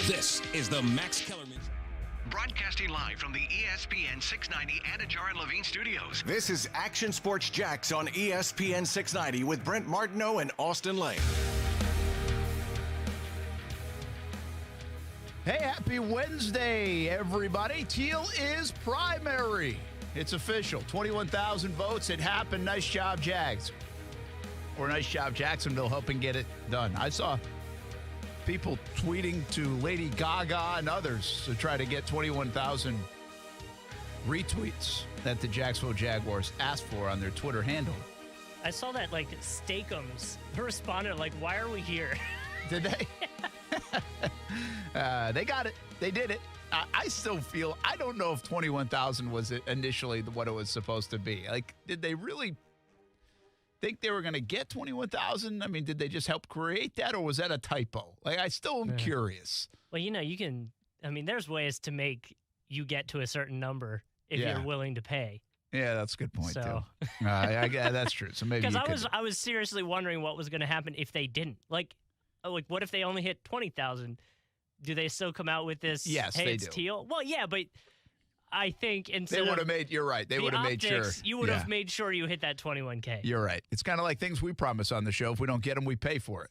This is the Max Kellerman Show. Broadcasting live from the ESPN 690 Anajar and Levine studios. This is Action Sports Jax on ESPN 690 with Brent Martineau and Austin Lane. Hey, happy Wednesday, everybody. Teal is primary. It's official. 21,000 votes. It happened. Nice job, Jags. Or nice job, Jacksonville, helping get it done. I saw people tweeting to Lady Gaga and others to try to get 21,000 retweets that the Jacksonville Jaguars asked for on their Twitter handle. I saw that, Steakums responded, why are we here? Did they? They got it. They did it. I still feel, I don't know if 21,000 was initially what it was supposed to be. Did they really think they were going to get 21,000? I mean, did they just help create that, or was that a typo? I still am curious. Well, you can, there's ways to make you get to a certain number if you're willing to pay. Yeah, that's a good point, too. That's true. So maybe because I was seriously wondering what was going to happen if they didn't. What if they only hit 20,000? Do they still come out with this? Yes, hey, they it's do. Teal? Well, yeah, but I think they would have made. You're right. They would have made sure. You would have made sure you hit that 21K. You're right. It's kind of like things we promise on the show. If we don't get them, we pay for it.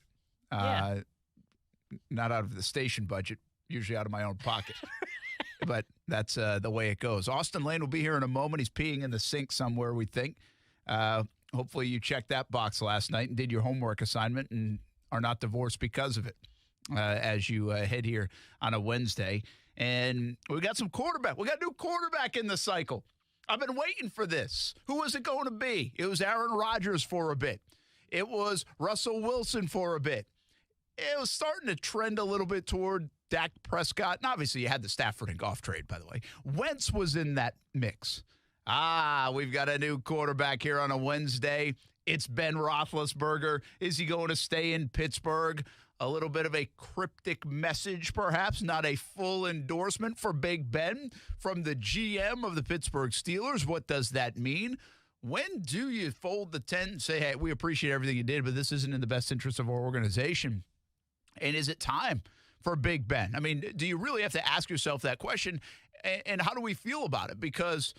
Not out of the station budget, usually out of my own pocket. But that's the way it goes. Austin Lane will be here in a moment. He's peeing in the sink somewhere, we think. Hopefully you checked that box last night and did your homework assignment and are not divorced because of it as you head here on a Wednesday. And we got some quarterback. We got a new quarterback in the cycle. I've been waiting for this. Who was it going to be? It was Aaron Rodgers for a bit. It was Russell Wilson for a bit. It was starting to trend a little bit toward Dak Prescott. And obviously, you had the Stafford and Goff trade, by the way. Wentz was in that mix. We've got a new quarterback here on a Wednesday. It's Ben Roethlisberger. Is he going to stay in Pittsburgh? A little bit of a cryptic message, perhaps, not a full endorsement for Big Ben from the GM of the Pittsburgh Steelers. What does that mean? When do you fold the tent and say, hey, we appreciate everything you did, but this isn't in the best interest of our organization? And is it time for Big Ben? I mean, do you really have to ask yourself that question? And how do we feel about it? Because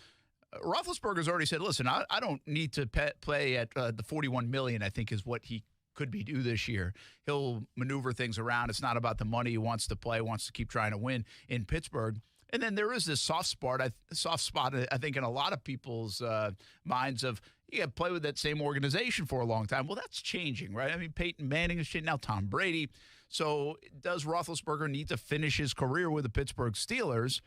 Roethlisberger's already said, listen, I don't need to play at the $41 million, I think is what he could be due this year. He'll maneuver things around. It's not about the money. He wants to play, wants to keep trying to win in Pittsburgh. And then there is this soft spot, I think, in a lot of people's minds of, you got to play with that same organization for a long time. Well, that's changing, right? I mean, Peyton Manning is changing, now Tom Brady. So does Roethlisberger need to finish his career with the Pittsburgh Steelers?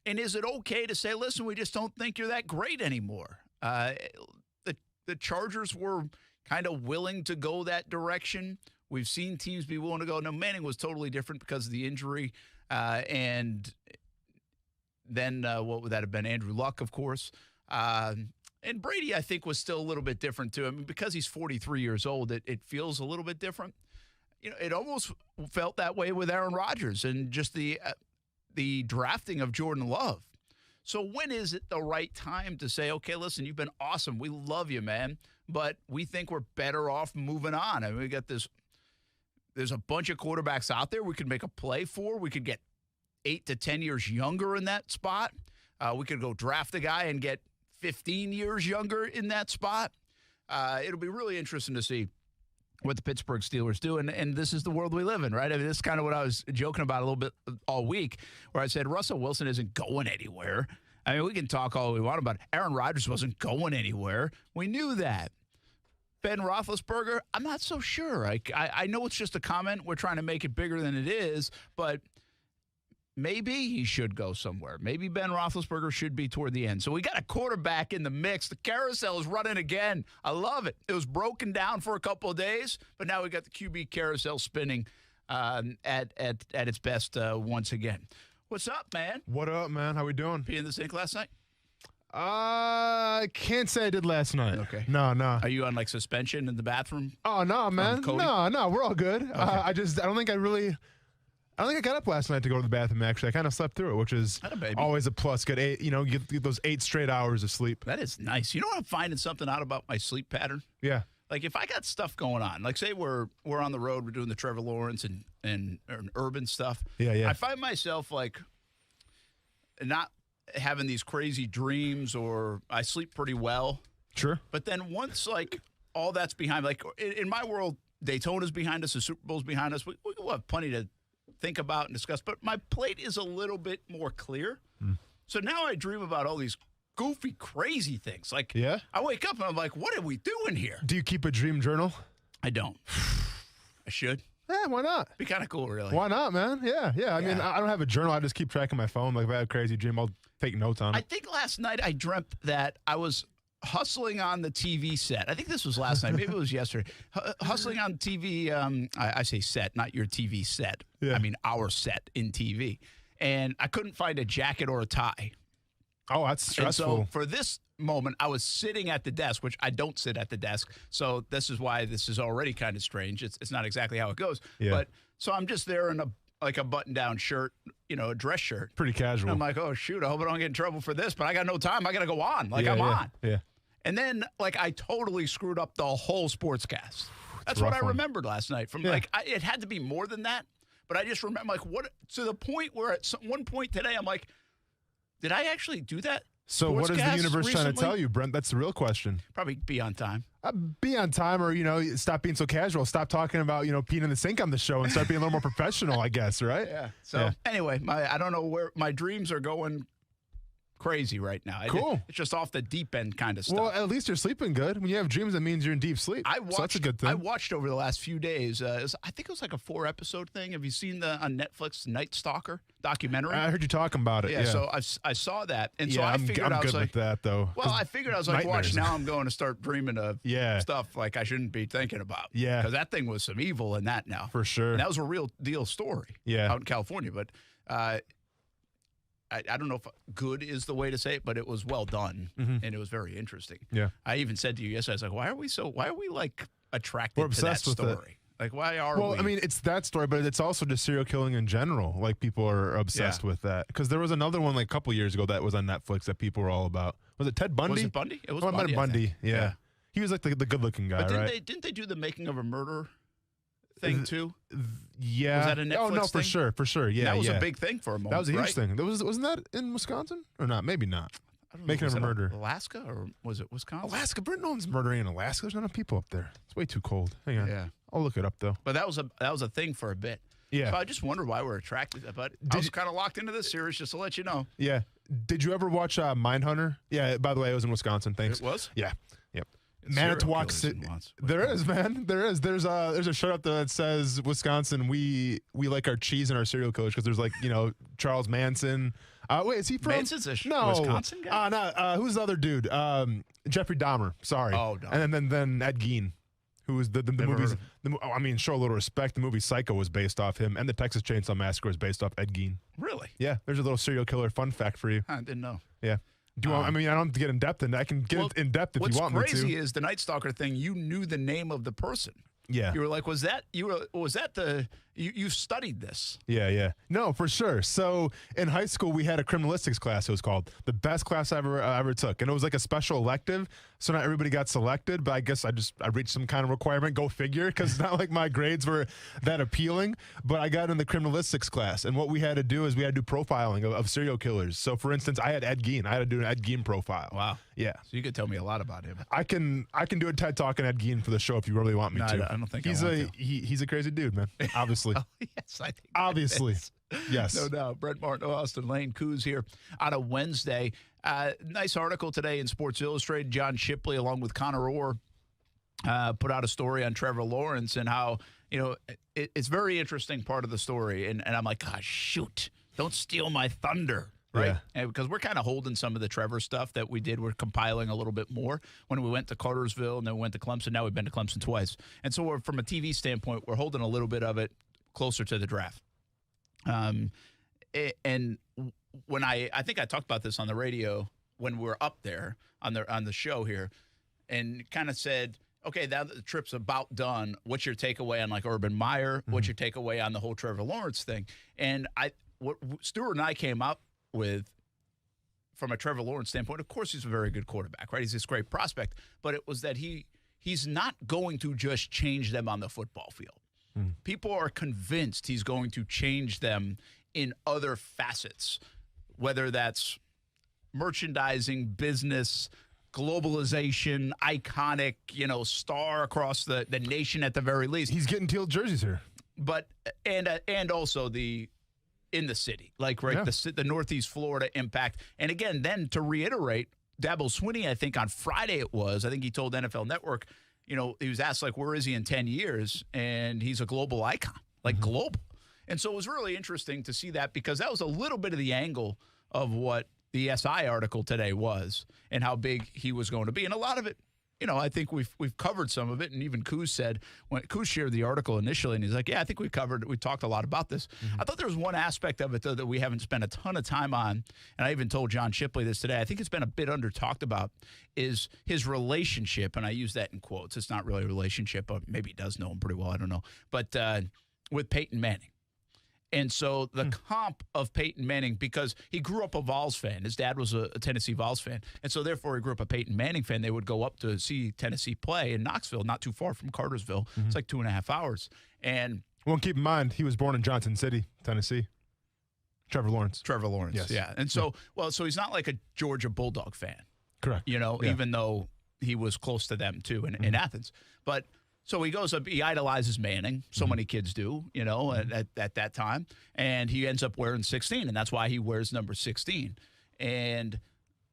And is it okay to say, listen, we just don't think you're that great anymore? The Chargers were kind of willing to go that direction. We've seen teams be willing to go. Now, Manning was totally different because of the injury. And then what would that have been? Andrew Luck, of course. And Brady, I think, was still a little bit different, too. I mean, because he's 43 years old, it feels a little bit different. It almost felt that way with Aaron Rodgers and just the drafting of Jordan Love. So when is it the right time to say, okay, listen, you've been awesome. We love you, man. But we think we're better off moving on. I mean, we got this. There's a bunch of quarterbacks out there we could make a play for. We could get 8 to 10 years younger in that spot. We could go draft a guy and get 15 years younger in that spot. It'll be really interesting to see what the Pittsburgh Steelers do. And this is the world we live in, right? I mean, this is kind of what I was joking about a little bit all week, where I said Russell Wilson isn't going anywhere. I mean, we can talk all we want about it. Aaron Rodgers wasn't going anywhere. We knew that. Ben Roethlisberger, I'm not so sure. I know it's just a comment. We're trying to make it bigger than it is, but maybe he should go somewhere. Maybe Ben Roethlisberger should be toward the end. So we got a quarterback in the mix. The carousel is running again. I love it. It was broken down for a couple of days, but now we got the QB carousel spinning at its best once again. What's up, man? What up, man? How we doing? Pee in the sink last night? I can't say I did last night. Okay. No. Are you on suspension in the bathroom? Oh no, man. No, we're all good. Okay. I don't think I got up last night to go to the bathroom. Actually, I kind of slept through it, which is always a plus. Get those 8 straight hours of sleep. That is nice. You know what? I'm finding something out about my sleep pattern. Yeah. like if I got stuff going on, like say we're on the road, we're doing the Trevor Lawrence and urban stuff. Yeah. I find myself like not having these crazy dreams, or I sleep pretty well. Sure. But then once like all that's behind, like in my world, Daytona's behind us, the Super Bowl's behind us. We'll have plenty to think about and discuss. But my plate is a little bit more clear. So now I dream about all these goofy, crazy things. Like, I wake up and I'm like, what are we doing here? Do you keep a dream journal? I don't. I should. Yeah, why not? Be kind of cool, really. Why not, man? Yeah. I mean, I don't have a journal. I just keep track of my phone. Like, if I have a crazy dream, I'll take notes on it. I think last night I dreamt that I was hustling on the TV set. I think this was last night. Maybe it was yesterday. Hustling on TV. I say set, not your TV set. Yeah. I mean our set in TV. And I couldn't find a jacket or a tie. Oh, that's stressful. And so for this moment, I was sitting at the desk, which I don't sit at the desk. So this is why this is already kind of strange. It's not exactly how it goes. Yeah. But so I'm just there in a button-down shirt, a dress shirt. Pretty casual. And I'm like, oh, shoot, I hope I don't get in trouble for this, but I got no time. I got to go on. Like, I'm on. Yeah. And then, like, I totally screwed up the whole sportscast. That's what I remembered last night. It had to be more than that. But I just remember, like, what to the point where at one point today, I'm like, did I actually do that? So what is the universe trying to tell recently? you, Brent? That's the real question. Probably be on time. Be on time, or stop being so casual. Stop talking about peeing in the sink on the show and start being a little more professional, I guess, right? Yeah. So anyway, I don't know where my dreams are going crazy right now. Cool. It's just off the deep end kind of stuff. Well, at least you're sleeping good. When you have dreams, that means you're in deep sleep. So that's a good thing. I watched over the last few days. I think it was like a 4-episode thing. Have you seen on Netflix Night Stalker documentary? I heard you talking about it. Yeah. So I saw that, and so I figured I'm I was good like, with that though. Well, I figured I was like, watch, now I'm going to start dreaming of stuff like I shouldn't be thinking about. Yeah. Because that thing was some evil in that now. For sure. And that was a real deal story. Yeah. Out in California, but. I don't know if good is the way to say it, but it was well done, and it was very interesting. Yeah. I even said to you yesterday, I was like, why are we like attracted We're to that obsessed with story? Like, why are we? Well, I mean, it's that story, but it's also just serial killing in general. Like, people are obsessed with that. Because there was another one like a couple years ago that was on Netflix that people were all about. Was it Ted Bundy? Was it Bundy? It was Bundy. Bundy. Bundy. Yeah. He was like the good-looking guy, but right? Didn't they do the making of a murder thing too? Yeah. Was that a Netflix Oh, no, thing? for sure. Yeah, that was a big thing for a moment. That was a huge right? thing. Wasn't that in Wisconsin? Or not? Maybe not. I don't know, Making was of a that murder. Alaska, or was it Wisconsin? Alaska. Brent, no one's murdering in Alaska. There's not enough people up there. It's way too cold. Hang on. Yeah. I'll look it up, though. But that was a thing for a bit. Yeah. So I just wonder why we're attracted. But I was kind of locked into this series, just to let you know. Yeah. Did you ever watch Mindhunter? Yeah, by the way, it was in Wisconsin. Thanks. It was? Yeah. Yep. Serial Manitowoc killers City. in lots. There is, man. There is. There's a shirt up there that says Wisconsin. We like our cheese and our serial killers, because there's like Charles Manson. Wait, is he from Manson's a no Wisconsin guy? No. Who's the other dude? Jeffrey Dahmer. Sorry. Oh, no. And then Ed Gein, who was the movies. I mean, show a little respect. The movie Psycho was based off him, and the Texas Chainsaw Massacre was based off Ed Gein. Really? Yeah. There's a little serial killer fun fact for you. I didn't know. Yeah. Do you want, I mean, I don't have to get in depth, and I can get in depth if you want me to. What's crazy is the Night Stalker thing. You knew the name of the person. Yeah. You were like, was that you've studied this? Yeah. No, for sure. So in high school, we had a criminalistics class. It was called the best class I ever took, and it was like a special elective. So not everybody got selected, but I guess I reached some kind of requirement. Go figure, because it's not like my grades were that appealing. But I got in the criminalistics class, and what we had to do is we had to do profiling of serial killers. So for instance, I had Ed Gein. I had to do an Ed Gein profile. Wow. Yeah. So you could tell me a lot about him. I can do a TED Talk on Ed Gein for the show if you really want me to. I don't think he's I want to. He's a crazy dude, man. Obviously. Oh, yes, I think. Obviously. Yes. No doubt. Brent Martin, Austin Lane, Coos here on a Wednesday. Nice article today in Sports Illustrated. John Shipley, along with Connor Orr, put out a story on Trevor Lawrence and how, it's very interesting part of the story. And I'm like, gosh, shoot, don't steal my thunder. Right. Yeah. And because we're kind of holding some of the Trevor stuff that we did. We're compiling a little bit more when we went to Cartersville and then we went to Clemson. Now we've been to Clemson twice. And so from a TV standpoint, we're holding a little bit of it closer to the draft. And when I think I talked about this on the radio when we were up there on the show here, and kind of said, okay, now that the trip's about done, what's your takeaway on like Urban Meyer? Mm-hmm. What's your takeaway on the whole Trevor Lawrence thing? And what Stuart and I came up with from a Trevor Lawrence standpoint, of course he's a very good quarterback, right? He's this great prospect, but it was that he he's not going to just change them on the football field. People are convinced he's going to change them in other facets, whether that's merchandising, business, globalization, iconic, star across the nation at the very least. He's getting Teal jerseys here. But and also in the city, the Northeast Florida impact. And again, then to reiterate, Dabo Swinney, I think on Friday I think he told NFL Network, he was asked, where is he in 10 years? And he's a global icon, global. And so it was really interesting to see that, because that was a little bit of the angle of what the SI article today was and how big he was going to be. And a lot of it, I think we've covered some of it. And even Kuz said, when Kuz shared the article initially, and he's like, yeah, I think we talked a lot about this. I thought there was one aspect of it, though, that we haven't spent a ton of time on. And I even told John Shipley this today. I think it's been a bit under talked about, is his relationship. And I use that in quotes. It's not really a relationship, but maybe he does know him pretty well. I don't know. But with Peyton Manning. And so the comp of Peyton Manning, because he grew up a Vols fan. His dad was a Tennessee Vols fan. And so therefore he grew up a Peyton Manning fan. They would go up to see Tennessee play in Knoxville, not too far from Cartersville. It's like 2.5 hours. And keep in mind, he was born in Johnson City, Tennessee. Trevor Lawrence. Yes. Yeah. And so, so he's not like a Georgia Bulldog fan. Correct. Even though he was close to them too in Athens. But so he goes up, he idolizes Manning. So many kids do, at that time. And he ends up wearing 16, and that's why he wears number 16. And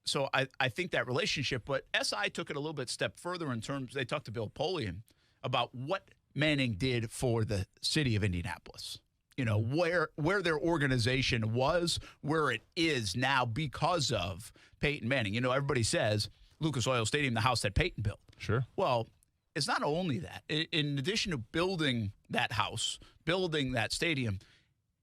so I think that relationship, but SI took it a little bit step further in terms, they talked to Bill Polian about what Manning did for the city of Indianapolis. Where their organization was, where it is now because of Peyton Manning. Everybody says Lucas Oil Stadium, the house that Peyton built. Sure. Well, it's not only that. In addition to building that house, building that stadium,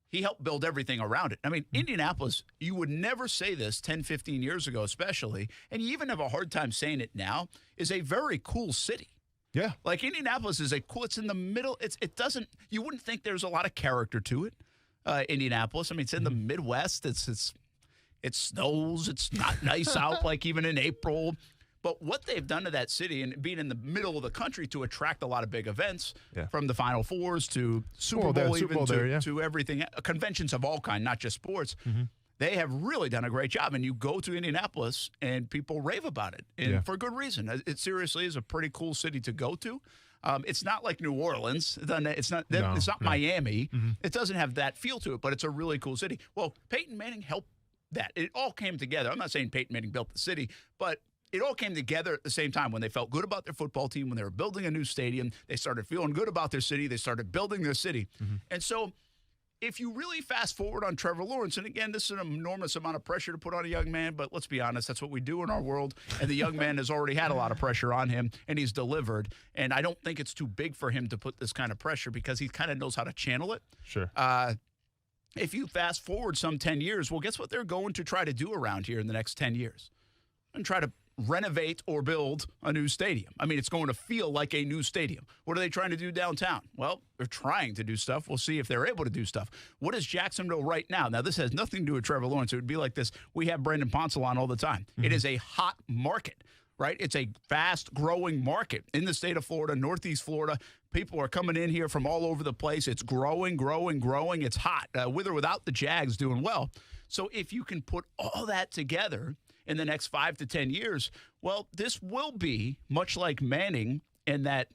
he helped build everything around it. I mean, Indianapolis, you would never say this 10, 15 years ago especially, and you even have a hard time saying it now, is a very cool city. Yeah. Indianapolis is it's in the middle. You wouldn't think there's a lot of character to it, Indianapolis. I mean, it's in the Midwest. It snows. It's not nice out, even in April. But what they've done to that city, and being in the middle of the country, to attract a lot of big events, from the Final Fours to Super Bowl, to everything, conventions of all kind, not just sports, they have really done a great job. And you go to Indianapolis, and people rave about it, and for good reason. It seriously is a pretty cool city to go to. It's not like New Orleans. It's not Miami. It doesn't have that feel to it, but it's a really cool city. Well, Peyton Manning helped that. It all came together. I'm not saying Peyton Manning built the city, but it all came together at the same time when they felt good about their football team, when they were building a new stadium. They started feeling good about their city. They started building their city. And so if you really fast forward on Trevor Lawrence, and again, this is an enormous amount of pressure to put on a young man, but let's be honest, that's what we do in our world. And the young man has already had a lot of pressure on him, and he's delivered. And I don't think it's too big for him to put this kind of pressure, because he kind of knows how to channel it. Sure. If you fast forward some 10 years, well, guess what they're going to try to do around here in the next 10 years? And try to renovate or build a new stadium. I mean, it's going to feel like a new stadium. What are they trying to do downtown? Well, they're trying to do stuff. We'll see if they're able to do stuff. What is Jacksonville right now? Now, this has nothing to do with Trevor Lawrence. It would be like this. We have Brandon Ponsel on all the time. It is a hot market, right? It's a fast-growing market in the state of Florida, Northeast Florida. People are coming in here from all over the place. It's growing. It's hot, with or without the Jags doing well. So if you can put all that together in the next 5 to 10 years, well, this will be much like Manning, and that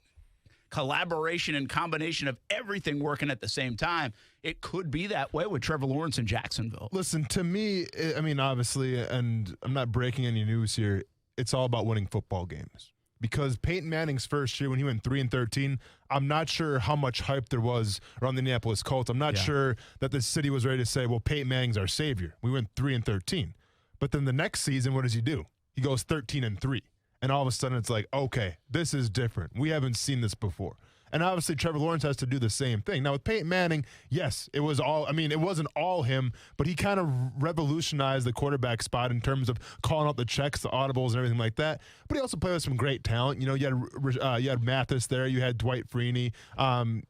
collaboration and combination of everything working at the same time. It could be that way with Trevor Lawrence in Jacksonville. Listen, to me, I mean, obviously, and I'm not breaking any news here, it's all about winning football games. Because Peyton Manning's first year when he went 3-13, I'm not sure how much hype there was around the Indianapolis Colts. I'm not sure that the city was ready to say, well, Peyton Manning's our savior. We went 3-13. But then the next season, what does he do? He goes 13-3. And all of a sudden it's like, okay, this is different. We haven't seen this before. And obviously Trevor Lawrence has to do the same thing. Now with Peyton Manning, yes, it wasn't all him, but he kind of revolutionized the quarterback spot in terms of calling out the checks, the audibles, and everything like that. But he also played with some great talent. You had Mathis there, you had Dwight Freeney,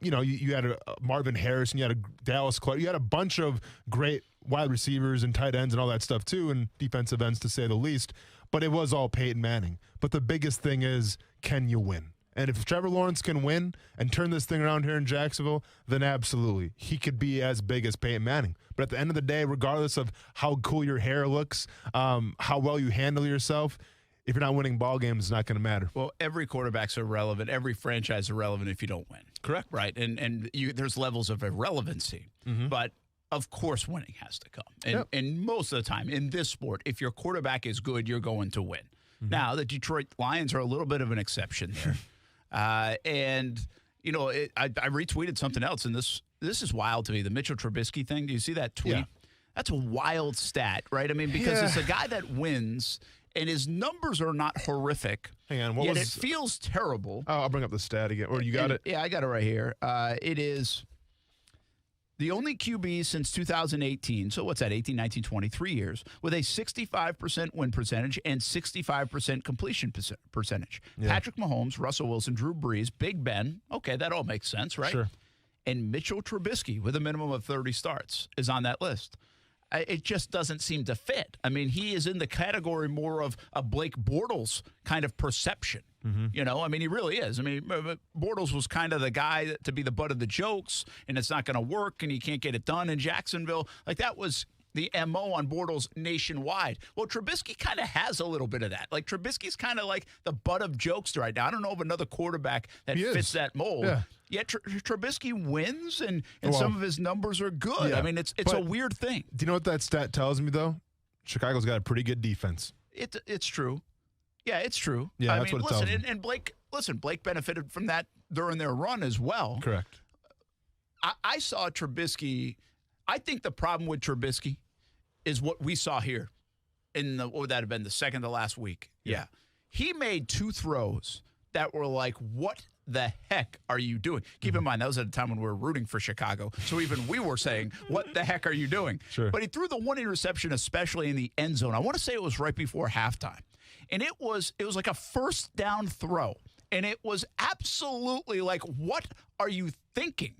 you had Marvin Harrison, you had a Dallas Clark, you had a bunch of great wide receivers and tight ends and all that stuff too, and defensive ends to say the least. But it was all Peyton Manning. But the biggest thing is, can you win? And if Trevor Lawrence can win and turn this thing around here in Jacksonville, then absolutely. He could be as big as Peyton Manning. But at the end of the day, regardless of how cool your hair looks, how well you handle yourself, if you're not winning ball games, it's not going to matter. Well, every quarterback's irrelevant. Every franchise is irrelevant if you don't win. Correct. Right. And there's levels of irrelevancy. But, of course, winning has to come. And most of the time in this sport, if your quarterback is good, you're going to win. Now, the Detroit Lions are a little bit of an exception there. And, you know, I retweeted something else, and this is wild to me, the Mitchell Trubisky thing. Do you see that tweet? Yeah. That's a wild stat, right? I mean, because it's a guy that wins, and his numbers are not horrific. Hang on. Yet it feels terrible. Oh, I'll bring up the stat again. Or you got it? Yeah, I got it right here. It is the only QB since 2018, so what's that, 18, 19, 20, 3 years, with a 65% win percentage and 65% completion percentage. Yeah. Patrick Mahomes, Russell Wilson, Drew Brees, Big Ben. Okay, that all makes sense, right? Sure. And Mitchell Trubisky, with a minimum of 30 starts, is on that list. It just doesn't seem to fit. I mean, he is in the category more of a Blake Bortles kind of perception. You know, I mean, he really is. I mean, Bortles was kind of the guy to be the butt of the jokes, and it's not going to work, and you can't get it done in Jacksonville. Like, that was the MO on Bortles nationwide. Well, Trubisky kind of has a little bit of that. Like, Trubisky's kind of like the butt of jokes right now. I don't know of another quarterback that fits that mold. Yeah. Yet Trubisky wins, and some of his numbers are good. Yeah, I mean, it's a weird thing. Do you know what that stat tells me, though? Chicago's got a pretty good defense. It's true. Yeah, it's true. Yeah, I that's mean, what it tells me. And Blake benefited from that during their run as well. Correct. I saw Trubisky. I think the problem with Trubisky is what we saw here what would that have been, the second to last week? Yeah. He made two throws that were like, what the heck are you doing? Keep in mind, that was at a time when we were rooting for Chicago. So even we were saying, what the heck are you doing? Sure. But he threw the one interception, especially in the end zone. I want to say it was right before halftime. And it was like a first down throw. And it was absolutely like, what are you thinking?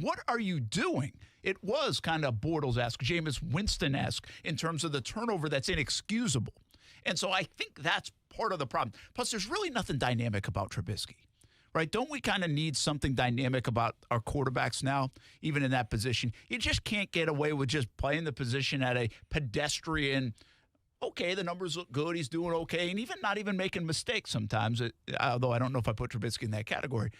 What are you doing? It was kind of Bortles-esque, Jameis Winston-esque in terms of the turnover that's inexcusable. And so I think that's part of the problem. Plus, there's really nothing dynamic about Trubisky, right? Don't we kind of need something dynamic about our quarterbacks now, even in that position? You just can't get away with just playing the position at a pedestrian, okay, the numbers look good, he's doing okay, and even not even making mistakes sometimes, although I don't know if I put Trubisky in that category.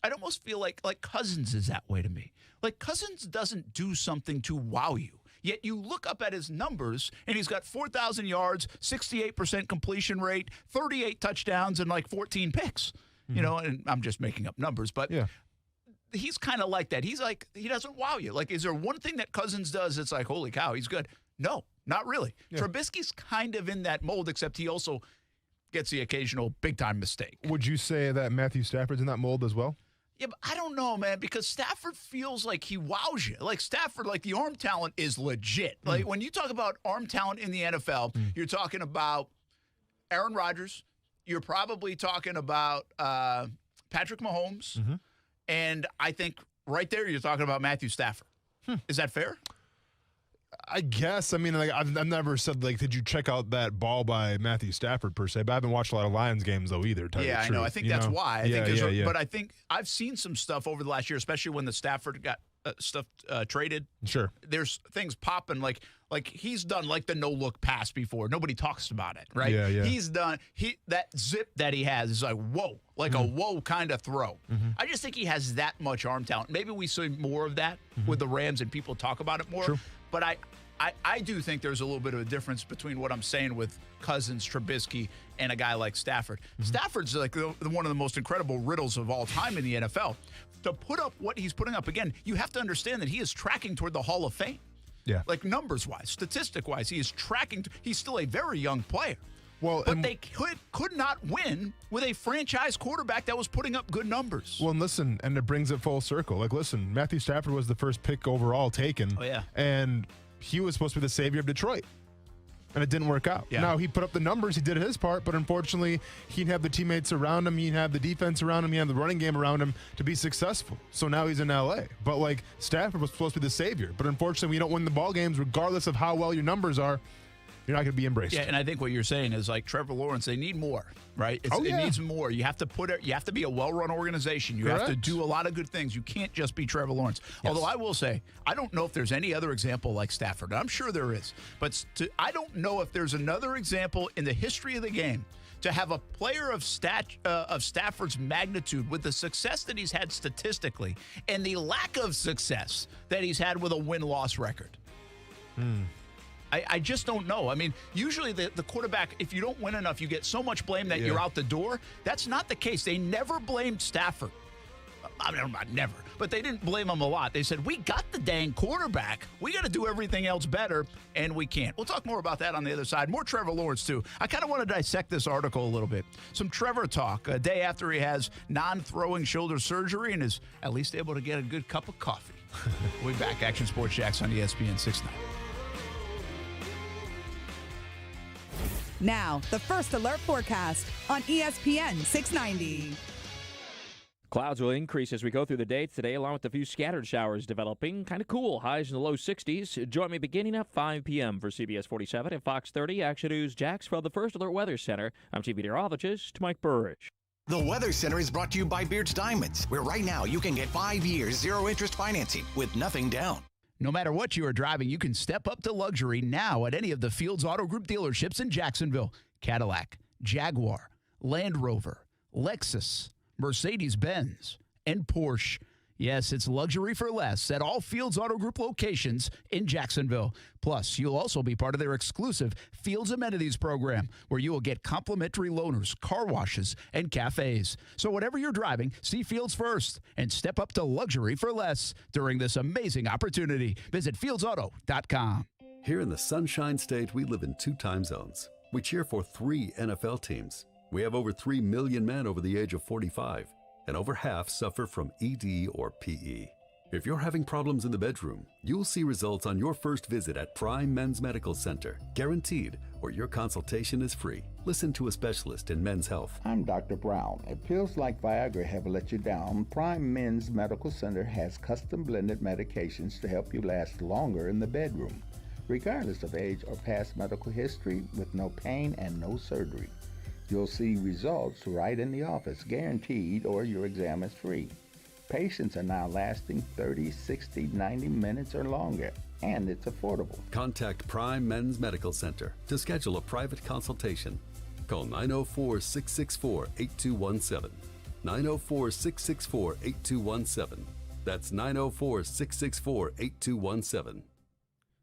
I'd almost feel like Cousins is that way to me. Like, Cousins doesn't do something to wow you. Yet you look up at his numbers, and he's got 4,000 yards, 68% completion rate, 38 touchdowns, and like 14 picks. You know, and I'm just making up numbers, but he's kind of like that. He's like, he doesn't wow you. Like, is there one thing that Cousins does that's like, holy cow, he's good? No, not really. Yeah. Trubisky's kind of in that mold, except he also gets the occasional big-time mistake. Would you say that Matthew Stafford's in that mold as well? Yeah, but I don't know, man, because Stafford feels like he wows you. Like, Stafford, like, the arm talent is legit. Like, when you talk about arm talent in the NFL, you're talking about Aaron Rodgers. You're probably talking about Patrick Mahomes. And I think right there you're talking about Matthew Stafford. Is that fair? I guess. I mean, like, I've never said, like, did you check out that ball by Matthew Stafford, per se? But I haven't watched a lot of Lions games, though, either. Yeah, I know. I think that's why. But I think I've seen some stuff over the last year, especially when the Stafford got stuff traded. Sure. There's things popping, like he's done, like, the no-look pass before. Nobody talks about it, right? Yeah. He's done, that zip that he has is like, whoa, like a whoa kind of throw. I just think he has that much arm talent. Maybe we see more of that with the Rams and people talk about it more. True. But I do think there's a little bit of a difference between what I'm saying with Cousins, Trubisky, and a guy like Stafford. Stafford's like one of the most incredible riddles of all time in the NFL. To put up what he's putting up, again, you have to understand that he is tracking toward the Hall of Fame. Yeah. Like, numbers-wise, statistic-wise, he is tracking. He's still a very young player. Well, but they could not win with a franchise quarterback that was putting up good numbers. Well, and listen, and it brings it full circle. Like, listen, Matthew Stafford was the first pick overall taken. Oh, yeah. And he was supposed to be the savior of Detroit. And it didn't work out. Yeah. Now, he put up the numbers. He did his part. But unfortunately, he didn't have the teammates around him. He didn't have the defense around him. He didn't have the running game around him to be successful. So now he's in L.A. But, like, Stafford was supposed to be the savior. But unfortunately, we don't win the ball games regardless of how well your numbers are. you're not going to be embraced. Yeah, and I think what you're saying is like Trevor Lawrence, they need more, right? It needs more. You have to be a well-run organization. You have to do a lot of good things. You can't just be Trevor Lawrence. Yes. Although I will say, I don't know if there's any other example like Stafford. I'm sure there is. But I don't know if there's another example in the history of the game to have a player of Stafford's magnitude with the success that he's had statistically and the lack of success that he's had with a win-loss record. I just don't know. I mean, usually the quarterback, if you don't win enough, you get so much blame that you're out the door. That's not the case. They never blamed Stafford. I mean, not never, but they didn't blame him a lot. They said, we got the dang quarterback. We got to do everything else better, and we can't. We'll talk more about that on the other side. More Trevor Lawrence, too. I kind of want to dissect this article a little bit. Some Trevor talk a day after he has non-throwing shoulder surgery and is at least able to get a good cup of coffee. We'll be back. Action Sports Jacks on ESPN 690. Now, the first alert forecast on ESPN 690. Clouds will increase as we go through the day today, along with a few scattered showers developing. Kind of cool. Highs in the low 60s. Join me beginning at 5 p.m. for CBS 47 and Fox 30. Action News Jax from the First Alert Weather Center. I'm TV meteorologist Mike Burridge. The Weather Center is brought to you by Beard's Diamonds, where right now you can get 5 years, zero-interest financing with nothing down. No matter what you are driving, you can step up to luxury now at any of the Fields Auto Group dealerships in Jacksonville. Cadillac, Jaguar, Land Rover, Lexus, Mercedes-Benz, and Porsche. Yes, it's luxury for less at all Fields Auto Group locations in Jacksonville. Plus, you'll also be part of their exclusive Fields Amenities program, where you will get complimentary loaners, car washes, and cafes. So whatever you're driving, see Fields first and step up to luxury for less during this amazing opportunity. Visit fieldsauto.com. Here in the Sunshine State, we live in 2 time zones. We cheer for 3 NFL teams. We have over 3 million men over the age of 45. And over half suffer from ED or PE. If you're having problems in the bedroom, you'll see results on your first visit at Prime Men's Medical Center, guaranteed, or your consultation is free. Listen to a specialist in men's health. I'm Dr. Brown. If pills like Viagra have let you down, Prime Men's Medical Center has custom blended medications to help you last longer in the bedroom, regardless of age or past medical history, with no pain and no surgery. You'll see results right in the office, guaranteed, or your exam is free. Patients are now lasting 30, 60, 90 minutes or longer, and it's affordable. Contact Prime Men's Medical Center to schedule a private consultation. Call 904-664-8217. 904-664-8217. That's 904-664-8217.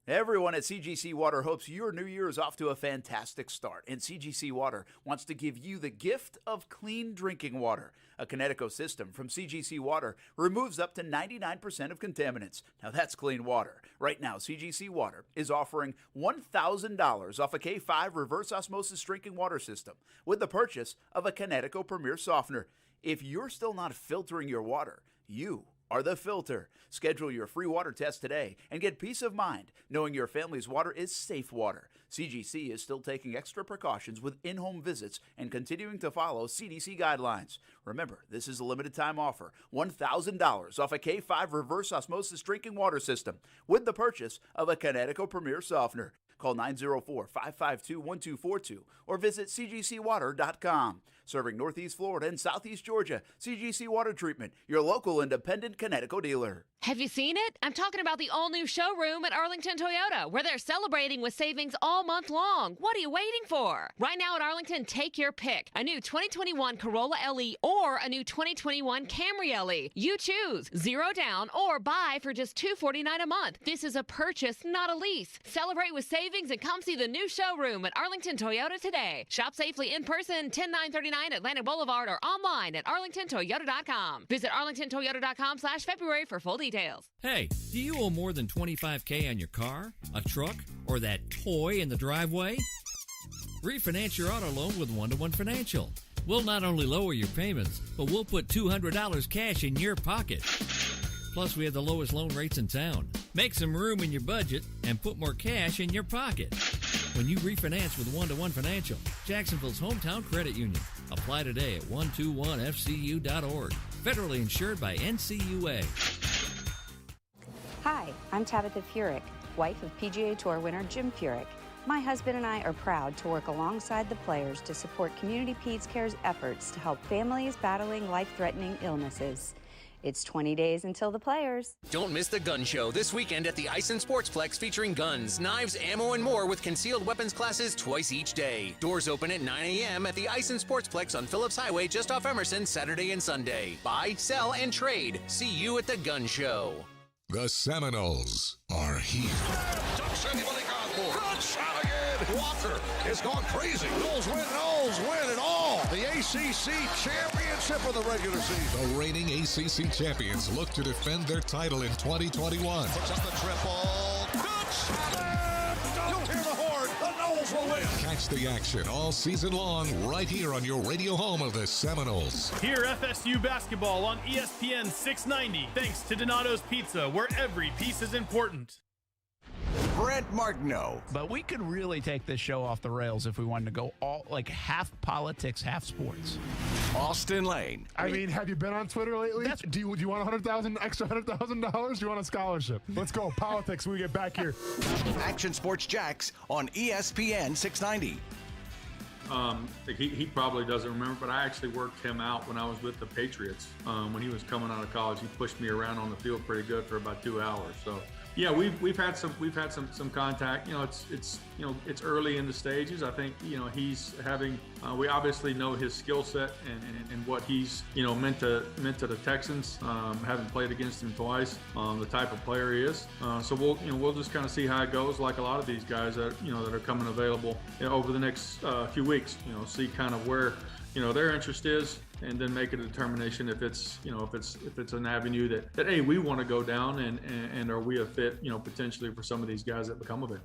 Everyone at CGC Water hopes your new year is off to a fantastic start, and CGC Water wants to give you the gift of clean drinking water. A Kinetico system from CGC Water removes up to 99% of contaminants. Now that's clean water. Right now, CGC Water is offering $1,000 off a K5 reverse osmosis drinking water system with the purchase of a Kinetico Premier Softener. If you're still not filtering your water, you are the filter. Schedule your free water test today and get peace of mind knowing your family's water is safe water. CGC is still taking extra precautions with in-home visits and continuing to follow CDC guidelines. Remember, this is a limited time offer. $1,000 off a K5 reverse osmosis drinking water system with the purchase of a Kinetico Premier Softener. Call 904-552-1242 or visit cgcwater.com. Serving Northeast Florida and Southeast Georgia, CGC Water Treatment, your local independent Kinetico dealer. Have you seen it? I'm talking about the all-new showroom at Arlington Toyota, where they're celebrating with savings all month long. What are you waiting for? Right now at Arlington, take your pick. A new 2021 Corolla LE or a new 2021 Camry LE. You choose. 0 down or buy for just $249 a month. This is a purchase, not a lease. Celebrate with savings and come see the new showroom at Arlington Toyota today. Shop safely in person, 10939 Atlantic Boulevard, or online at arlingtontoyota.com. Visit arlingtontoyota.com/February for full details. Hey, do you owe more than $25,000 on your car, a truck, or that toy in the driveway? Refinance your auto loan with One-to-One Financial. We'll not only lower your payments, but we'll put $200 cash in your pocket. Plus, we have the lowest loan rates in town. Make some room in your budget and put more cash in your pocket. When you refinance with One-to-One Financial, Jacksonville's hometown credit union. Apply today at 121fcu.org. Federally insured by NCUA. Hi, I'm Tabitha Furyk, wife of PGA Tour winner Jim Furyk. My husband and I are proud to work alongside the players to support Community Peds Care's efforts to help families battling life-threatening illnesses. It's 20 days until the players. Don't miss the gun show this weekend at the Ice and Sportsplex, featuring guns, knives, ammo, and more with concealed weapons classes twice each day. Doors open at 9 a.m. at the Ice and Sportsplex on Phillips Highway just off Emerson, Saturday and Sunday. Buy, sell, and trade. See you at the gun show. The Seminoles are here. Good shot again. Walker is going crazy. Knowles win it all. The ACC championship of the regular season. The reigning ACC champions look to defend their title in 2021. Puts up the triple. Good shot. You'll hear the horn. The Knowles will win. Catch the action all season long right here on your radio home of the Seminoles. Hear FSU basketball on ESPN 690. Thanks to Donato's Pizza, where every piece is important. Brent Martineau. But we could really take this show off the rails if we wanted to go all like half politics, half sports. Austin Lane. I mean, have you been on Twitter lately? Do you want extra $100,000? Do you want a scholarship? Let's go politics when we get back here. Action Sports Jax on ESPN 690. He probably doesn't remember, but I actually worked him out when I was with the Patriots. When he was coming out of college, he pushed me around on the field pretty good for about 2 hours. So yeah, we've had some contact. It's early in the stages. I think he's having. We obviously know his skill set and what he's meant to the Texans. Having played against him twice, the type of player he is. So we'll just kind of see how it goes. Like a lot of these guys that that are coming available over the next few weeks. See kind of where their interest is, and then make a determination if it's an avenue that hey, we want to go down, and are we a fit potentially for some of these guys that become of it.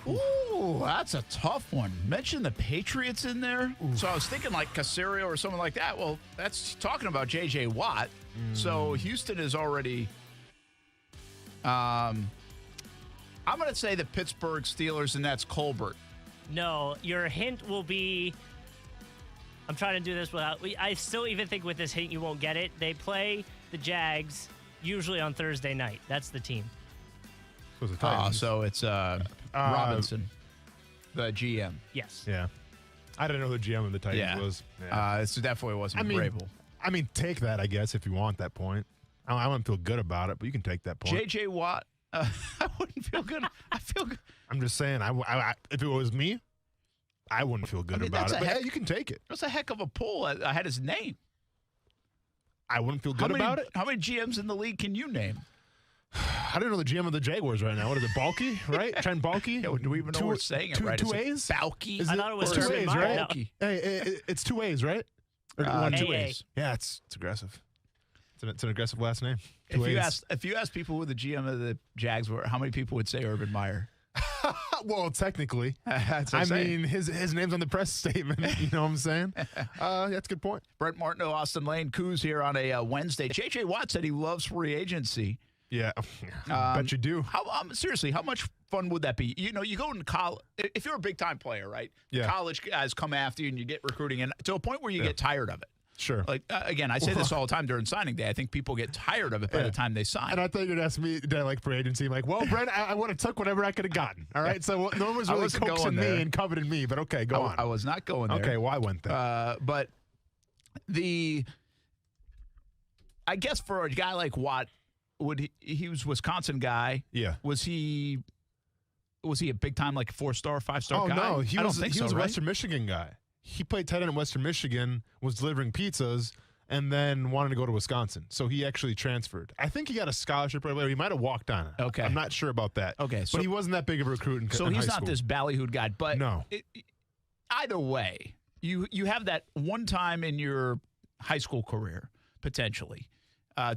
Ooh, that's a tough one. Mention the Patriots in there. Ooh. So I was thinking like Caserio or someone like that. Well, that's talking about J.J. Watt. So Houston is already. I'm going to say the Pittsburgh Steelers, and that's Colbert. No, your hint will be. I'm trying to do this without. I still even think with this hint you won't get it. They play the Jags usually on Thursday night. That's the team. So it's Robinson, the GM. Yes. Yeah. I didn't know who the GM of the Titans was. Yeah. It definitely wasn't Vrabel. I mean, take that, I guess, if you want that point. I wouldn't feel good about it, but you can take that point. J.J. Watt, I wouldn't feel good. I feel good. I'm just saying, if it was me, I wouldn't feel good about it. But you can take it. That's a heck of a pull. I had his name. I wouldn't feel good about it. How many GMs in the league can you name? I don't know the GM of the Jaguars right now. What is it, Balky, right? Trent Balky? Yeah, do we even know we're saying it right? Two A's? Balky? I thought it was 2 A's, right? Balky. Hey, it's 2 A's, right? Or 2 A's. Yeah, it's aggressive. It's an aggressive last name. If you ask people who the GM of the Jags were, how many people would say Urban Meyer? Well, technically. That's what I mean, his name's on the press statement. You know what I'm saying? That's a good point. Brent Martineau, Austin Lane, Coos here on a Wednesday. J.J. Watt said he loves free agency. Yeah, bet you do. Seriously, how much fun would that be? You go in college. If you're a big-time player, right? Yeah. College guys come after you and you get recruiting, and to a point where you get tired of it. Sure. Like, again, I say this all the time during signing day. I think people get tired of it by the time they sign. And I thought you'd ask me, did I like free agency? I'm like, well, Brent, I would have took whatever I could have gotten. All right? So no one was really coaxing me and coveting me, but okay, go on. I was not going there. Okay, well, I went there. But I guess for a guy like Watt, he was a Wisconsin guy. Yeah. Was he a big-time, like, 4-star, 5-star guy? Oh, no. He was a Western Michigan guy. He played tight end in Western Michigan, was delivering pizzas, and then wanted to go to Wisconsin. So he actually transferred. I think he got a scholarship right away. He might have walked on it. Okay. I'm not sure about that. Okay. But he wasn't that big of a recruit in high school. So he's not this ballyhooed guy. But no. Either way, you have that one time in your high school career, potentially,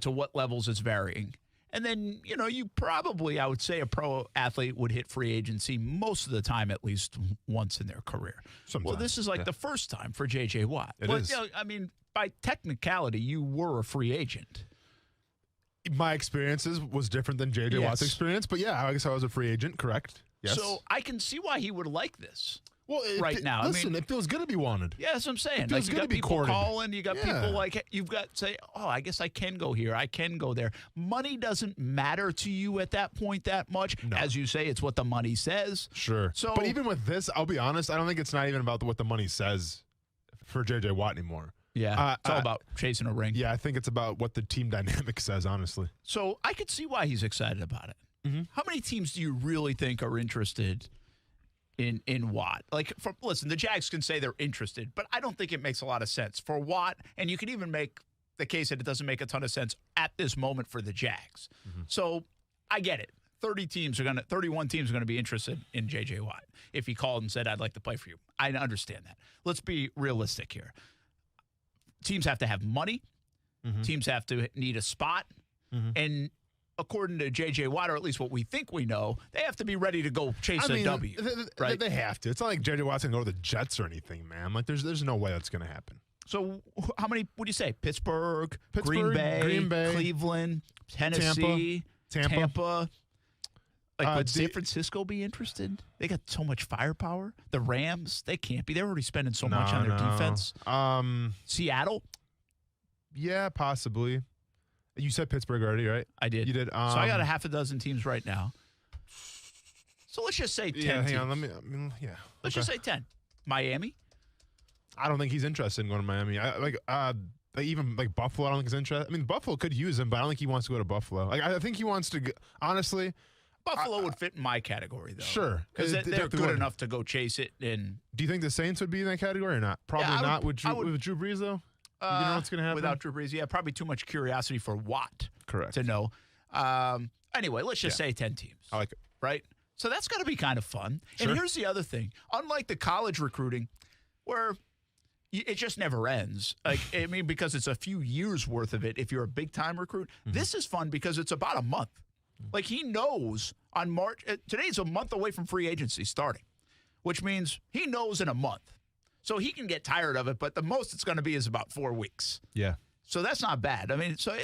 to what levels it's varying. And then, you probably, I would say a pro athlete would hit free agency most of the time, at least once in their career. Sometimes. Well, this is like the first time for J.J. Watt. It is. I mean, by technicality, you were a free agent. My experiences was different than J.J. Watt's experience. But, yeah, I guess I was a free agent, correct? Yes. So I can see why he would like this. right now. Listen, it feels good to be wanted. Yeah, that's what I'm saying. It feels you good got to be people courted. calling. You got people you've got say, oh, I guess I can go here. I can go there. Money doesn't matter to you at that point that much. No. As you say, it's what the money says. Sure. So, but even with this, I'll be honest, I don't think it's not even about what the money says for J.J. Watt anymore. Yeah, it's all about chasing a ring. Yeah, I think it's about what the team dynamic says, honestly. So I could see why he's excited about it. Mm-hmm. How many teams do you really think are interested in Watt? Listen, the Jags can say they're interested, but I don't think it makes a lot of sense for Watt, and you can even make the case that it doesn't make a ton of sense at this moment for the Jags. Mm-hmm. So I get it. 31 teams are going to be interested in J.J. Watt. If he called and said, I'd like to play for you. I understand that. Let's be realistic here. Teams have to have money. Mm-hmm. Teams have to need a spot. Mm-hmm. And according to J.J. Watt, or at least what we think we know, they have to be ready to go chase a W. Right? They have to. It's not like J.J. Watt's going to go to the Jets or anything, man. Like, there's no way that's going to happen. So how many would you say? Pittsburgh, Green Bay, Cleveland, Tennessee, Tampa. Would San Francisco be interested? They got so much firepower. The Rams, they can't be. They're already spending so much on their defense. Seattle? Yeah, possibly. You said Pittsburgh already, right? I did. You did. So I got a half a dozen teams right now. So let's just say 10 hang teams. on. Let's just say 10. Miami? I don't think he's interested in going to Miami. Even Buffalo, I don't think he's interested. I mean, Buffalo could use him, but I don't think he wants to go to Buffalo. I think he wants to go, honestly. Buffalo would fit in my category, though. Sure. Because they're good enough to go chase it. And do you think the Saints would be in that category or not? Probably not with Drew Brees, though? You know what's going to happen? Without Drew Brees, yeah, probably too much curiosity for Watt. Correct. To know. Anyway, let's just say 10 teams. I like it. Right? So that's got to be kind of fun. Sure. And here's the other thing. Unlike the college recruiting, where it just never ends. Because it's a few years worth of it if you're a big-time recruit. Mm-hmm. This is fun because it's about a month. Like, he knows on March – today's a month away from free agency starting, which means he knows in a month. So he can get tired of it, but the most it's going to be is about 4 weeks. Yeah. So that's not bad. I mean, so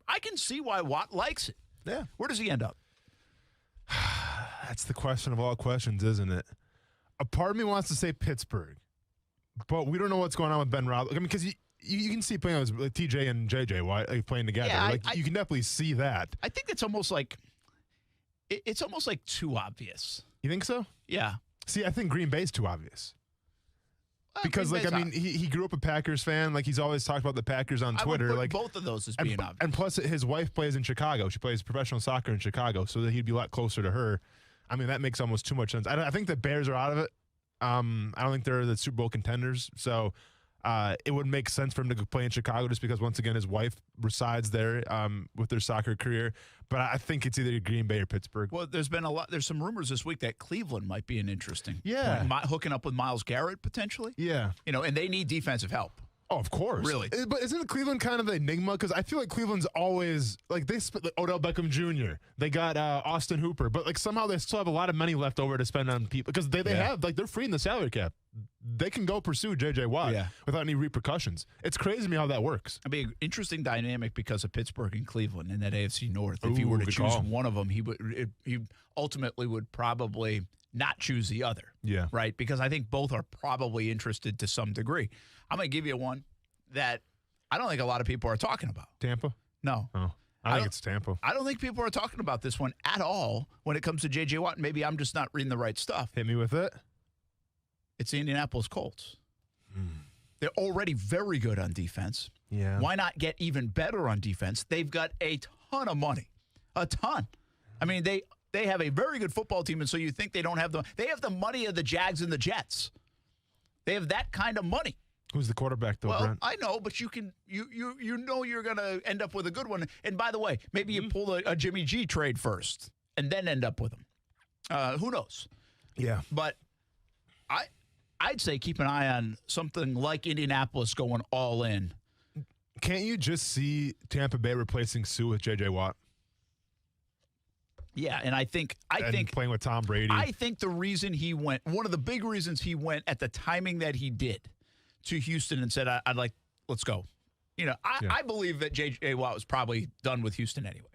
I can see why Watt likes it. Yeah. Where does he end up? That's the question of all questions, isn't it? A part of me wants to say Pittsburgh, but we don't know what's going on with Ben Roethlisberger. I mean, because you can see playing with TJ and JJ playing together. Yeah, you can definitely see that. I think it's almost like too obvious. You think so? Yeah. See, I think Green Bay's too obvious. Because, he grew up a Packers fan. Like, he's always talked about the Packers on Twitter. I would put both of those as being obvious. And plus, his wife plays in Chicago. She plays professional soccer in Chicago, so that he'd be a lot closer to her. I mean, that makes almost too much sense. I think the Bears are out of it. I don't think they're the Super Bowl contenders. So it would make sense for him to go play in Chicago just because, once again, his wife resides there with their soccer career. But I think it's either Green Bay or Pittsburgh. Well, there's some rumors this week that Cleveland might be an interesting. Yeah. Hooking up with Myles Garrett potentially. Yeah. And they need defensive help. Oh, of course. Really? But isn't Cleveland kind of the enigma? Because I feel like Cleveland's always, they spent Odell Beckham Jr., they got Austin Hooper, but somehow they still have a lot of money left over to spend on people. Because they have, they're free in the salary cap. They can go pursue J.J. Watt without any repercussions. It's crazy to me how that works. It'd be an interesting dynamic because of Pittsburgh and Cleveland in that AFC North. If he were to choose one of them, he ultimately would probably not choose the other. Yeah. Right? Because I think both are probably interested to some degree. I'm going to give you one that I don't think a lot of people are talking about. Tampa? No. Oh, I think it's Tampa. I don't think people are talking about this one at all when it comes to J.J. Watt. Maybe I'm just not reading the right stuff. Hit me with it. It's the Indianapolis Colts. They're already very good on defense. Yeah. Why not get even better on defense? They've got a ton of money. A ton. I mean, they have a very good football team, and so you think they don't have they have the money of the Jags and the Jets. They have that kind of money. Who's the quarterback, though, Well, Brent? I know, but you know you're going to end up with a good one. And by the way, maybe you pull a Jimmy G trade first and then end up with him. Who knows? Yeah. But I'd say keep an eye on something like Indianapolis going all in. Can't you just see Tampa Bay replacing Sue with J.J. Watt? Yeah, and I think playing with Tom Brady. I think the reason he went, one of the big reasons he went at the timing that he did to Houston and said, let's go. I believe that J.J. Watt was probably done with Houston anyway.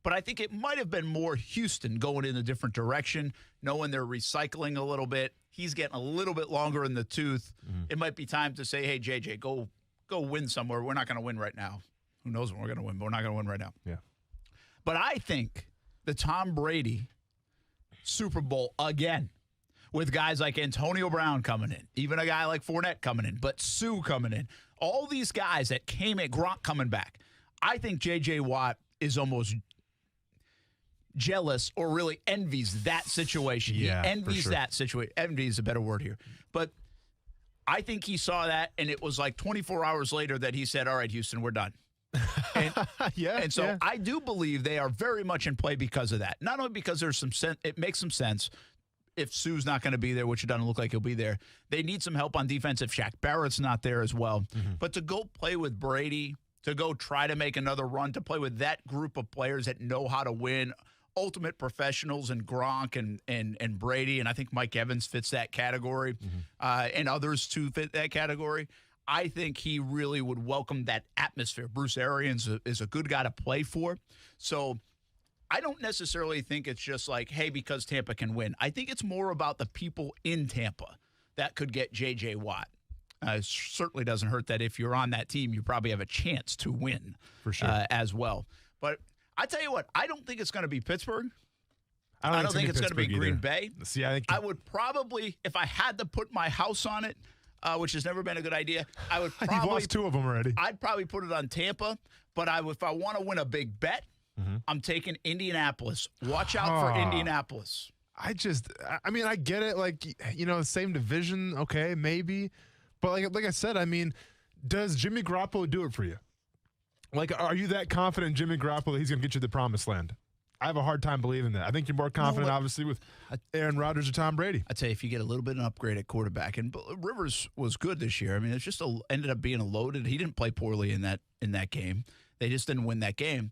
But I think it might have been more Houston going in a different direction, knowing they're recycling a little bit. he's getting a little bit longer in the tooth. It might be time to say, hey, JJ, go win somewhere. We're not going to win right now. Who knows when we're going to win, but we're not going to win right now. Yeah. But I think the Tom Brady Super Bowl again, with guys like Antonio Brown coming in, even a guy like Fournette coming in, but Sue coming in, all these guys that came at Gronk coming back. I think J.J. Watt is almost jealous or really envies that situation. Yeah, he envies for sure. that situation. Envy is a better word here. But I think he saw that, and it was like 24 hours later that he said, all right, Houston, we're done. And so I do believe they are very much in play because of that. Not only because there's some sense, it makes some sense if Sue's not going to be there, which it doesn't look like he'll be there. They need some help on defense if Shaq Barrett's not there as well. But to go play with Brady, to go try to make another run, to play with that group of players that know how to win, ultimate professionals, and Gronk and Brady, and I think Mike Evans fits that category, and others too fit that category. I think he really would welcome that atmosphere. Bruce Arians is a good guy to play for. So I don't necessarily think it's just like, hey, because Tampa can win. I think it's more about the people in Tampa that could get J.J. Watt. It certainly doesn't hurt that if you're on that team, you probably have a chance to win for sure as well. But I tell you what, I don't think it's going to be Pittsburgh. I don't think it's going to be Green Bay. See, I would probably, if I had to put my house on it, which has never been a good idea, I would probably. You've lost 2 of them already. I'd probably put it on Tampa, but if I want to win a big bet, I'm taking Indianapolis. Watch out for Indianapolis. I mean, I get it. Like, same division, okay, maybe. But like I said, I mean, does Jimmy Garoppolo do it for you? Like, are you that confident in Jimmy Garoppolo that he's going to get you to the promised land? I have a hard time believing that. I think you're more confident, obviously, with Aaron Rodgers or Tom Brady. I'd say if you get a little bit of an upgrade at quarterback, and Rivers was good this year. I mean, it's just ended up being a loaded. He didn't play poorly in that game. They just didn't win that game.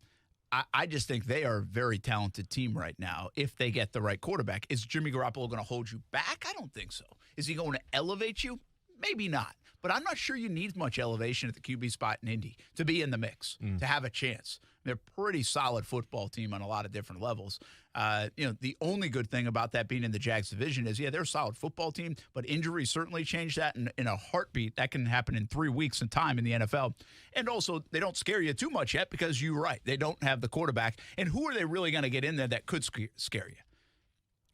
I just think they are a very talented team right now if they get the right quarterback. Is Jimmy Garoppolo going to hold you back? I don't think so. Is he going to elevate you? Maybe not. But I'm not sure you need much elevation at the QB spot in Indy to be in the mix, to have a chance. They're a pretty solid football team on a lot of different levels. The only good thing about that being in the Jags division is, they're a solid football team, but injuries certainly change that in a heartbeat. That can happen in 3 weeks in time in the NFL. And also, they don't scare you too much yet because you're right. They don't have the quarterback. And who are they really going to get in there that could scare you?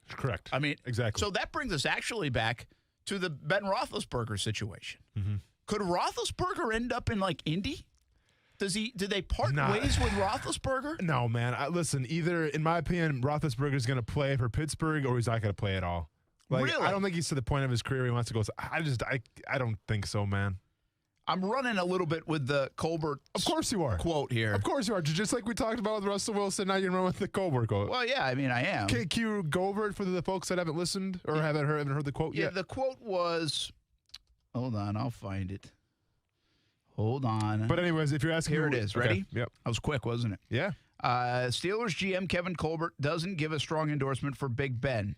Correct. I mean, exactly. So that brings us actually back to the Ben Roethlisberger situation. Could Roethlisberger end up in, like, Indy? Did they part ways with Roethlisberger? No, man. Listen, either, in my opinion, Roethlisberger is going to play for Pittsburgh or he's not going to play at all. Like, really? I don't think he's to the point of his career he wants to go. I don't think so, man. I'm running a little bit with the Colbert of course you are. Quote here. Of course you are. Just like we talked about with Russell Wilson, now you run with the Colbert quote. Well, yeah, I mean, I am. KQ Goldberg for the folks that haven't listened or haven't heard the quote yet. Yeah, the quote was, hold on, I'll find it. Hold on. But anyways, if you're asking, here it is. Ready? Okay. Yep. That was quick, wasn't it? Yeah. Steelers GM Kevin Colbert doesn't give a strong endorsement for Big Ben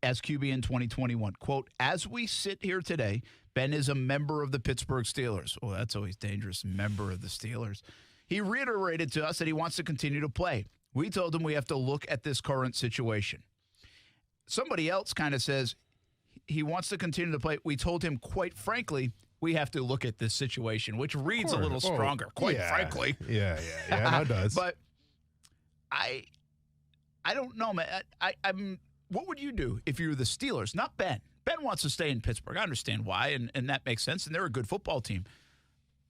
as QB in 2021. Quote, as we sit here today, Ben is a member of the Pittsburgh Steelers. Oh, that's always dangerous. Member of the Steelers. He reiterated to us that he wants to continue to play. We told him we have to look at this current situation. Somebody else kind of says he wants to continue to play. We told him, quite frankly, we have to look at this situation, which reads a little stronger, quite frankly. Yeah, no, it does. But I don't know, man. I'm. What would you do if you were the Steelers? Not Ben. Ben wants to stay in Pittsburgh. I understand why, and that makes sense, and they're a good football team.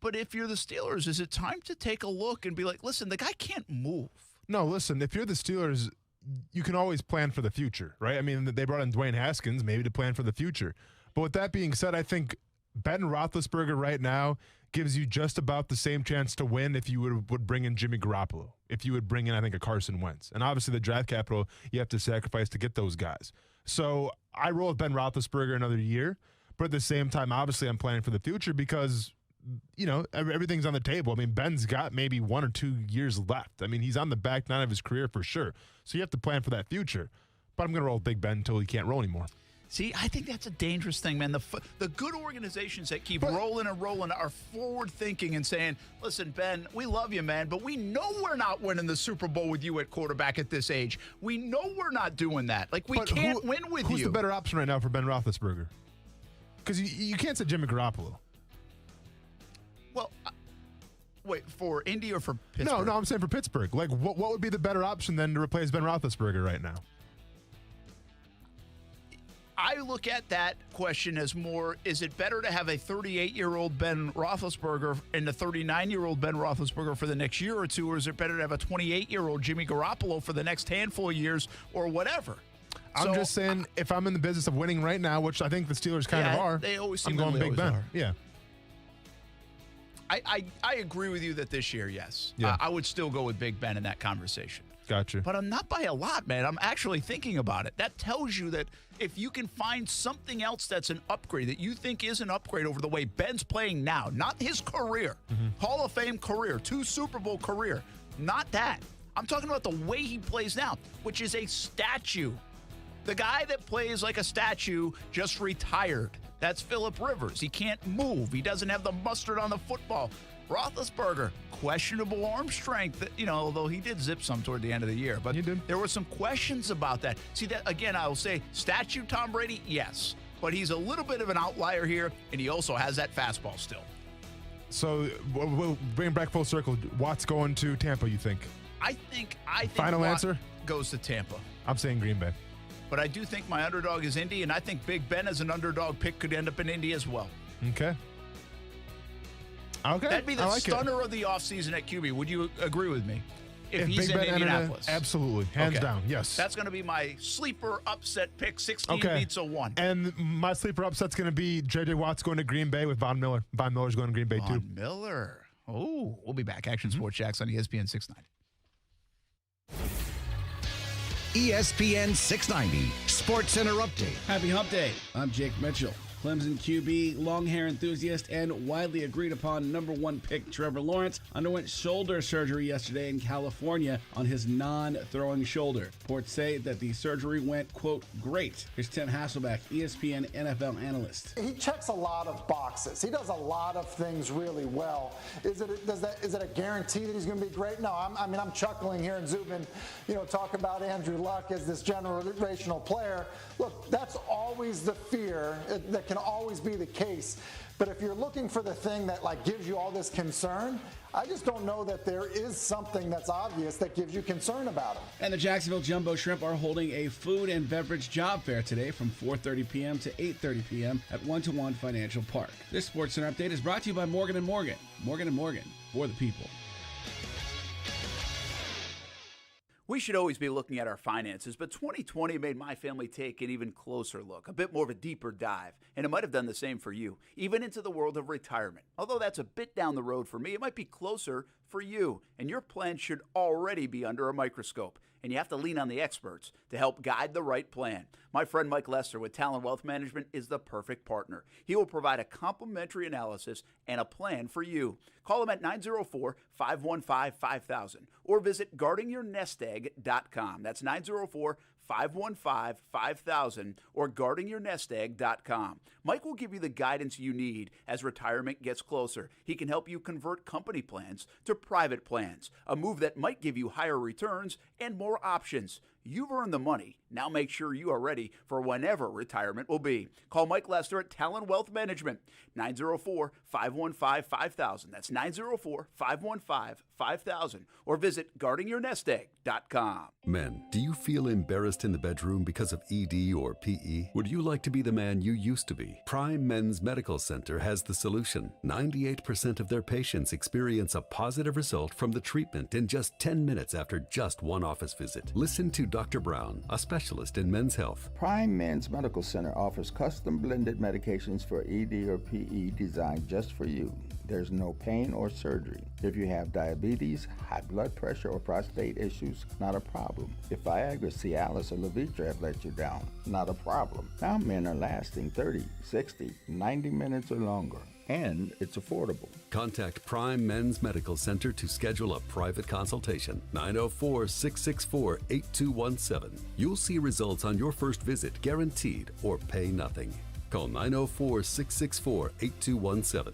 But if you're the Steelers, is it time to take a look and be like, listen, the guy can't move? No, listen, if you're the Steelers, you can always plan for the future, right? I mean, they brought in Dwayne Haskins maybe to plan for the future. But with that being said, I think Ben Roethlisberger right now gives you just about the same chance to win if you would bring in Jimmy Garoppolo, if you would bring in, I think, a Carson Wentz. And obviously the draft capital you have to sacrifice to get those guys. So I roll with Ben Roethlisberger another year, but at the same time, obviously I'm planning for the future because, everything's on the table. I mean, Ben's got maybe 1 or 2 years left. I mean, he's on the back nine of his career for sure. So you have to plan for that future. But I'm going to roll with Big Ben until he can't roll anymore. See, I think that's a dangerous thing, man. The good organizations that keep rolling and rolling are forward-thinking and saying, listen, Ben, we love you, man, but we know we're not winning the Super Bowl with you at quarterback at this age. We know we're not doing that. Like, we can't win with you. Who's the better option right now for Ben Roethlisberger? Because you can't say Jimmy Garoppolo. Well, wait, for Indy or for Pittsburgh? No, I'm saying for Pittsburgh. Like, what would be the better option than to replace Ben Roethlisberger right now? I look at that question as more, is it better to have a 38-year-old Ben Roethlisberger and a 39-year-old Ben Roethlisberger for the next year or two, or is it better to have a 28-year-old Jimmy Garoppolo for the next handful of years or whatever? I'm just saying, if I'm in the business of winning right now, which I think the Steelers kind of are, they always I'm going Big Ben. Are. Yeah. I agree with you that this year, yes. Yeah. I would still go with Big Ben in that conversation. Gotcha. But I'm not by a lot, man. I'm actually thinking about it. That tells you that if you can find something else that's an upgrade, that you think is an upgrade over the way Ben's playing now, not his career, Hall of Fame career, 2 Super Bowl career, not that. I'm talking about the way he plays now, which is a statue. The guy that plays like a statue just retired. That's Phillip Rivers. He can't move. He doesn't have the mustard on the football. Roethlisberger, questionable arm strength, although he did zip some toward the end of the year. But there were some questions about that. See, that again, I will say, statue Tom Brady, yes. But he's a little bit of an outlier here, and he also has that fastball still. So we'll bring back full circle. Watt's going to Tampa, you think? I think Final Watt answer? Goes to Tampa. I'm saying Green Bay. But I do think my underdog is Indy, and I think Big Ben as an underdog pick could end up in Indy as well. Okay. That'd be the stunner of the offseason at QB. Would you agree with me? If he's Big in Ben Indianapolis. Absolutely. Hands down, yes. That's going to be my sleeper upset pick, 16 beats a 1. And my sleeper upset's going to be J.J. Watt's going to Green Bay with Von Miller. Von Miller's going to Green Bay, too. Von Miller. Oh, we'll be back. Action Sports Jacks on ESPN 690. ESPN 690 Sports Center Update. Happy Hump Day. I'm Jake Mitchell. Clemson QB, long hair enthusiast, and widely agreed upon number 1 pick Trevor Lawrence underwent shoulder surgery yesterday in California on his non-throwing shoulder. Reports say that the surgery went, quote, great. Here's Tim Hasselbeck, ESPN NFL analyst. He checks a lot of boxes. He does a lot of things really well. Is it a guarantee that he's going to be great? No, I'm chuckling here and Zubin, talk about Andrew Luck as this generational player. Look, that's always the fear that can always be the case. But if you're looking for the thing that gives you all this concern, I just don't know that there is something that's obvious that gives you concern about him. And the Jacksonville Jumbo Shrimp are holding a food and beverage job fair today from 4:30 p.m. to 8:30 p.m. at 1-to-1 Financial Park. This Sports Center Update is brought to you by Morgan & Morgan. Morgan & Morgan, for the people. We should always be looking at our finances, but 2020 made my family take an even closer look, a bit more of a deeper dive, and it might have done the same for you, even into the world of retirement. Although that's a bit down the road for me, it might be closer for you, and your plan should already be under a microscope, and you have to lean on the experts to help guide the right plan. My friend Mike Lester with Talon Wealth Management is the perfect partner. He will provide a complimentary analysis and a plan for you. Call him at 904-515-5000 or visit guardingyournestegg.com. That's 904-515-5000 or guardingyournestegg.com. Mike will give you the guidance you need as retirement gets closer. He can help you convert company plans to private plans, a move that might give you higher returns and more options. You've earned the money. Now make sure you are ready for whenever retirement will be. Call Mike Lester at Talon Wealth Management, 904-515-5000. That's 904-515-5000. Or visit guardingyournestegg.com. Men, do you feel embarrassed in the bedroom because of ED or PE? Would you like to be the man you used to be? Prime Men's Medical Center has the solution. 98% of their patients experience a positive result from the treatment in just 10 minutes after just one office visit. Listen to Dr. Brown, a specialist in men's health. Prime Men's Medical Center offers custom blended medications for ED or PE designed just for you. There's no pain or surgery. If you have diabetes, high blood pressure, or prostate issues, not a problem. If Viagra, Cialis, or Levitra have let you down, not a problem. Now men are lasting 30, 60, 90 minutes or longer. and it's affordable. Contact Prime Men's Medical Center to schedule a private consultation. 904-664-8217. You'll see results on your first visit guaranteed or pay nothing. Call 904-664-8217.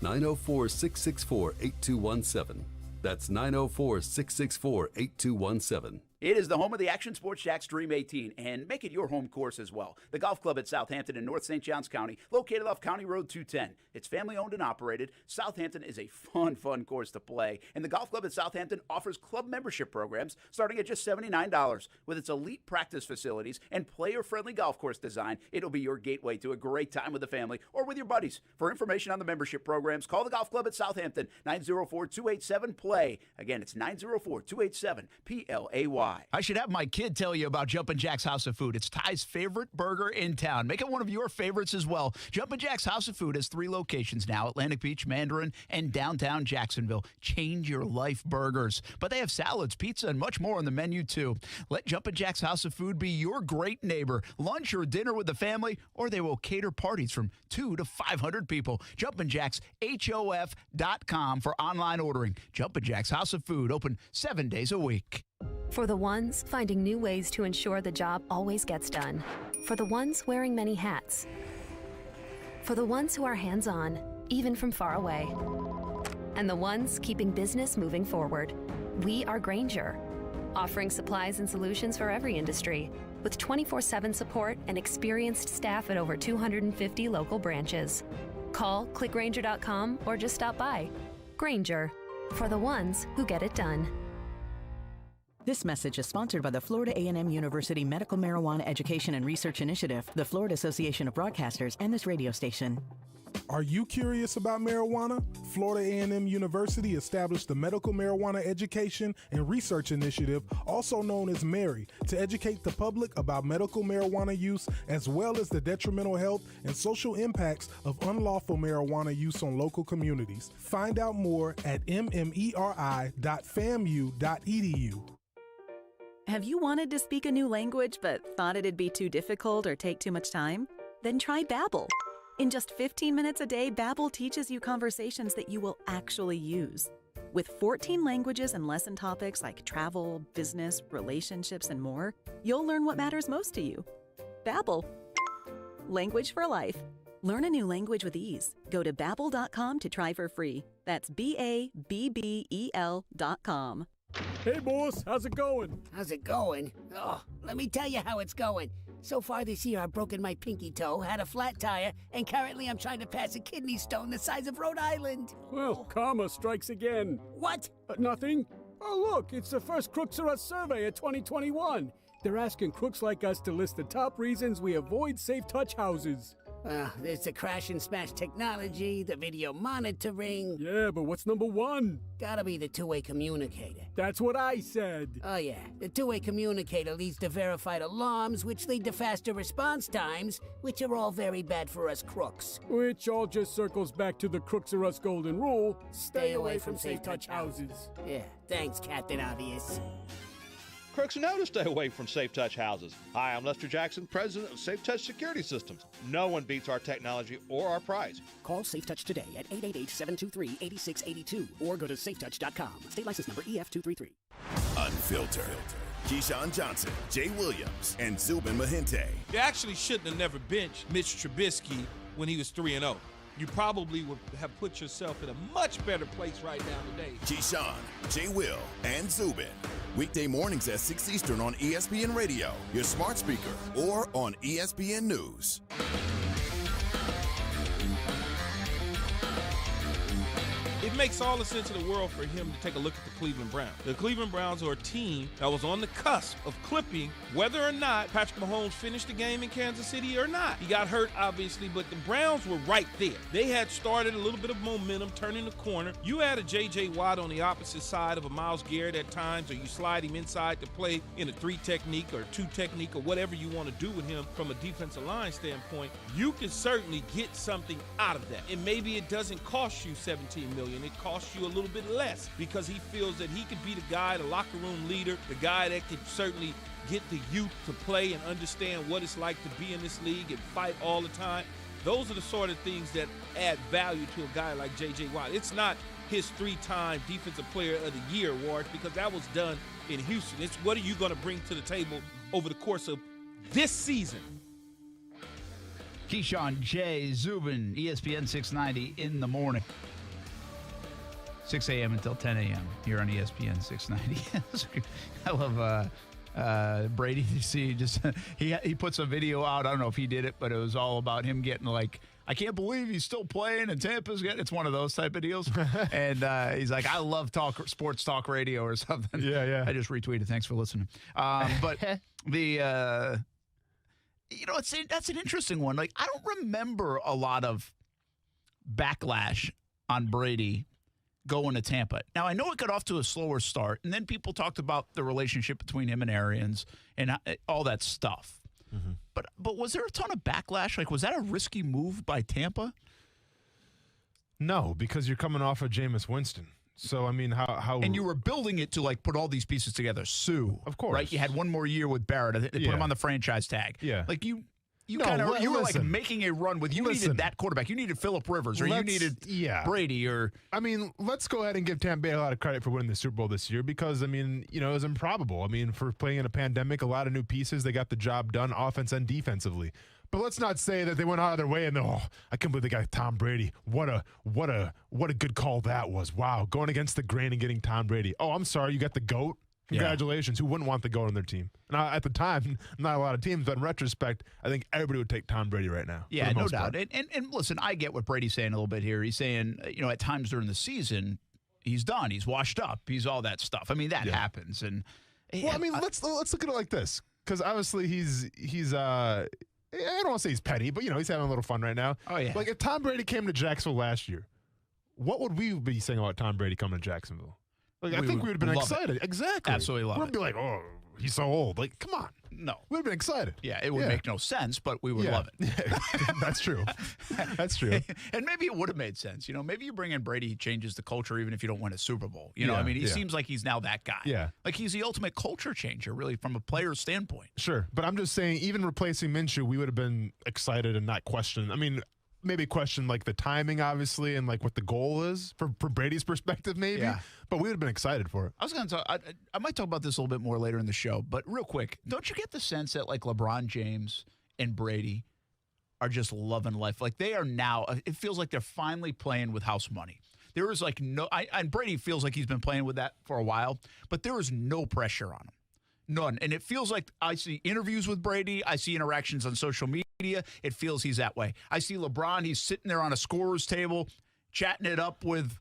904-664-8217. That's 904-664-8217. It is the home of the Action Sports Jax Dream 18, and make it your home course as well. The golf club at Southampton in North St. Johns County, located off County Road 210. It's family-owned and operated. Southampton is a fun course to play, and the golf club at Southampton offers club membership programs starting at just $79. With its elite practice facilities and player-friendly golf course design, it'll be your gateway to a great time with the family or with your buddies. For information on the membership programs, call the golf club at Southampton, 904-287-PLAY. Again, it's 904-287-PLAY. I should have my kid tell you about Jumpin' Jack's House of Food. It's Ty's favorite burger in town. Make it one of your favorites as well. Jumpin' Jack's House of Food has 3 locations now: Atlantic Beach, Mandarin, and downtown Jacksonville. Change your life burgers. But they have salads, pizza, and much more on the menu, too. Let Jumpin' Jack's House of Food be your great neighbor. Lunch or dinner with the family, or they will cater parties from 200 to 500 people. Jumpin' Jack's, HOF.com for online ordering. Jumpin' Jack's House of Food, open 7 days a week. For the ones finding new ways to ensure the job always gets done. For the ones wearing many hats. For the ones who are hands-on, even from far away. And the ones keeping business moving forward. We are Grainger, offering supplies and solutions for every industry, with 24/7 support and experienced staff at over 250 local branches. Call, click Grainger.com, or just stop by. Grainger, for the ones who get it done. This message is sponsored by the Florida A&M University Medical Marijuana Education and Research Initiative, the Florida Association of Broadcasters, and this radio station. Are you curious about marijuana? Florida A&M University established the Medical Marijuana Education and Research Initiative, also known as MARY, to educate the public about medical marijuana use as well as the detrimental health and social impacts of unlawful marijuana use on local communities. Find out more at mmeri.famu.edu. Have you wanted to speak a new language but thought it'd be too difficult or take too much time? Then try Babbel. In just 15 minutes a day, Babbel teaches you conversations that you will actually use. With 14 languages and lesson topics like travel, business, relationships, and more, you'll learn what matters most to you. Babbel. Language for life. Learn a new language with ease. Go to Babbel.com to try for free. That's BABBEL.com. Hey, boss, how's it going? How's it going? Oh, let me tell you how it's going. So far this year, I've broken my pinky toe, had a flat tire, and currently I'm trying to pass a kidney stone the size of Rhode Island. Well, karma strikes again. What? Nothing. Oh, look, it's the first Crooks R Us survey of 2021. They're asking crooks like us to list the top reasons we avoid safe touch houses. There's the crash and smash technology, the video monitoring. Yeah, but what's number 1? Gotta be the two-way communicator. That's what I said. Oh, yeah. The two-way communicator leads to verified alarms, which lead to faster response times, which are all very bad for us crooks. Which all just circles back to the Crooks R Us golden rule. Stay away from safe touch houses. Yeah, thanks, Captain Obvious. Crooks know to stay away from Safe Touch houses. Hi, I'm Lester Jackson, president of Safe Touch Security Systems. No one beats our technology or our price. Call Safe Touch today at 888-723-8682 or go to safetouch.com. State license number EF233. Unfiltered. Keyshawn Johnson, Jay Williams, and Zubin Mahente. You actually shouldn't have never benched Mitch Trubisky when he was 3-0. You probably would have put yourself in a much better place right now today. Keyshawn, Jay Will, and Zubin. Weekday mornings at 6 Eastern on ESPN Radio, your smart speaker, or on ESPN News. It makes all the sense in the world for him to take a look at the Cleveland Browns. The Cleveland Browns are a team that was on the cusp of clipping whether or not Patrick Mahomes finished the game in Kansas City or not. He got hurt, obviously, but the Browns were right there. They had started a little bit of momentum, turning the corner. You had a J.J. Watt on the opposite side of a Myles Garrett at times, or you slide him inside to play in a 3 technique or 2 technique or whatever you want to do with him from a defensive line standpoint. You can certainly get something out of that. And maybe it doesn't cost you $17 million. It costs you a little bit less because he feels that he could be the guy, the locker room leader, the guy that could certainly get the youth to play and understand what it's like to be in this league and fight all the time. Those are the sort of things that add value to a guy like J.J. Watt. It's not his 3-time Defensive Player of the Year award because that was done in Houston. It's what are you going to bring to the table over the course of this season? Keyshawn, J. Zubin, ESPN 690 in the morning. 6 a.m. until 10 a.m. here on ESPN 690. I love Brady. You see, he puts a video out. I don't know if he did it, but it was all about him getting like, I can't believe he's still playing and Tampa's getting. It's one of those type of deals. And he's like, I love sports talk radio or something. Yeah. I just retweeted. Thanks for listening. But that's an interesting one. Like, I don't remember a lot of backlash on Brady going to Tampa. Now, I know it got off to a slower start, and then people talked about the relationship between him and Arians and all that stuff. Mm-hmm. But was there a ton of backlash? Like, was that a risky move by Tampa? No, because you're coming off of Jameis Winston. So, I mean, how... And you were building it to, like, put all these pieces together. Sue. Of course. Right? You had one more year with Barrett. They put him on the franchise tag. Yeah. Like, you were like making a run with, needed that quarterback. You needed Phillip Rivers, or you needed Brady, or... I mean, let's go ahead and give Tampa Bay a lot of credit for winning the Super Bowl this year because, I mean, it was improbable. I mean, for playing in a pandemic, a lot of new pieces, they got the job done offense and defensively. But let's not say that they went out of their way and I can't believe they got Tom Brady. What a good call that was. Wow, going against the grain and getting Tom Brady. Oh, I'm sorry, you got the GOAT? Congratulations. Who wouldn't want the GOAT on their team? Now, at the time, not a lot of teams, but in retrospect, I think everybody would take Tom Brady right now. Yeah, no doubt. And listen, I get what Brady's saying a little bit here. He's saying, at times during the season, he's done. He's washed up. He's all that stuff. I mean, that happens. And well, I mean, let's look at it like this. Because obviously he's I don't want to say he's petty, but, he's having a little fun right now. Oh, yeah. Like, if Tom Brady came to Jacksonville last year, what would we be saying about Tom Brady coming to Jacksonville? Like, I think we would have been excited. Exactly. Absolutely love it. We'd be like, oh, he's so old. Like, come on. No. We'd have been excited. Yeah, it would make no sense, but we would love it. That's true. That's true. And maybe it would have made sense. Maybe you bring in Brady, he changes the culture even if you don't win a Super Bowl. I mean, he seems like he's now that guy. Yeah. Like, he's the ultimate culture changer, really, from a player's standpoint. Sure. But I'm just saying, even replacing Minshew, we would have been excited and not questioned. I mean, maybe question like the timing, obviously, and like what the goal is for Brady's perspective, maybe. Yeah. But we would have been excited for it. I was going to talk. I might talk about this a little bit more later in the show, but real quick, don't you get the sense that like LeBron James and Brady are just loving life? Like, they are now. It feels like they're finally playing with house money. There is like and Brady feels like he's been playing with that for a while, but there is no pressure on him. None. And it feels like I see interviews with Brady. I see interactions on social media. It feels he's that way. I see LeBron. He's sitting there on a scorer's table, chatting it up with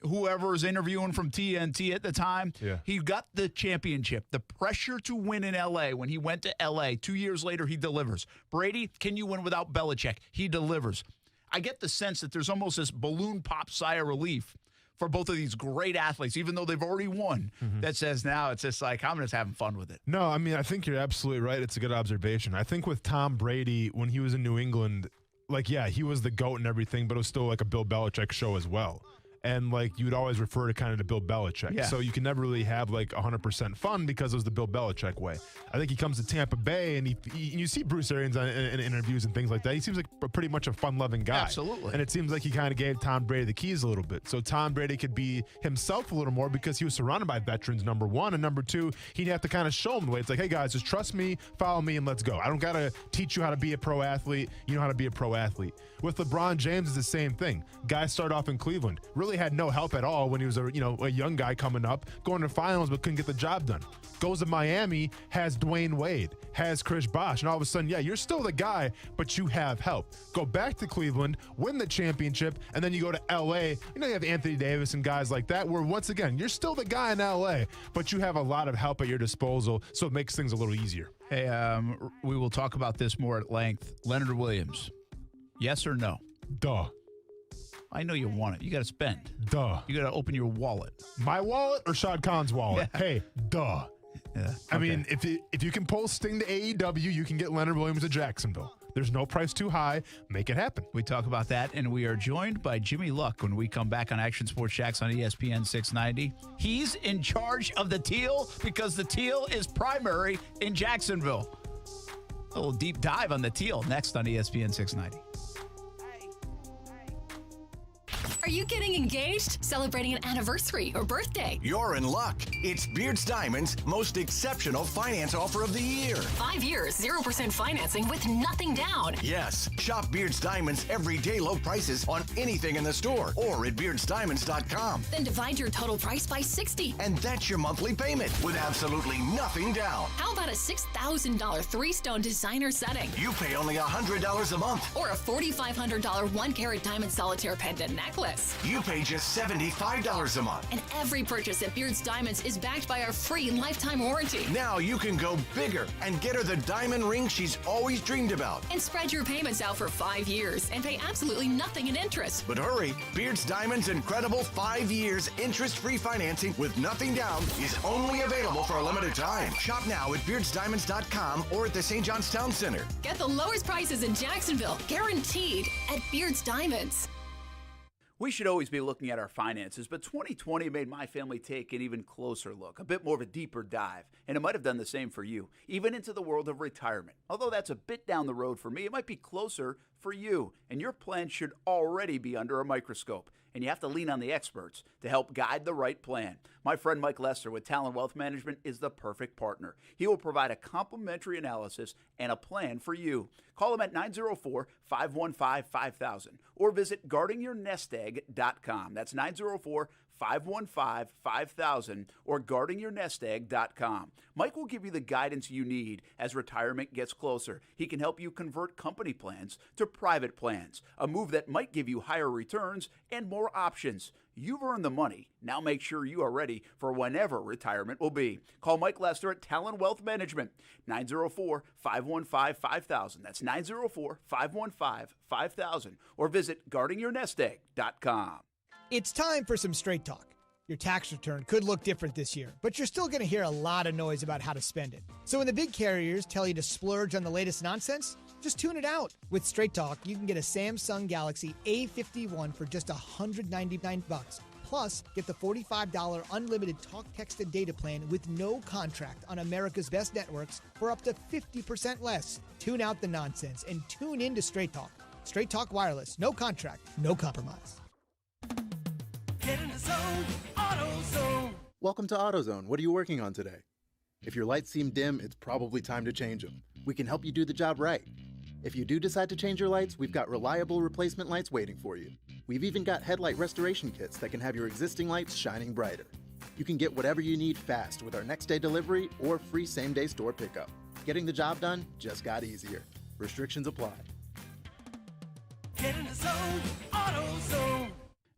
whoever is interviewing from TNT at the time. Yeah. He got the championship. The pressure to win in L.A. When he went to L.A., 2 years later, he delivers. Brady, can you win without Belichick? He delivers. I get the sense that there's almost this balloon pop sigh of relief for both of these great athletes, even though they've already won, that says now it's just like, I'm just having fun with it. No, I mean, I think you're absolutely right. It's a good observation. I think with Tom Brady, when he was in New England, like, yeah, he was the GOAT and everything, but it was still like a Bill Belichick show as well. And, like, you would always refer to kind of to Bill Belichick. Yeah. So you can never really have, like, 100% fun because it was the Bill Belichick way. I think he comes to Tampa Bay, and you see Bruce Arians in interviews and things like that. He seems like pretty much a fun-loving guy. Absolutely. And it seems like he kind of gave Tom Brady the keys a little bit. So Tom Brady could be himself a little more because he was surrounded by veterans, number one. And number two, he'd have to kind of show him the way. It's like, hey, guys, just trust me, follow me, and let's go. I don't got to teach you how to be a pro athlete. You know how to be a pro athlete. With LeBron James, it's the same thing. Guy started off in Cleveland. Really had no help at all when he was a young guy coming up, going to finals but couldn't get the job done. Goes to Miami, has Dwayne Wade, has Chris Bosh, and all of a sudden, yeah, you're still the guy, but you have help. Go back to Cleveland, win the championship, and then you go to L.A. You have Anthony Davis and guys like that, where once again, you're still the guy in L.A., but you have a lot of help at your disposal, so it makes things a little easier. Hey, we will talk about this more at length. Leonard Williams, yes or no? Duh. I know you want it. You got to spend. Duh. You got to open your wallet. My wallet or Shad Khan's wallet? Yeah. Hey, duh. Yeah. Okay. I mean, if you can pull Sting to AEW, you can get Leonard Williams to Jacksonville. There's no price too high. Make it happen. We talk about that, and we are joined by Jimmy Luck when we come back on Action Sports Jax on ESPN 690. He's in charge of the Teal because the Teal is primary in Jacksonville. A little deep dive on the Teal next on ESPN 690. Are you getting engaged? Celebrating an anniversary or birthday? You're in luck. It's Beards Diamond's most exceptional finance offer of the year. 5 years, 0% financing with nothing down. Yes. Shop Beards Diamond's everyday low prices on anything in the store or at beardsdiamonds.com. Then divide your total price by 60. And that's your monthly payment with absolutely nothing down. How about a $6,000 3-stone designer setting? You pay only $100 a month. Or a $4,500 1-carat diamond solitaire pendant necklace. You pay just $75 a month. And every purchase at Beards Diamonds is backed by our free lifetime warranty. Now you can go bigger and get her the diamond ring she's always dreamed about. And spread your payments out for 5 years and pay absolutely nothing in interest. But hurry, Beards Diamond's incredible 5 years interest-free financing with nothing down is only available for a limited time. Shop now at beardsdiamonds.com or at the St. John's Town Center. Get the lowest prices in Jacksonville, guaranteed, at Beards Diamonds. We should always be looking at our finances, but 2020 made my family take an even closer look, a bit more of a deeper dive, and it might have done the same for you, even into the world of retirement. Although that's a bit down the road for me, it might be closer for you, and your plan should already be under a microscope, and you have to lean on the experts to help guide the right plan. My friend Mike Lester with Talon Wealth Management is the perfect partner. He will provide a complimentary analysis and a plan for you. Call him at 904-515-5000 or visit guardingyournestegg.com. That's 904-515-5000 or guardingyournestegg.com. Mike will give you the guidance you need as retirement gets closer. He can help you convert company plans to private plans, a move that might give you higher returns and more options. You've earned the money. Now make sure you are ready for whenever retirement will be. Call Mike Lester at Talon Wealth Management, 904-515-5000. That's 904-515-5000 or visit guardingyournestegg.com. It's time for some straight talk. Your tax return could look different this year, but you're still going to hear a lot of noise about how to spend it. So when the big carriers tell you to splurge on the latest nonsense, just tune it out. With Straight Talk, you can get a Samsung Galaxy A51 for just $199. Plus, get the $45 unlimited talk, text, and data plan with no contract on America's best networks for up to 50% less. Tune out the nonsense and tune in to Straight Talk. Straight Talk Wireless. No contract, no compromise. Get in the zone, AutoZone. Welcome to AutoZone. What are you working on today? If your lights seem dim, it's probably time to change them. We can help you do the job right. If you do decide to change your lights, we've got reliable replacement lights waiting for you. We've even got headlight restoration kits that can have your existing lights shining brighter. You can get whatever you need fast with our next day delivery or free same-day store pickup. Getting the job done just got easier. Restrictions apply. Get in the zone, AutoZone.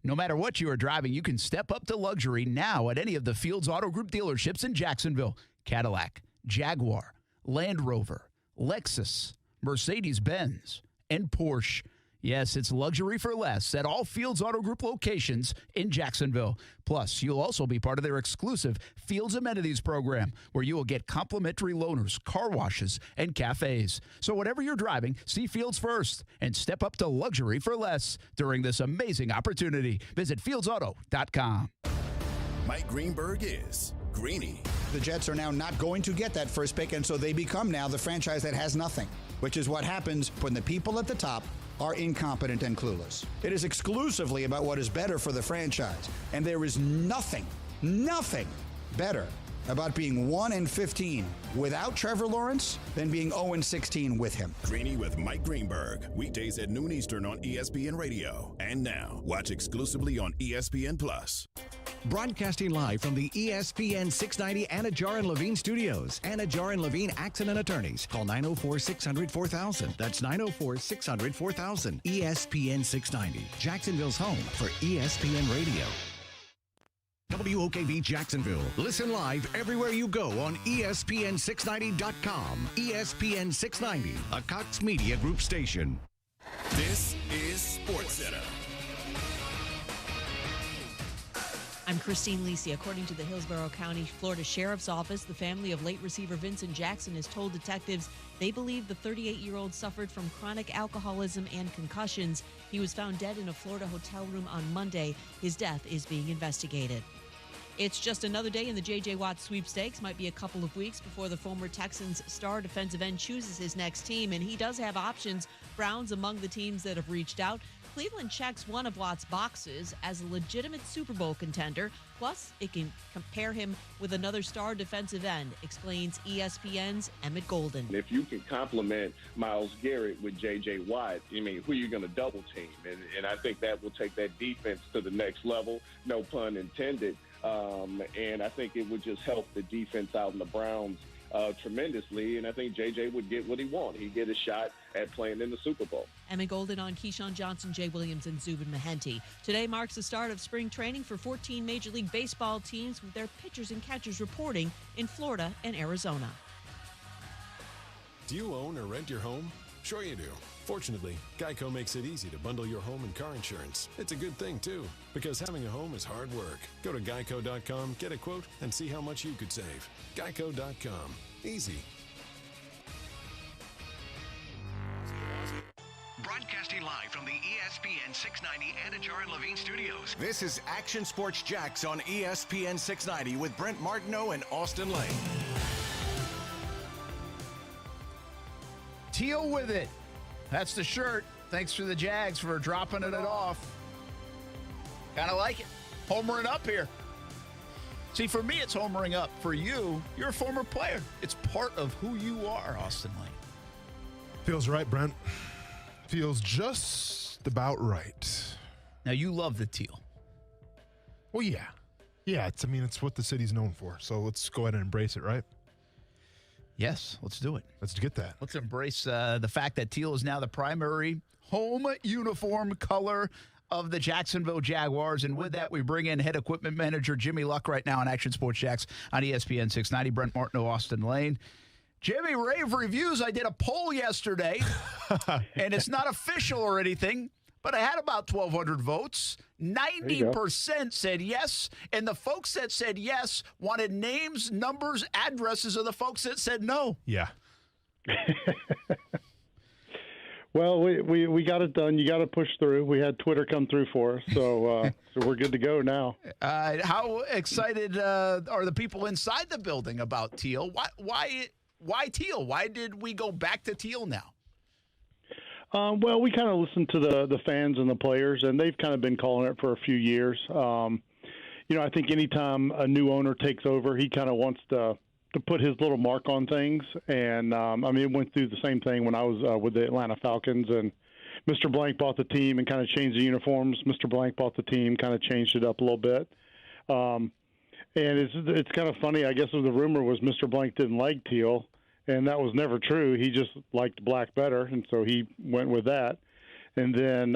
No matter what you are driving, you can step up to luxury now at any of the Fields Auto Group dealerships in Jacksonville. Cadillac, Jaguar, Land Rover, Lexus, Mercedes-Benz, and Porsche. Yes, it's luxury for less at all Fields Auto Group locations in Jacksonville. Plus, you'll also be part of their exclusive Fields Amenities program, where you will get complimentary loaners, car washes, and cafes. So whatever you're driving, see Fields first and step up to luxury for less during this amazing opportunity. Visit fieldsauto.com. Mike Greenberg is Greeny. The Jets are now not going to get that first pick, and so they become now the franchise that has nothing, which is what happens when the people at the top are incompetent and clueless. It is exclusively about what is better for the franchise, and there is nothing better about being 1-15 without Trevor Lawrence than being 0-16 with him. Greeny with Mike Greenberg, weekdays at noon Eastern on ESPN Radio. And now, watch exclusively on ESPN Plus. Broadcasting live from the ESPN 690 Anajar and Levine studios. Anajar and Levine Accident Attorneys. Call 904-600-4000. That's 904-600-4000. ESPN 690, Jacksonville's home for ESPN Radio. WOKV Jacksonville. Listen live everywhere you go on ESPN690.com. ESPN 690, a Cox Media Group station. This is SportsCenter. I'm Christine Lisi. According to the Hillsborough County, Florida Sheriff's Office, the family of late receiver Vincent Jackson has told detectives they believe the 38-year-old suffered from chronic alcoholism and concussions. He was found dead in a Florida hotel room on Monday. His death is being investigated. It's just another day in the J.J. Watt sweepstakes. Might be a couple of weeks before the former Texans star defensive end chooses his next team, and he does have options. Browns among the teams that have reached out. Cleveland checks one of Watt's boxes as a legitimate Super Bowl contender. Plus, it can compare him with another star defensive end, explains ESPN's Emmett Golden. If you can complement Myles Garrett with J.J. Watt, I mean, who are you going to double team? And I think that will take that defense to the next level, no pun intended. And I think it would just help the defense out in the Browns tremendously, and I think J.J. would get what he wants. He'd get a shot at playing in the Super Bowl. Emmett Golden on Keyshawn Johnson, Jay Williams, and Zubin Mehenti. Today marks the start of spring training for 14 Major League Baseball teams with their pitchers and catchers reporting in Florida and Arizona. Do you own or rent your home? Sure you do. Fortunately, Geico makes it easy to bundle your home and car insurance. It's a good thing, too, because having a home is hard work. Go to geico.com, get a quote, and see how much you could save. Geico.com. Easy. Broadcasting live from the ESPN 690 Anajar and Levine studios. This is Action Sports Jacks on ESPN 690 with Brent Martineau and Austin Lane. Teal with it. That's the shirt. Thanks to the Jags for dropping it off. Kind of like it. Homering up here. See, for me, it's homering up. For you, you're a former player. It's part of who you are, Austin Lane. Feels right, Brent. Feels just about right. Now, you love the teal. Well, yeah. Yeah, it's what the city's known for. So let's go ahead and embrace it, right? Yes, let's do it. Let's get that. Let's embrace the fact that teal is now the primary home uniform color of the Jacksonville Jaguars. And with that, we bring in head equipment manager Jimmy Luck right now on Action Sports Jacks on ESPN 690. Brent Martineau, Austin Lane. Jimmy, rave reviews. I did a poll yesterday, and it's not official or anything, but I had about 1,200 votes. 90% said yes, and the folks that said yes wanted names, numbers, addresses of the folks that said no. Yeah. Well, we got it done. You got to push through. We had Twitter come through for us, so we're good to go now. How excited are the people inside the building about teal? Why teal? Why did we go back to teal now? Well, we kind of listened to the fans and the players, and they've kind of been calling it for a few years. I think anytime a new owner takes over, he kind of wants to put his little mark on things. And, it went through the same thing when I was with the Atlanta Falcons, and Mr. Blank bought the team and kind of changed the uniforms. Mr. Blank bought the team, kind of changed it up a little bit. And it's kind of funny. I guess the rumor was Mr. Blank didn't like teal. And that was never true. He just liked black better, and so he went with that. And then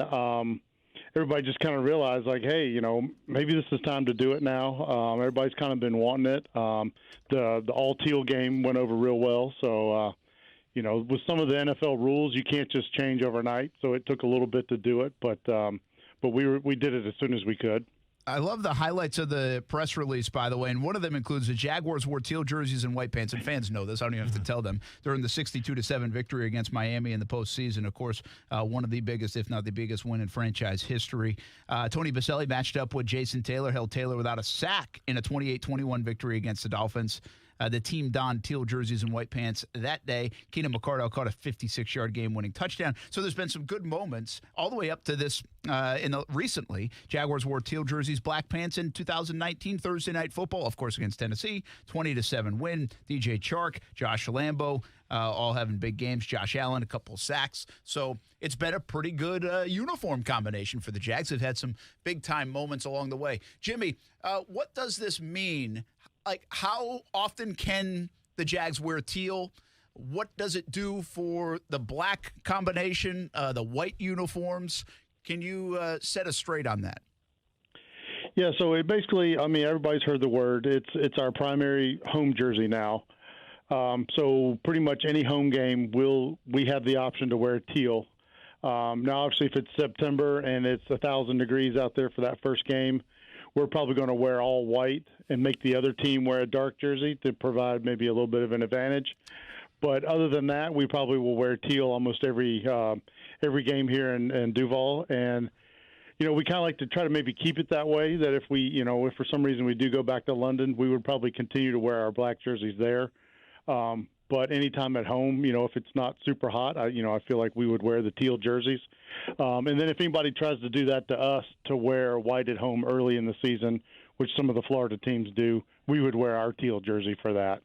everybody just kind of realized, like, hey, maybe this is time to do it now. Everybody's kind of been wanting it. The all-teal game went over real well. So, with some of the NFL rules, you can't just change overnight. So it took a little bit to do it, but we did it as soon as we could. I love the highlights of the press release, by the way, and one of them includes the Jaguars wore teal jerseys and white pants, and fans know this. I don't even have to tell them. During the 62-7 victory against Miami in the postseason, of course, one of the biggest, if not the biggest, win in franchise history. Tony Baselli matched up with Jason Taylor, held Taylor without a sack in a 28-21 victory against the Dolphins. The team donned teal jerseys and white pants that day. Keenan McCardell caught a 56-yard game-winning touchdown. So there's been some good moments all the way up to this recently. Jaguars wore teal jerseys, black pants in 2019 Thursday Night Football, of course, against Tennessee. 20-7 win. DJ Chark, Josh Lambo, all having big games. Josh Allen, a couple of sacks. So it's been a pretty good uniform combination for the Jags. They've had some big-time moments along the way. Jimmy, what does this mean? Like, how often can the Jags wear teal? What does it do for the black combination, the white uniforms? Can you set us straight on that? Yeah, so it basically, everybody's heard the word. It's our primary home jersey now. So pretty much any home game, we have the option to wear teal. Now, obviously, if it's September and it's 1,000 degrees out there for that first game, we're probably going to wear all white and make the other team wear a dark jersey to provide maybe a little bit of an advantage. But other than that, we probably will wear teal almost every game here in Duuuvall. And, we kind of like to try to maybe keep it that way, that if for some reason we do go back to London, we would probably continue to wear our black jerseys there. But But anytime at home, if it's not super hot, I feel like we would wear the teal jerseys. And then if anybody tries to do that to us, to wear white at home early in the season, which some of the Florida teams do, we would wear our teal jersey for that.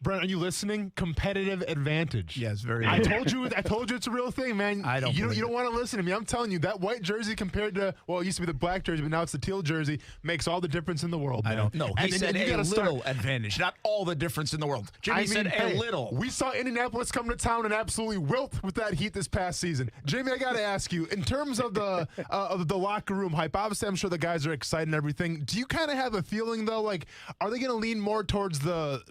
Brent, are you listening? Competitive advantage. Yes, very. I told you it's a real thing, man. I don't. You don't want to listen to me. I'm telling you, that white jersey compared to it used to be the black jersey, but now it's the teal jersey, makes all the difference in the world. Man. I don't know. He said a little advantage, not all the difference in the world. Jimmy said a little. We saw Indianapolis come to town and absolutely wilt with that heat this past season. Jamie, I got to ask you, in terms of the locker room hype, obviously I'm sure the guys are excited and everything. Do you kind of have a feeling though, like, are they going to lean more towards the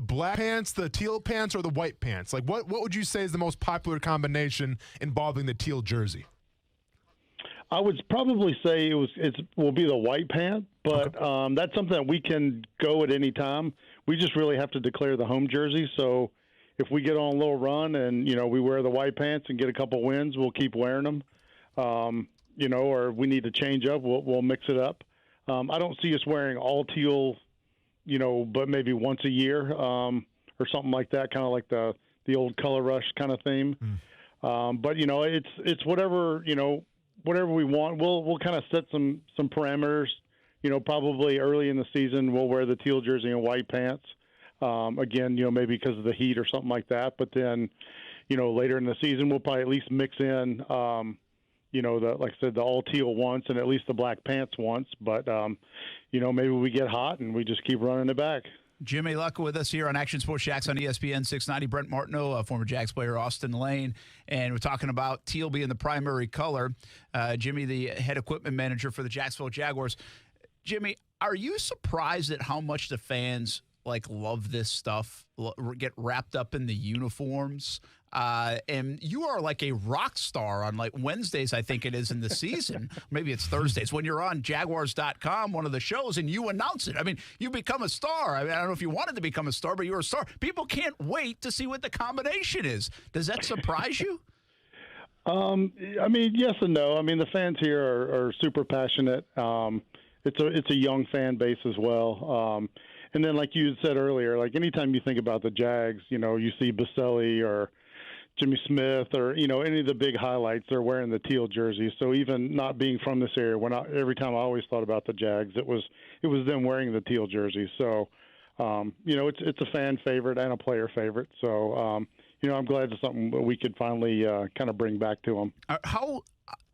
black pants, the teal pants, or the white pants? Like, what would you say is the most popular combination involving the teal jersey? I would probably say it will be the white pant, but that's something that we can go at any time. We just really have to declare the home jersey. So if we get on a little run and we wear the white pants and get a couple wins, we'll keep wearing them. Or we need to change up, we'll mix it up. I don't see us wearing all teal, but maybe once a year. Or something like that, kind of like the old Color Rush kind of theme. But it's whatever whatever we want. We'll kind of set some parameters. Probably early in the season we'll wear the teal jersey and white pants. Again, maybe because of the heat or something like that. But then, later in the season we'll probably at least mix in, like I said, the all teal once and at least the black pants once. But maybe we get hot and we just keep running it back. Jimmy Luck with us here on Action Sports Jacks on ESPN 690. Brent Martineau, former Jacks player, Austin Lane. And we're talking about teal being the primary color. Jimmy, the head equipment manager for the Jacksonville Jaguars. Jimmy, are you surprised at how much the fans love this stuff, get wrapped up in the uniforms? And you are like a rock star on Wednesdays, I think it is, in the season. Maybe it's Thursdays when you're on Jaguars.com, one of the shows, and you announce it. I mean, you become a star. I don't know if you wanted to become a star, but you're a star. People can't wait to see what the combination is. Does that surprise you? Yes and no. The fans here are super passionate. It's a young fan base as well. And then, like you said earlier, anytime you think about the Jags, you see Baselli or Jimmy Smith or, any of the big highlights, they're wearing the teal jersey. So even not being from this area, every time I always thought about the Jags, it was them wearing the teal jersey. So, it's a fan favorite and a player favorite. So, I'm glad it's something that we could finally kind of bring back to them.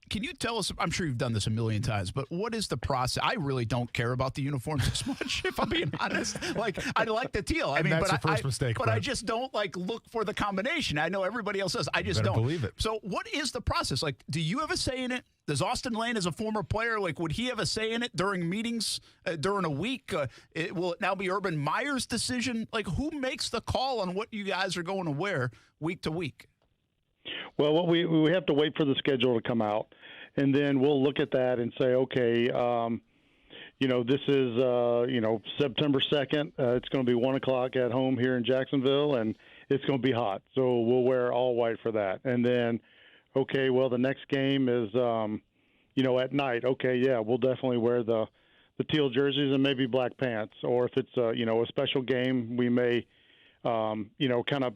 Can you tell us, I'm sure you've done this a million times, but what is the process? I really don't care about the uniforms as much, if I'm being honest. I like the teal. That's your first mistake, but Brent. I just don't look for the combination. I know everybody else does. I just don't believe it. So what is the process? Do you have a say in it? Does Austin Lane, as a former player, would he have a say in it during meetings, during a week? Will it now be Urban Meyer's decision? Who makes the call on what you guys are going to wear week to week? Well, we have to wait for the schedule to come out, and then we'll look at that and say, okay, this is September 2nd. It's going to be 1 o'clock at home here in Jacksonville, and it's going to be hot, so we'll wear all white for that. And then, okay, well, the next game is at night. Okay, yeah, we'll definitely wear the teal jerseys and maybe black pants. Or if it's a special game, we may kind of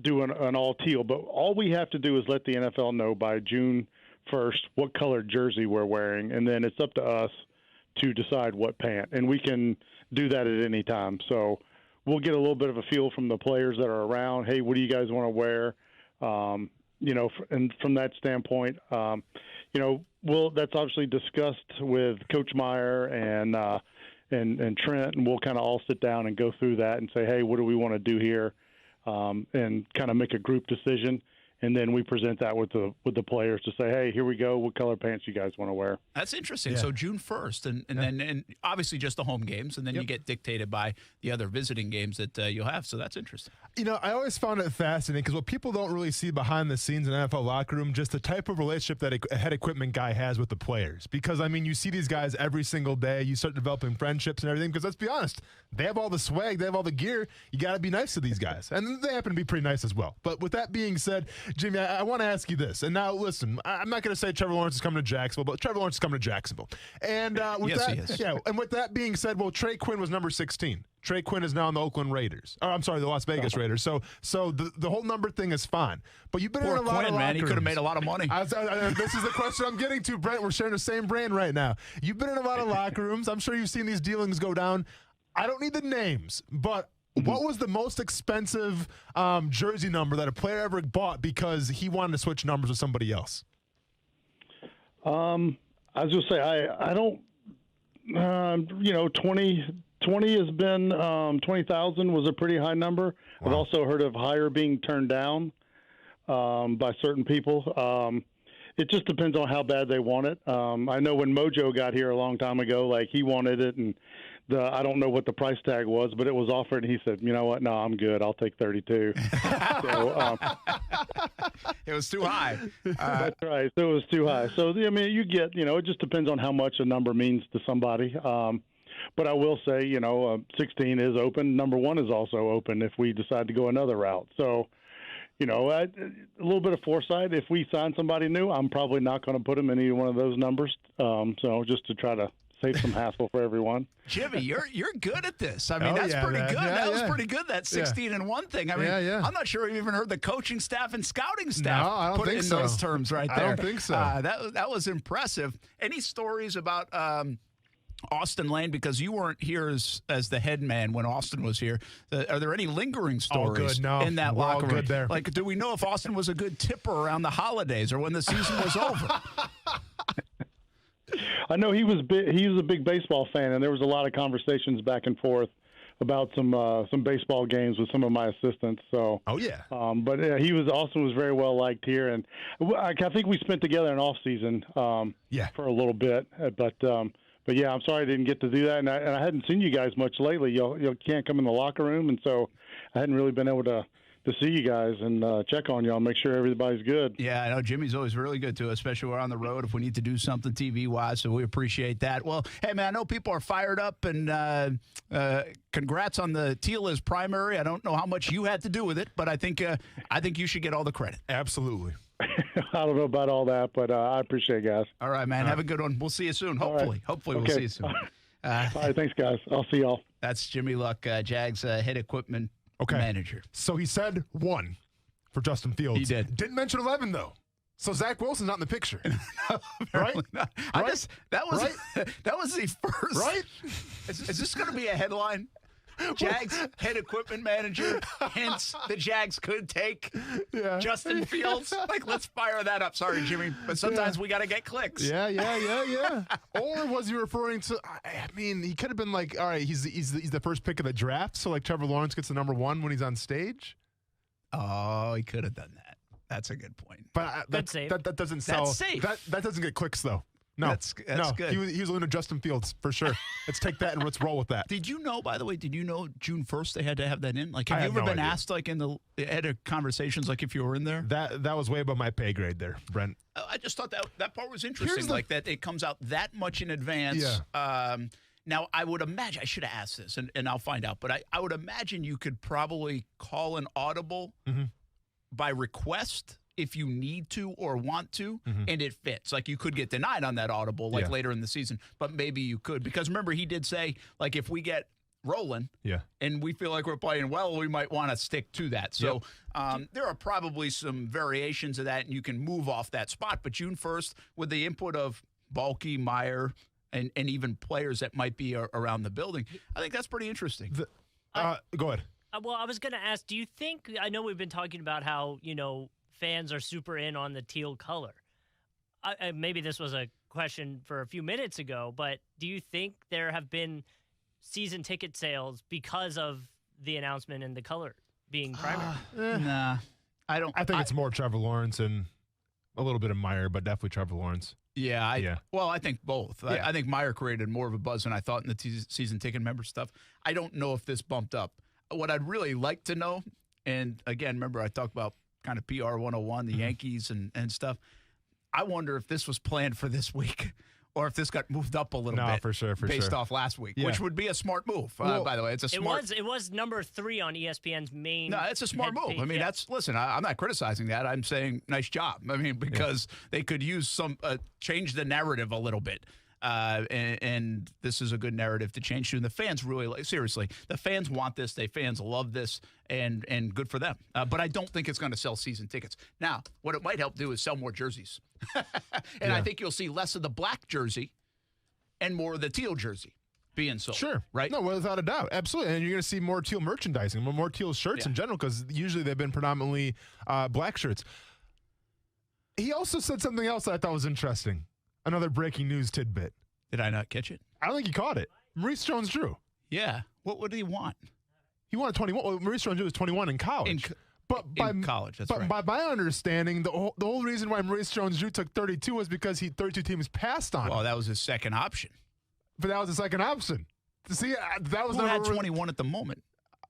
do an all teal. But all we have to do is let the NFL know by June 1st what colored jersey we're wearing, and then it's up to us to decide what pant. And we can do that at any time. So we'll get a little bit of a feel from the players that are around. Hey, what do you guys want to wear? And from that standpoint, that's obviously discussed with Coach Meyer and Trent, and we'll kind of all sit down and go through that and say, hey, what do we want to do here? And kind of make a group decision. And then we present that with the players to say, hey, here we go. What color pants you guys want to wear? That's interesting. Yeah. So June 1st, and then obviously just the home games, and then you get dictated by the other visiting games that you'll have. So that's interesting. I always found it fascinating because what people don't really see behind the scenes in an NFL locker room, just the type of relationship that a head equipment guy has with the players. Because, you see these guys every single day. You start developing friendships and everything because let's be honest, they have all the swag, they have all the gear. You got to be nice to these guys. And they happen to be pretty nice as well. But with that being said, Jimmy, I want to ask you this. And now, listen, I'm not going to say Trevor Lawrence is coming to Jacksonville, but Trevor Lawrence is coming to Jacksonville. And with Yes, that, he is. Yeah, and with that being said, well, Trey Quinn was number 16. Trey Quinn is now on the Oakland Raiders. Or, I'm sorry, the Las Vegas Raiders. So the whole number thing is fine. But you've been Poor in a lot Quinn, of man. He locker could have rooms. made a lot of money. This is the question I'm getting to, Brent. We're sharing the same brain right now. You've been in a lot of locker rooms. I'm sure you've seen these dealings go down. I don't need the names, but what was the most expensive jersey number that a player ever bought because he wanted to switch numbers with somebody else? I was going to say, I don't, 20 has been, 20,000 was a pretty high number. Wow. I've also heard of higher being turned down by certain people. It just depends on how bad they want it. I know when Mojo got here a long time ago, like he wanted it, and I don't know what the price tag was, but it was offered, and he said, you know what, no, I'm good. I'll take 32. It was too high. That's right. So it was too high. So, I mean, you get, it just depends on how much a number means to somebody. But I will say, 16 is open. Number 1 is also open if we decide to go another route. So, a little bit of foresight. If we sign somebody new, I'm probably not going to put them in any one of those numbers. So just to try to save some hassle for everyone. Jimmy, you're good at this. I mean, that's pretty good. Yeah, that was pretty good, that 16-1 thing. I mean, I'm not sure we've even heard the coaching staff and scouting staff put it in those terms right there. I don't think so. That was impressive. Any stories about Austin Lane, because you weren't here as the head man when Austin was here? Are there any lingering stories in that locker room? There. Like, do we know if Austin was a good tipper around the holidays or when the season was over? I know he was a big baseball fan, and there was a lot of conversations back and forth about some baseball games with some of my assistants. So, but Austin was very well liked here, and I think we spent together an off season for a little bit, But yeah, I'm sorry I didn't get to do that, and I hadn't seen you guys much lately. You can't come in the locker room, and so I hadn't really been able to see you guys and check on y'all, make sure everybody's good. Yeah, I know Jimmy's always really good to us, especially when we're on the road if we need to do something TV-wise, so we appreciate that. Well, hey, man, I know people are fired up, and congrats on the Teal as primary. I don't know how much you had to do with it, but I think you should get all the credit. Absolutely. I don't know about all that, but I appreciate it, guys. All right, man. Have a good one. We'll see you soon, hopefully. Hopefully we'll see you soon. All right, thanks, guys. I'll see y'all. That's Jimmy Luck, Jags head equipment manager. So he said 1 for Justin Fields. He did. Didn't mention 11, though. So Zach Wilson's not in the picture. Right? That was the first. Right? Is this going to be a headline? Jags head equipment manager hints the Jags could take Justin Fields. Like, let's fire that up. Sorry, Jimmy, but sometimes we got to get clicks. Yeah. Or was he referring to? I mean, he could have been like, all right, he's the first pick of the draft, so like Trevor Lawrence gets the number 1 when he's on stage. Oh, he could have done that. That's a good point. But that doesn't sell. That's safe. That doesn't get clicks though. No, that's good. He was looking at Justin Fields for sure. Let's take that and let's roll with that. Did you know, by the way, June 1st they had to have that in? Like, have I you ever no been idea. asked, like, in the conversations, like, if you were in there? That was way above my pay grade there, Brent. I just thought that part was interesting, like that it comes out that much in advance. Yeah. Now, I would imagine, I should have asked this, and I'll find out, but I would imagine you could probably call an audible by request if you need to or want to, and it fits. Like, you could get denied on that audible, later in the season, but maybe you could. Because remember, he did say, like, if we get rolling and we feel like we're playing well, we might want to stick to that. So there are probably some variations of that, and you can move off that spot. But June 1st, with the input of Balky, Meyer, and even players that might be around the building, I think that's pretty interesting. Go ahead. Well, I was going to ask, do you think, I know we've been talking about how, fans are super in on the teal color. Maybe this was a question for a few minutes ago, but do you think there have been season ticket sales because of the announcement and the color being primary? Nah, I don't. I think it's more Trevor Lawrence and a little bit of Meyer, but definitely Trevor Lawrence. Well, I think both. I think Meyer created more of a buzz than I thought in the season ticket member stuff. I don't know if this bumped up. What I'd really like to know, and again, remember I talked about kind of PR 101, the Yankees and stuff. I wonder if this was planned for this week or if this got moved up a little bit for sure, based off last week, which would be a smart move, by the way. It's a smart. It was number 3 on ESPN's main. No, it's a smart move. page, I mean, yeah. listen, I'm not criticizing that. I'm saying nice job. I mean, because they could use some, change the narrative a little bit. And this is a good narrative to change to. And the fans really, seriously, the fans want this. Fans love this, and good for them. But I don't think it's going to sell season tickets. Now, what it might help do is sell more jerseys. And I think you'll see less of the black jersey and more of the teal jersey being sold. Sure. Right? No, without a doubt. Absolutely. And you're going to see more teal merchandising, more teal shirts in general, because usually they've been predominantly black shirts. He also said something else that I thought was interesting. Another breaking news tidbit. Did I not catch it? I don't think he caught it. Maurice Jones-Drew. Yeah. What would he want? He wanted 21. Well, Maurice Jones-Drew was 21 in college. In college, that's right. But by my understanding, the whole reason why Maurice Jones-Drew took 32 was because 32 teams passed on him. Well, that was his second option. But that was the second option. See, that was Who had 21 at the moment?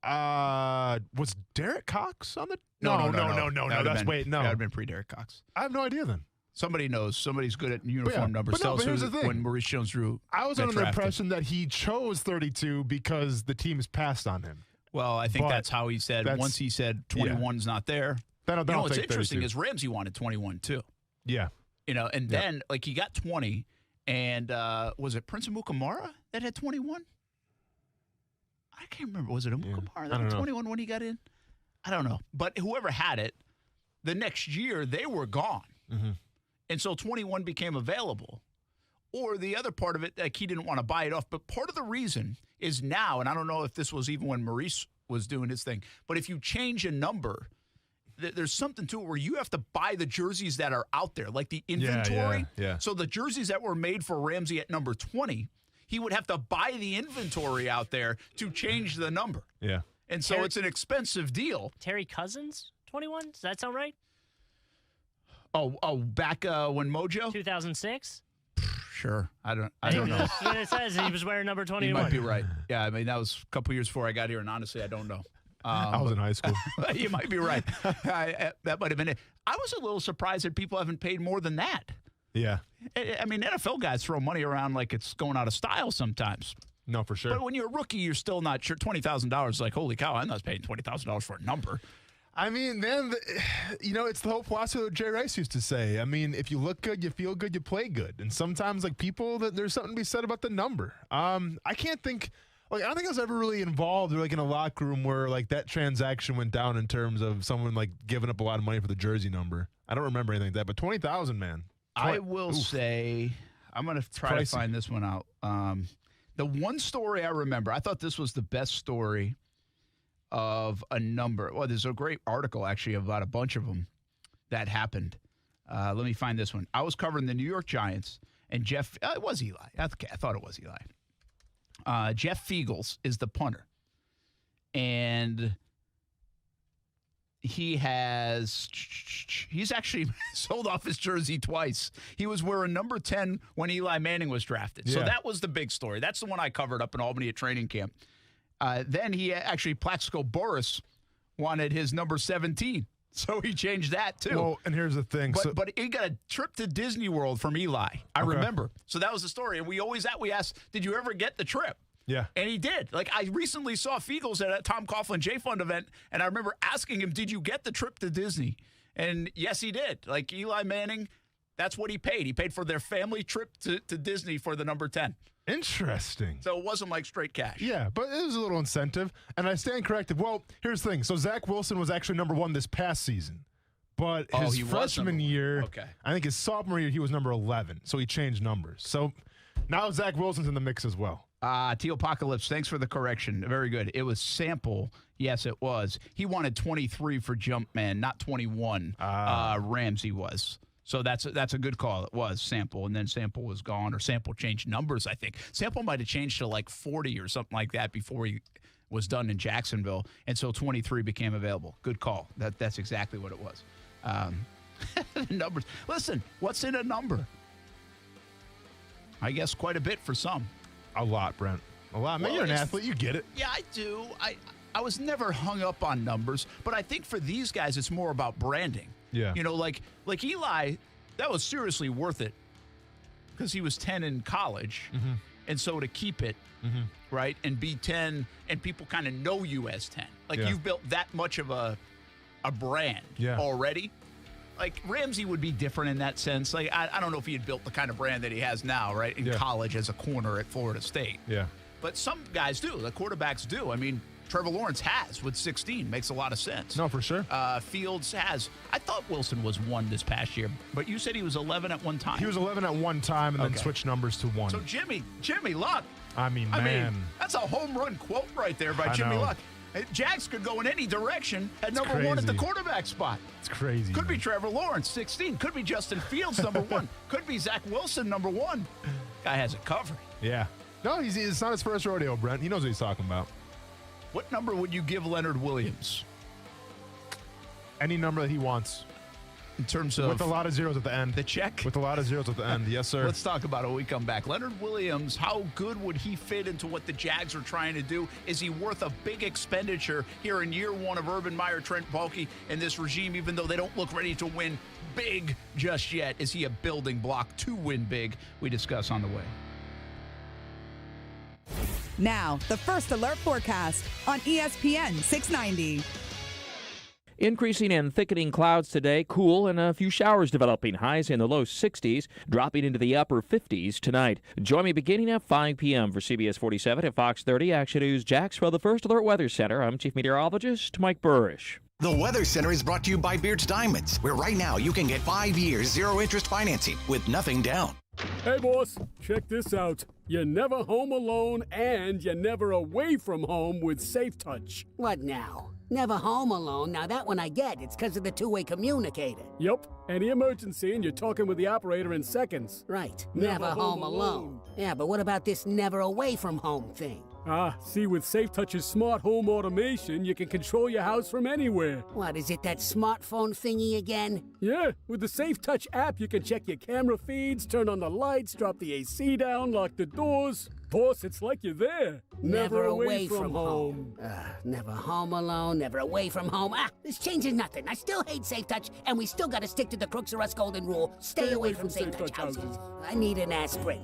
Was Derek Cox on the? No. That would have been pre-Derek Cox. I have no idea then. Somebody knows. Somebody's good at uniform numbers. Tell us when Maurice Jones-Drew. I was under the impression that he chose 32 because the teams passed on him. Well, I think that's how he said. Once he said 21's not there. What's interesting 32. is Ramsey wanted 21 too. Yeah. And then he got 20, and was it Prince Kamara that had 21? I can't remember. Was it Kamara that had 21 when he got in? I don't know. But whoever had it, the next year they were gone. Mm-hmm. And so 21 became available. Or the other part of it, like he didn't want to buy it off. But part of the reason is now, and I don't know if this was even when Maurice was doing his thing, but if you change a number, there's something to it where you have to buy the jerseys that are out there, like the inventory. Yeah. So the jerseys that were made for Ramsey at number 20, he would have to buy the inventory out there to change the number. Yeah. And so it's an expensive deal. Terry Cousins, 21? Does that sound right? Oh, back when Mojo? 2006? Sure. I don't know. It says he was wearing number 21. You might be right. Yeah, I mean, that was a couple years before I got here, and honestly, I don't know. I was in high school. You might be right. That might have been it. I was a little surprised that people haven't paid more than that. Yeah. I mean, NFL guys throw money around like it's going out of style sometimes. No, for sure. But when you're a rookie, you're still not sure. $20,000 is like, holy cow, I'm not paying $20,000 for a number. I mean, man, it's the whole philosophy that Jay Rice used to say. I mean, if you look good, you feel good, you play good. And sometimes, like, there's something to be said about the number. I can't think, I don't think I was ever really involved or, in a locker room where, that transaction went down in terms of someone, giving up a lot of money for the jersey number. I don't remember anything like that, but 20,000, man. I will say, I'm going to try to find this one out. The one story I remember, I thought this was the best story of a number. Well, there's a great article, actually, about a bunch of them that happened. Let me find this one. I was covering the New York Giants, and it was Eli. I thought it was Eli. Jeff Fiegels is the punter. And he's actually sold off his jersey twice. He was wearing number 10 when Eli Manning was drafted. So that was the big story. That's the one I covered up in Albany at training camp. Then Plaxico Boris wanted his number 17. So he changed that, too. Well, and here's the thing. But he got a trip to Disney World from Eli. I remember. So that was the story. And we asked, did you ever get the trip? Yeah. And he did. I recently saw Fiegels at a Tom Coughlin J Fund event, and I remember asking him, did you get the trip to Disney? And yes, he did. Eli Manning, that's what he paid. He paid for their family trip to Disney for the number 10. Interesting. So it wasn't like straight cash. Yeah, but it was a little incentive. And I stand corrected. Well, here's the thing. So Zach Wilson was actually number 1 this past season. But his freshman year, I think his sophomore year, he was number 11. So he changed numbers. So now Zach Wilson's in the mix as well. Teal Apocalypse, thanks for the correction. Very good. It was Sample. Yes, it was. He wanted 23 for Jumpman, not 21. Ramsey was. So that's a good call. It was Sample, and then Sample was gone, or Sample changed numbers, I think. Sample might have changed to 40 or something like that before he was done in Jacksonville, and so 23 became available. Good call. That's exactly what it was. Numbers. Listen, what's in a number? I guess quite a bit for some. A lot, Brent. A lot. Man, you're an athlete. You get it. Yeah, I do. I was never hung up on numbers, but I think for these guys, it's more about branding. Yeah. Like Eli, that was seriously worth it because he was 10 in college. And so to keep it, right, and be 10, and people kind of know you as 10. Like, you've built that much of a brand already. Like, Ramsey would be different in that sense. Like, I don't know if he had built the kind of brand that he has now, right, in college as a corner at Florida State. Yeah. But some guys do. The quarterbacks do. I mean, Trevor Lawrence has with 16. Makes a lot of sense. No, for sure. Fields has. I thought Wilson was 1 this past year, but you said he was 11 at one time. He was 11 at one time and then switched numbers to 1. So Jimmy Luck. I mean, that's a home run quote right there by Jimmy Luck. Jags could go in any direction at number 1 at the quarterback spot. It's crazy. Could be Trevor Lawrence, 16. Could be Justin Fields, number 1. Could be Zach Wilson, number 1. Guy has it covered. Yeah. No, it's not his first rodeo, Brent. He knows what he's talking about. What number would you give Leonard Williams? Any number that he wants. In terms of... With a lot of zeros at the end. The check? With a lot of zeros at the end, yes, sir. Let's talk about it when we come back. Leonard Williams, how good would he fit into what the Jags are trying to do? Is he worth a big expenditure here in year 1 of Urban Meyer, Trent Baalke, and this regime, even though they don't look ready to win big just yet? Is he a building block to win big? We discuss on the way. Now, the First Alert forecast on ESPN 690. Increasing and thickening clouds today, cool and a few showers developing. Highs in the low 60s, dropping into the upper 50s tonight. Join me beginning at 5 p.m. for CBS 47 at Fox 30 Action News Jax for the First Alert Weather Center. I'm Chief Meteorologist Mike Burrish. The Weather Center is brought to you by Beards Diamonds, where right now you can get 5 years, 0-interest financing with nothing down. Hey, boss, check this out. You're never home alone and you're never away from home with Safe Touch. What now? Never home alone. Now that one I get. It's because of the two-way communicator. Yep. Any emergency and you're talking with the operator in seconds. Right. Never home alone. Yeah, but what about this never away from home thing? See, with Safe Touch's smart home automation, you can control your house from anywhere. What, is it that smartphone thingy again? Yeah, with the Safe Touch app, you can check your camera feeds, turn on the lights, drop the AC down, lock the doors. Boss, it's like you're there. Never away from home. Never home alone, never away from home. This changes nothing. I still hate Safe Touch, and we still gotta stick to the Crooks or Us golden rule. Stay away from Safe Touch houses. I need an aspirin.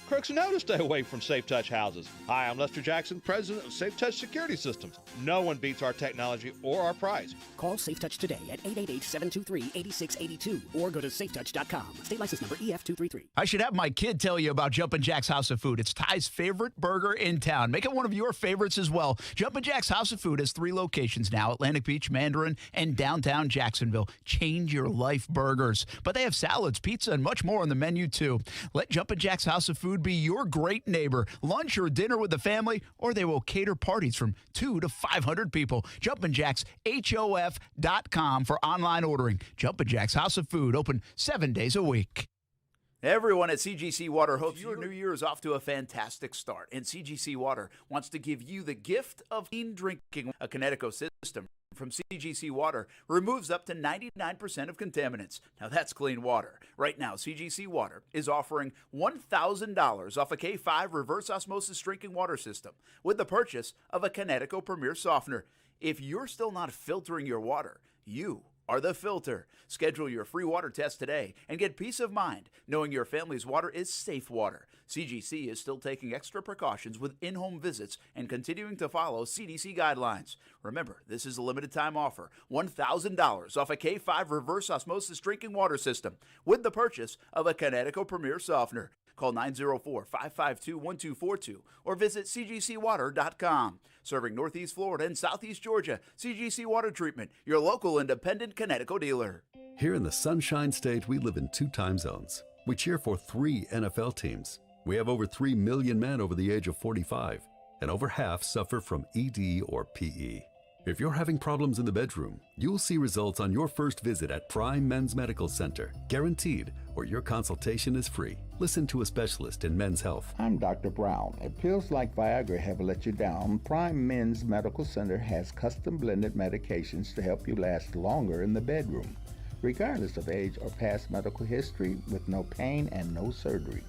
Crooks know to stay away from Safe Touch houses. Hi, I'm Lester Jackson, president of Safe Touch Security Systems. No one beats our technology or our price. Call Safe Touch today at 888-723-8682 or go to safetouch.com. State license number EF233. I should have my kid tell you about Jumpin' Jack's House of Food. It's Ty's favorite burger in town. Make it one of your favorites as well. Jumpin' Jack's House of Food has 3 locations now: Atlantic Beach, Mandarin, and downtown Jacksonville. Change your life burgers. But they have salads, pizza, and much more on the menu too. Let Jumpin' Jack's House of Food be your great neighbor. Lunch or dinner with the family, or they will cater parties from 200 to 500 people. Jumpin' Jack's HOF.com for online ordering. Jumpin' Jack's House of Food, open 7 days a week. Everyone at CGC Water hopes your new year is off to a fantastic start, and CGC Water wants to give you the gift of clean drinking. A Connecticut system from CGC Water removes up to 99% of contaminants. Now that's clean water. Right now, CGC Water is offering $1,000 off a K5 reverse osmosis drinking water system with the purchase of a Connecticut Premier Softener. If you're still not filtering your water, you are the filter. Schedule your free water test today and get peace of mind knowing your family's water is safe water. CGC is still taking extra precautions with in-home visits and continuing to follow CDC guidelines. Remember, this is a limited time offer. $1,000 off a K5 reverse osmosis drinking water system with the purchase of a Connecticut Premier Softener. Call 904-552-1242 or visit cgcwater.com. Serving Northeast Florida and Southeast Georgia, CGC Water Treatment, your local independent Connecticut dealer. Here in the Sunshine State, we live in 2 time zones. We cheer for 3 NFL teams. We have over 3 million men over the age of 45, and over half suffer from ED or PE. If you're having problems in the bedroom, you'll see results on your first visit at Prime Men's Medical Center, guaranteed, or your consultation is free. Listen to a specialist in men's health. I'm Dr. Brown. If pills like Viagra have let you down, Prime Men's Medical Center has custom blended medications to help you last longer in the bedroom, regardless of age or past medical history, with no pain and no surgery.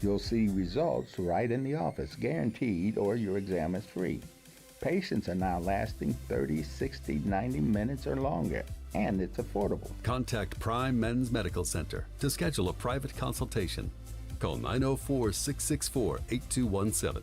You'll see results right in the office, guaranteed, or your exam is free. Patients are now lasting 30, 60, 90 minutes or longer, and it's affordable. Contact Prime Men's Medical Center to schedule a private consultation. Call 904-664-8217.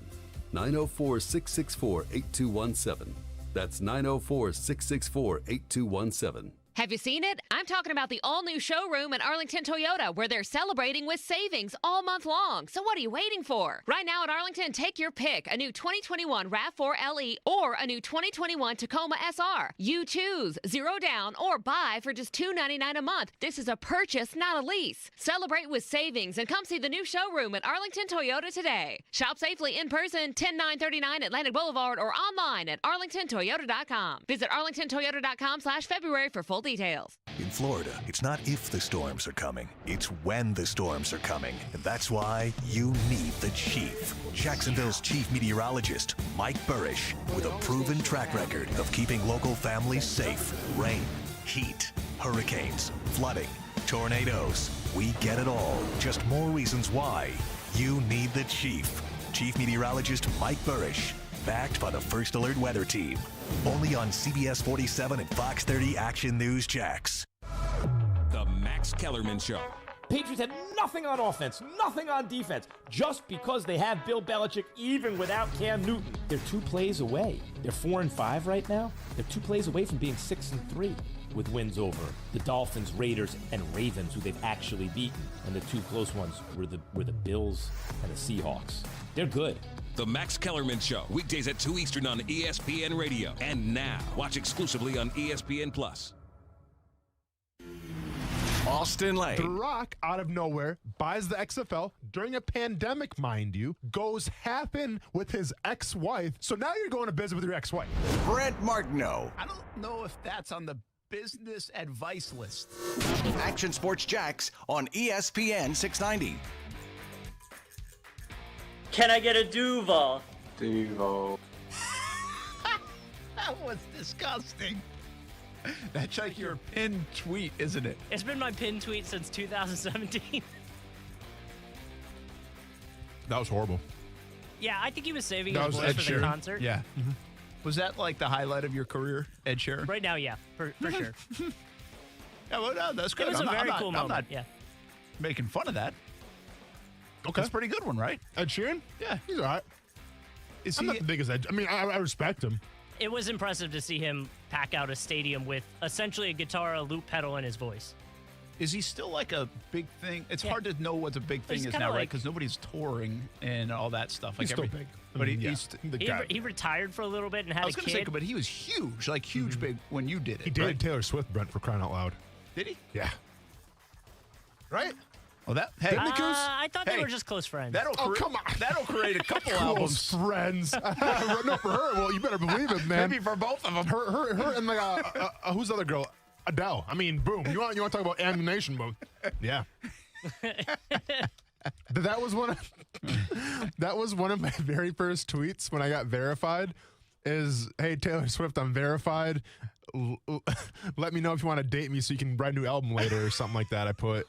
904-664-8217. That's 904-664-8217. Have you seen it? I'm talking about the all-new showroom at Arlington Toyota, where they're celebrating with savings all month long. So what are you waiting for? Right now at Arlington, take your pick. A new 2021 RAV4 LE or a new 2021 Tacoma SR. You choose. 0 down or buy for just $299 a month. This is a purchase, not a lease. Celebrate with savings and come see the new showroom at Arlington Toyota today. Shop safely in person, 10939 Atlantic Boulevard, or online at arlingtontoyota.com. Visit arlingtontoyota.com/February for full details. In Florida, it's not if the storms are coming, it's when the storms are coming. And that's why you need the Chief. Jacksonville's chief meteorologist, Mike Burrish, with a proven track record of keeping local families safe. Rain, heat, hurricanes, flooding, tornadoes. We get it all. Just more reasons why you need the Chief. Chief meteorologist Mike Burrish. Backed by the First Alert Weather Team. Only on CBS 47 and Fox 30 Action News Jax. The Max Kellerman Show. Patriots had nothing on offense, nothing on defense, just because they have Bill Belichick even without Cam Newton. They're 2 plays away. They're 4-5 right now. They're 2 plays away from being 6-3 with wins over the Dolphins, Raiders, and Ravens, who they've actually beaten. And the 2 close ones were the Bills and the Seahawks. They're good. The Max Kellerman Show, weekdays at 2 Eastern on ESPN Radio. And now, watch exclusively on ESPN+. Austin Lane. The Rock, out of nowhere, buys the XFL during a pandemic, mind you, goes half in with his ex-wife. So now you're going to business with your ex-wife. Brent Martineau. I don't know if that's on the business advice list. Action Sports Jax on ESPN 690. Can I get a Duuuvall? Duuuvall. That was disgusting. That's like your pinned tweet, isn't it? It's been my pinned tweet since 2017. That was horrible. Yeah, I think he was saving That his was voice Ed for Sheeran? the concert. Yeah. Mm-hmm. Was that like the highlight of your career, Ed Sheeran? Right now, yeah, for sure. Yeah, well, no, that's good. It was I'm a not, very I'm not, cool I'm moment. not Yeah. making fun of that. Okay. That's a pretty good one, right? Ed Sheeran? Yeah. He's all right. Is I'm he not the biggest Ed. I mean, I respect him. It was impressive to see him pack out a stadium with essentially a guitar, a loop pedal, in his voice. Is he still like a big thing? It's hard to know what a big thing He's is kinda now, right? like- Because nobody's touring and all that stuff. He's still big. But Yeah. he's The guy. He retired for a little bit and had I was a going to kid. say, but he was huge, like huge big when you did it. He dated right? Taylor Swift, Brent, for crying out loud. Did he? Yeah. Right? Well, that hey, Didn't he, Coos? I thought they were just close friends. That'll come on. That'll create a couple Close albums. friends. No, for her. Well, you better believe it, man. Maybe for both of them. Her, and like who's the other girl? Adele. I mean, boom. You want to talk about ammunition? Boom. Yeah. That was one of my very first tweets when I got verified. Is, hey, Taylor Swift, I'm verified. Let me know if you want to date me so you can write a new album later or something like that. I put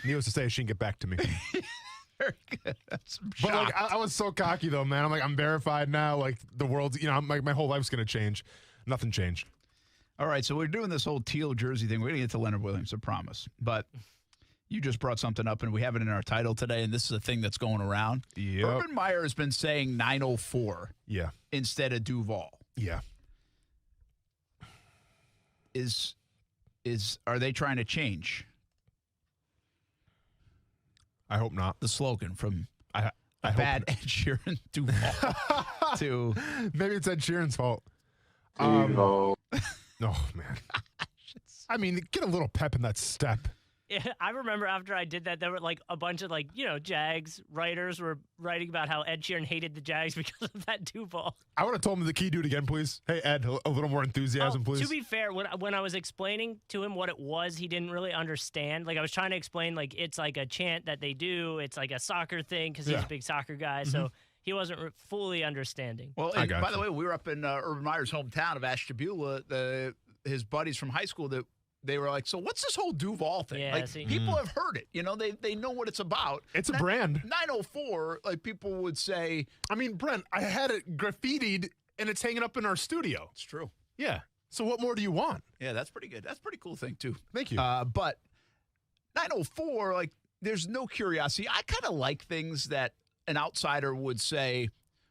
needless to say, she didn't get back to me. Very good. That's But like, I was so cocky though, man. I'm like, I'm verified now. Like the world's, I'm like, my whole life's gonna change. Nothing changed. All right, so we're doing this whole Teal jersey thing. We're gonna get to Leonard Williams, I promise. But you just brought something up, and we have it in our title today, and this is a thing that's going around. Yep. Urban Meyer has been saying 904 instead of Duuuvall. Yeah. Are they trying to change? I hope not. The slogan from I bad Ed Sheeran Duuuvall to maybe it's Ed Sheeran's fault. Duuuvall. Oh man. I mean, get a little pep in that step. Yeah, I remember after I did that, there were like a bunch of Jags writers were writing about how Ed Sheeran hated the Jags because of that Duuuvall. I would have told him the key, do it again, please. Hey, Ed, a little more enthusiasm, please. To be fair, when I was explaining to him what it was, he didn't really understand. Like I was trying to explain, like it's like a chant that they do. It's like a soccer thing because he's a big soccer guy. Mm-hmm. So he wasn't fully understanding. Well, by the way, we were up in Urban Meyer's hometown of Ashtabula. His buddies from high school that. They were like, so what's this whole Duuuvall thing? Yeah, like, people have heard it. They know what it's about. It's a brand. 904, like people would say. I mean, Brent, I had it graffitied, and it's hanging up in our studio. It's true. Yeah. So what more do you want? Yeah, that's pretty good. That's a pretty cool thing, too. Thank you. But 904, like, there's no curiosity. I kind of like things that an outsider would say,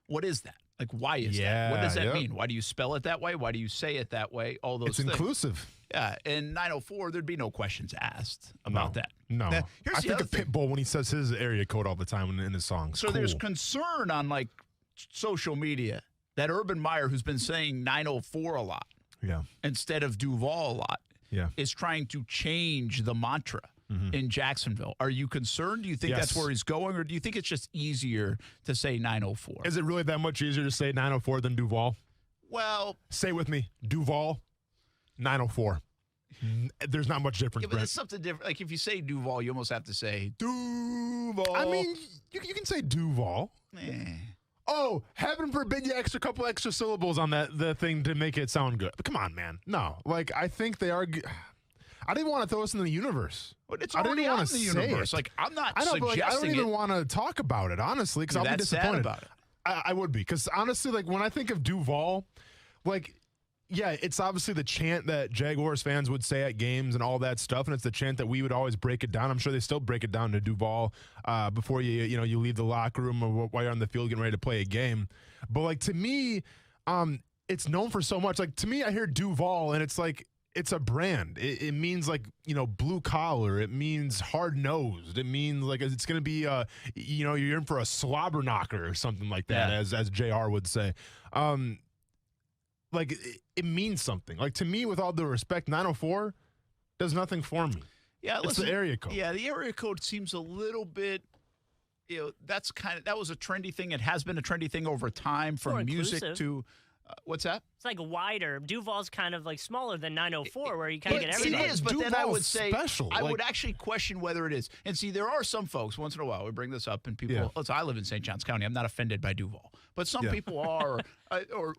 what is that? Like, why is that? What does that mean? Why do you spell it that way? Why do you say it that way? All those things. It's inclusive. Yeah, in 904, there'd be no questions asked about that. No. Now, here's I the think other of thing. Pitbull when he says his area code all the time in his songs. So there's concern on, like, social media that Urban Meyer, who's been saying 904 a lot instead of Duuval a lot, is trying to change the mantra in Jacksonville. Are you concerned? Do you think that's where he's going, or do you think it's just easier to say 904? Is it really that much easier to say 904 than Duuval? Well, say with me, Duuval, 904. There's not much difference. Yeah, but Brent. it's something different. Like if you say Duuval, you almost have to say Duuval. I mean, you can say Duuval. Oh, heaven forbid you couple extra syllables on the thing to make it sound good. But come on, man. No, like I think they are. I didn't want to throw us in the universe. But it's I didn't already want out to in the say universe. it. Like I'm not I know, suggesting but like, I don't even it. want to talk about it honestly because I'll be That's sad disappointed about it. I would be because honestly, like when I think of Duuval, like. Yeah, it's obviously the chant that Jaguars fans would say at games and all that stuff, and it's the chant that we would always break it down. I'm sure they still break it down to Duuval before you leave the locker room or while you're on the field getting ready to play a game. But like to me, it's known for so much. Like to me, I hear Duuval and it's like it's a brand. It means like blue collar. It means hard nosed. It means like it's gonna be you're in for a slobber knocker or something like that, as JR would say. Like it means something. Like to me, with all due respect, 904 does nothing for me. Yeah, it's the area code. Yeah, the area code seems a little bit. That was a trendy thing. It has been a trendy thing over time from music to. What's that? It's like wider. Duval's kind of like smaller than 904, where you kind of get everything. It is, but then I would say special. I would actually question whether it is. And see, there are some folks once in a while we bring this up, and people. Listen, I live in St. Johns County. I'm not offended by Duuval, but some people are, or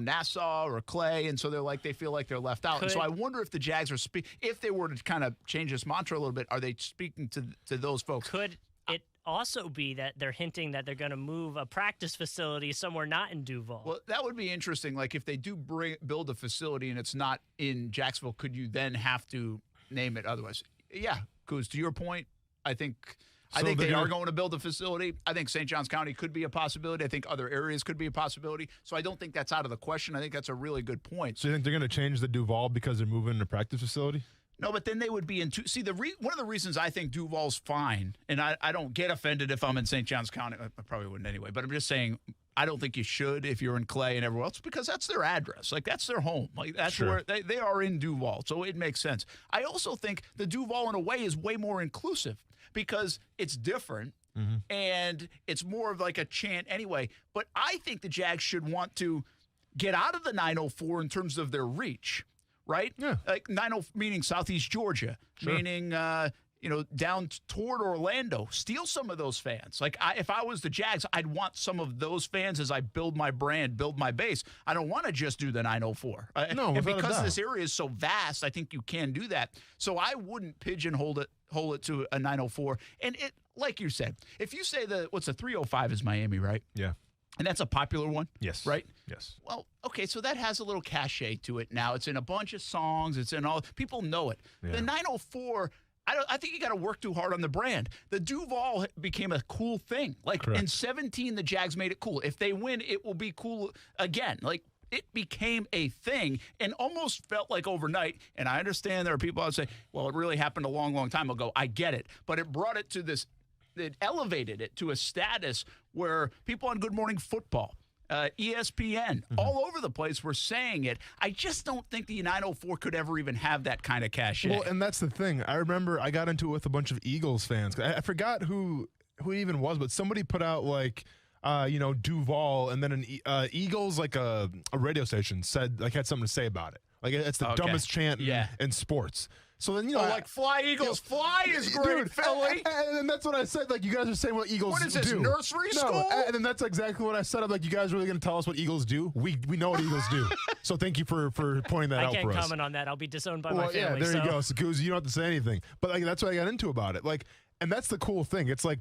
Nassau or Clay, and so they feel like they're left out. And so I wonder if the Jags are if they were to kind of change this mantra a little bit, are they speaking to those folks? Could it also be that they're hinting that they're going to move a practice facility somewhere not in Duuval? Well, that would be interesting. Like if they do build a facility and it's not in Jacksonville, could you then have to name it otherwise? Yeah, because to your point, I think they are going to build a facility. I think St. Johns County could be a possibility. I think other areas could be a possibility. So I don't think that's out of the question. I think that's a really good point. So you think they're going to change the Duuval because they're moving to practice facility? No, but then they would be in two. See, one of the reasons I think Duval's fine, and I don't get offended if I'm in St. Johns County. I probably wouldn't anyway, but I'm just saying I don't think you should if you're in Clay and everywhere else because that's their address. Like that's their home. Like that's where they are in Duuval. So it makes sense. I also think the Duuval in a way is way more inclusive because it's different and it's more of like a chant anyway. But I think the Jags should want to get out of the 904 in terms of their reach. Right? Yeah. Like 90 meaning Southeast Georgia, meaning down toward Orlando. Steal some of those fans. Like if I was the Jags, I'd want some of those fans as I build my brand, build my base. I don't want to just do the 904. No, and because this area is so vast, I think you can do that. So I wouldn't pigeonhole it to a 904. And it, like you said, if you say what's the 305 is Miami, right? Yeah. And that's a popular one? Yes. Right? Yes. Well, okay, so that has a little cachet to it now. It's in a bunch of songs. It's in all – people know it. Yeah. The 904 – I think you got to work too hard on the brand. The Duuval became a cool thing. Like in 17, the Jags made it cool. If they win, it will be cool again. Like it became a thing and almost felt like overnight. And I understand there are people that say, well, it really happened a long, long time ago. I get it. But it brought it to this – it elevated it to a status where people on Good Morning Football, ESPN, all over the place were saying it. I just don't think the 904 could ever even have that kind of cachet. Well, and that's the thing. I remember I got into it with a bunch of Eagles fans. I forgot who it even was, but somebody put out like Duuval, and then an Eagles like a radio station said had something to say about it. Like it's the dumbest chant in sports. So then like fly Eagles, fly is great, dude, Philly. And that's what I said. Like you guys are saying what Eagles do. What is this, nursery school? And then that's exactly what I said. I'm like, you guys really going to tell us what Eagles do? We know what Eagles do. So thank you for pointing that out for us. I can't comment on that. I'll be disowned by my family. Yeah, there you go. So you don't have to say anything. But that's what I got into about it. Like, and that's the cool thing. It's like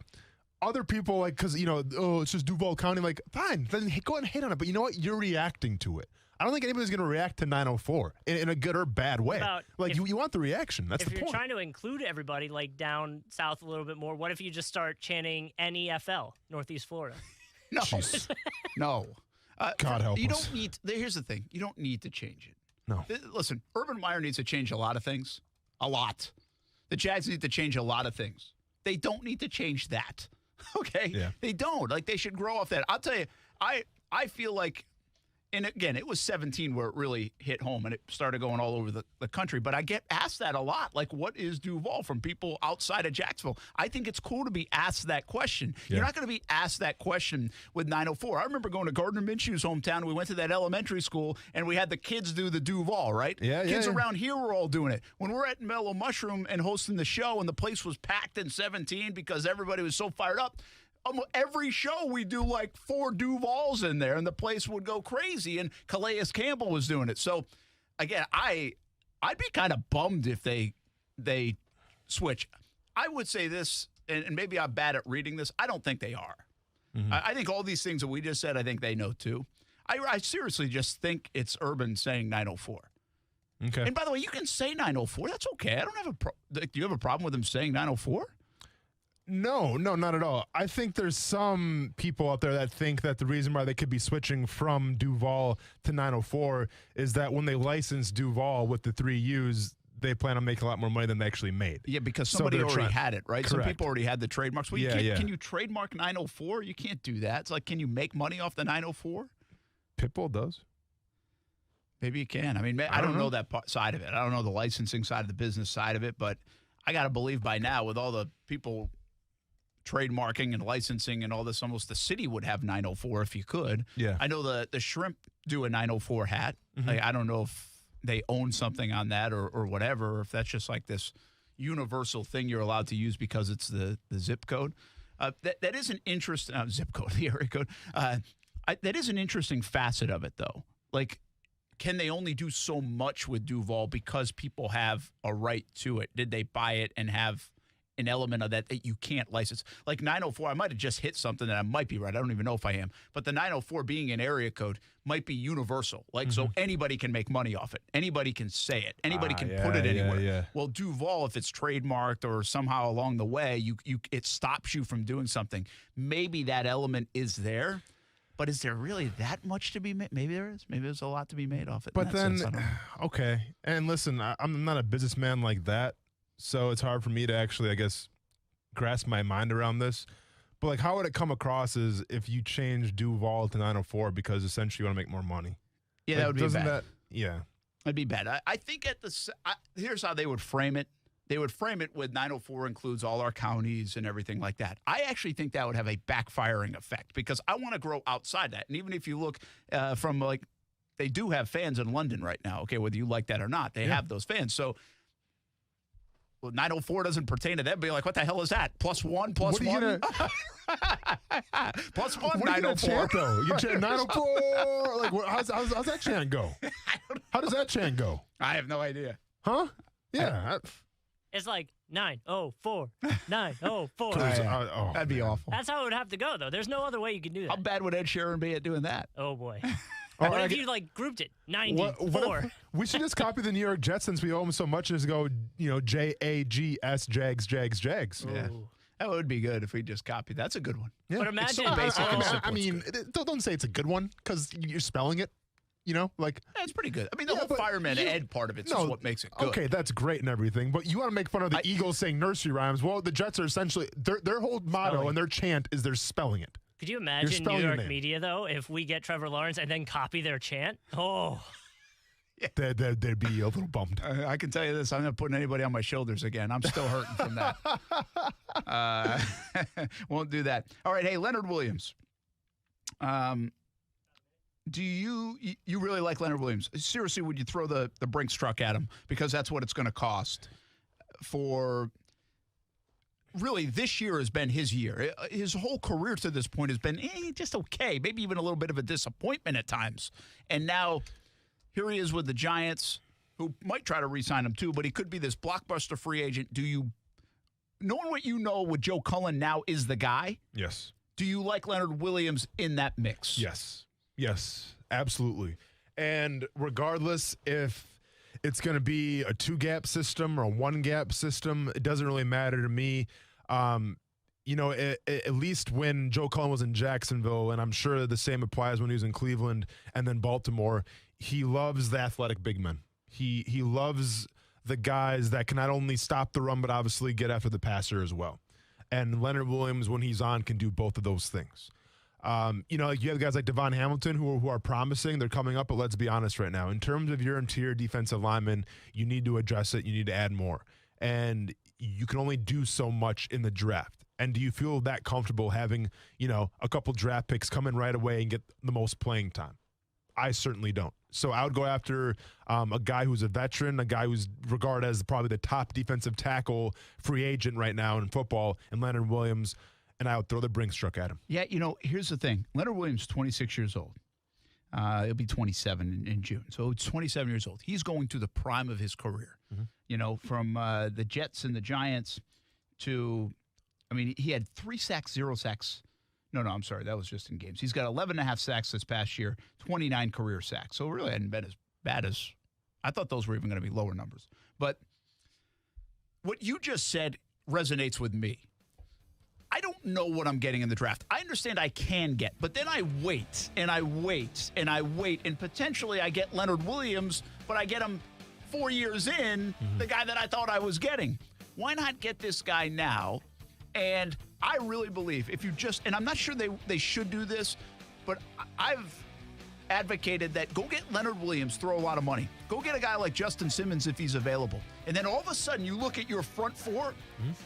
other people, like, because, it's just Duuuvall County. Like, fine, then go ahead and hate on it. But you know what? You're reacting to it. I don't think anybody's going to react to 904 in a good or bad way. You want the reaction. That's the point. If you're trying to include everybody, like, down south a little bit more, what if you just start chanting NFL, Northeast Florida? No. No. God help you us. Don't need. Here's the thing. You don't need to change it. No. Listen, Urban Meyer needs to change a lot of things. A lot. The Jags need to change a lot of things. They don't need to change that. Okay? Yeah. They don't. Like, they should grow off that. I'll tell you, I feel like, and again, it was 17 where it really hit home and it started going all over the country. But I get asked that a lot. Like, what is Duuuvall from people outside of Jacksonville? I think it's cool to be asked that question. Yeah. You're not going to be asked that question with 904. I remember going to Gardner Minshew's hometown. We went to that elementary school and we had the kids do the Duuuvall, right? Yeah, kids around here were all doing it. When we're at Mellow Mushroom and hosting the show and the place was packed in 17 because everybody was so fired up, every show we do like 4 Duuvalls in there, and the place would go crazy. And Calais Campbell was doing it. So, again, I'd be kind of bummed if they switch. I would say this, and maybe I'm bad at reading this. I don't think they are. Mm-hmm. I think all these things that we just said, I think they know too. I seriously just think it's Urban saying 904. Okay. And by the way, you can say 904. That's okay. I don't have do you have a problem with them saying 904? No, not at all. I think there's some people out there that think that the reason why they could be switching from Duuuvall to 904 is that when they license Duuuvall with the 3 U's, they plan on making a lot more money than they actually made. Yeah, because somebody already had it, right? Correct. Some people already had the trademarks. Well, Can you trademark 904? You can't do that. It's like, can you make money off the 904? Pitbull does. Maybe you can. I mean, I don't know that side of it. I don't know the licensing side of the business side of it, but I got to believe by now with all the people trademarking and licensing and all this, almost the city would have 904 if you could. Yeah. I know the Shrimp do a 904 hat. Mm-hmm. Like, I don't know if they own something on that or whatever, or if that's just like this universal thing you're allowed to use because it's the zip code. That is an interesting zip code, the area code. That is an interesting facet of it, though. Like, can they only do so much with Duuuvall because people have a right to it? Did they buy it and have an element of that you can't license? Like 904, I might have just hit something that I might be right. I don't even know if I am. But the 904 being an area code might be universal. Like, so anybody can make money off it. Anybody can say it. Anybody can put it anywhere. Yeah. Well, Duuuvall, if it's trademarked or somehow along the way, it stops you from doing something. Maybe that element is there. But is there really that much to be made? Maybe there is. Maybe there's a lot to be made off it. But then, okay. And listen, I'm not a businessman like that. So it's hard for me to actually, I guess, grasp my mind around this. But, like, how would it come across as if you change Duuuvall to 904 because essentially you want to make more money? Yeah, that would be bad. Yeah. That'd be bad. I think here's how they would frame it. They would frame it with 904 includes all our counties and everything like that. I actually think that would have a backfiring effect because I want to grow outside that. And even if you look from, like, they do have fans in London right now, okay, whether you like that or not, they have those fans. So, well, 904 doesn't pertain to them. Be like, what the hell is that? +1, +1? +1, 904. Though? You chant 904? Like, how's that chant go? How does that chant go? I have no idea. Huh? Yeah. It's like 904, 904. That'd be awful. That's how it would have to go, though. There's no other way you can do that. How bad would Ed Sheeran be at doing that? Oh, boy. What if you, like, grouped it? 94. We should just copy the New York Jets since we owe them so much and just go, JAGS, Jags, Jags, Jags. Yeah. That would be good if we just copied. That's a good one. Yeah. But imagine. It's so basic and simple. I mean, don't say it's a good one because you're spelling it. Like that's pretty good. I mean, the whole fireman Ed part of it is what makes it good. Okay, that's great and everything, but you want to make fun of the Eagles saying nursery rhymes. Well, the Jets are essentially their whole motto and their chant is they're spelling it. Could you imagine New York media though if we get Trevor Lawrence and then copy their chant? Oh, yeah. They'd be a little bummed. I can tell you this: I'm not putting anybody on my shoulders again. I'm still hurting from that. Won't do that. All right, hey, Leonard Williams. Do you really like Leonard Williams? Seriously, would you throw the Brinks truck at him? Because that's what it's going to cost. For really, this year has been his year. His whole career to this point has been just okay, maybe even a little bit of a disappointment at times. And now here he is with the Giants, who might try to re-sign him too, but he could be this blockbuster free agent. Do you knowing what you know with Joe Cullen now is the guy. Yes. Do you like Leonard Williams in that mix? Yes, absolutely. And regardless if it's going to be a 2-gap system or a 1-gap system, it doesn't really matter to me. At least when Joe Cullen was in Jacksonville, and I'm sure the same applies when he was in Cleveland and then Baltimore, he loves the athletic big men. He loves the guys that can not only stop the run, but obviously get after the passer as well. And Leonard Williams, when he's on, can do both of those things. You have guys like Devon Hamilton who are promising. They're coming up, but let's be honest right now. In terms of your interior defensive linemen, you need to address it. You need to add more. And you can only do so much in the draft. And do you feel that comfortable having, a couple draft picks come in right away and get the most playing time? I certainly don't. So I would go after a guy who's a veteran, a guy who's regarded as probably the top defensive tackle free agent right now in football, and Leonard Williams, and I would throw the Brinks truck at him. Yeah, here's the thing. Leonard Williams is 26 years old. He'll be 27 in June. So he's 27 years old. He's going to the prime of his career. From the Jets and the Giants to, he had 3 sacks, 0 sacks. No, I'm sorry. That was just in games. He's got 11.5 sacks this past year, 29 career sacks. So it really hadn't been as bad as I thought those were even going to be lower numbers. But what you just said resonates with me. I don't know what I'm getting in the draft. I understand I can get, but then I wait and I wait and I wait, and potentially I get Leonard Williams, but I get him 4 years in, the guy that I thought I was getting. Why not get this guy now? And I really believe if you just, and I'm not sure they should do this, but I've advocated that go get Leonard Williams, throw a lot of money. Go get a guy like Justin Simmons if he's available. And then all of a sudden you look at your front four,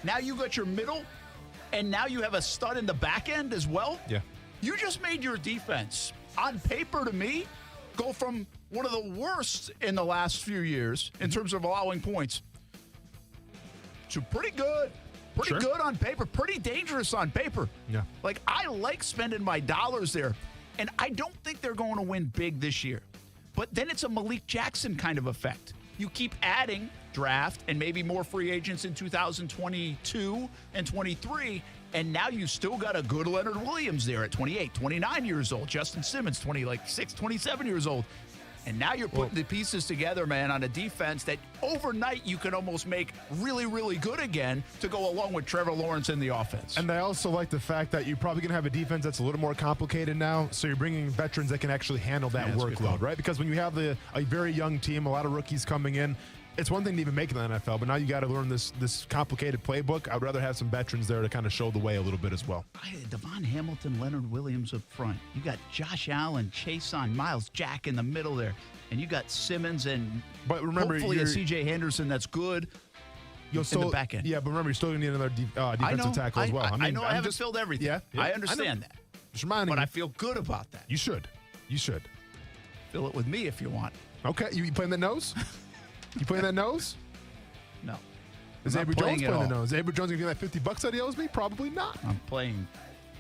now you got your middle, and now you have a stud in the back end as well. Yeah. You just made your defense, on paper to me, go from one of the worst in the last few years in terms of allowing points to pretty good. Pretty good on paper. Pretty dangerous on paper. Yeah. Like, I like spending my dollars there. And I don't think they're going to win big this year. But then it's a Malik Jackson kind of effect. You keep adding draft and maybe more free agents in 2022 and 23, and now you still got a good Leonard Williams there at 28, 29 years old. Justin Simmons, 27 years old. And now you're putting the pieces together, man, on a defense that overnight you can almost make really, really good again to go along with Trevor Lawrence in the offense. And I also like the fact that you're probably going to have a defense that's a little more complicated now, so you're bringing veterans that can actually handle that workload, right? Because when you have a very young team, a lot of rookies coming in, it's one thing to even make it in the NFL, but now you got to learn this complicated playbook. I would rather have some veterans there to kind of show the way a little bit as well. Devon Hamilton, Leonard Williams up front. You got Josh Allen, Chason, Miles Jack in the middle there. And you got Simmons and hopefully a C.J. Henderson that's good in the back end. Yeah, but remember, you're still going to need another defensive tackle as well. I know I haven't filled everything. Yeah, I understand that. Just reminding But you. I feel good about that. You should. Fill it with me if you want. Okay, you playing that nose? You playing that nose? No. Is Avery Jones playing the nose? Is Avery Jones going to give that $50 that he owes me? Probably not. I'm playing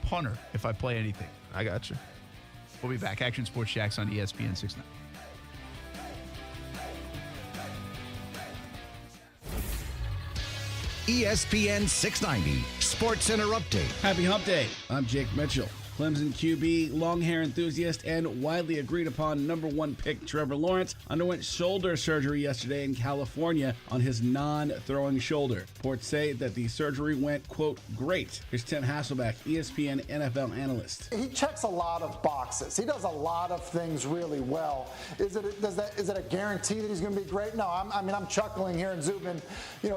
punter if I play anything. I got you. We'll be back. Action Sports Jacks on ESPN 690. ESPN 690 Sports Center Update. Happy Hump Day. I'm Jake Mitchell. Clemson QB, long hair enthusiast, and widely agreed upon #1 pick Trevor Lawrence underwent shoulder surgery yesterday in California on his non-throwing shoulder. Reports say that the surgery went, quote, great. Here's Tim Hasselbeck, ESPN NFL analyst. He checks a lot of boxes. He does a lot of things really well. Is it a guarantee that he's going to be great? No, I'm chuckling here and Zubin,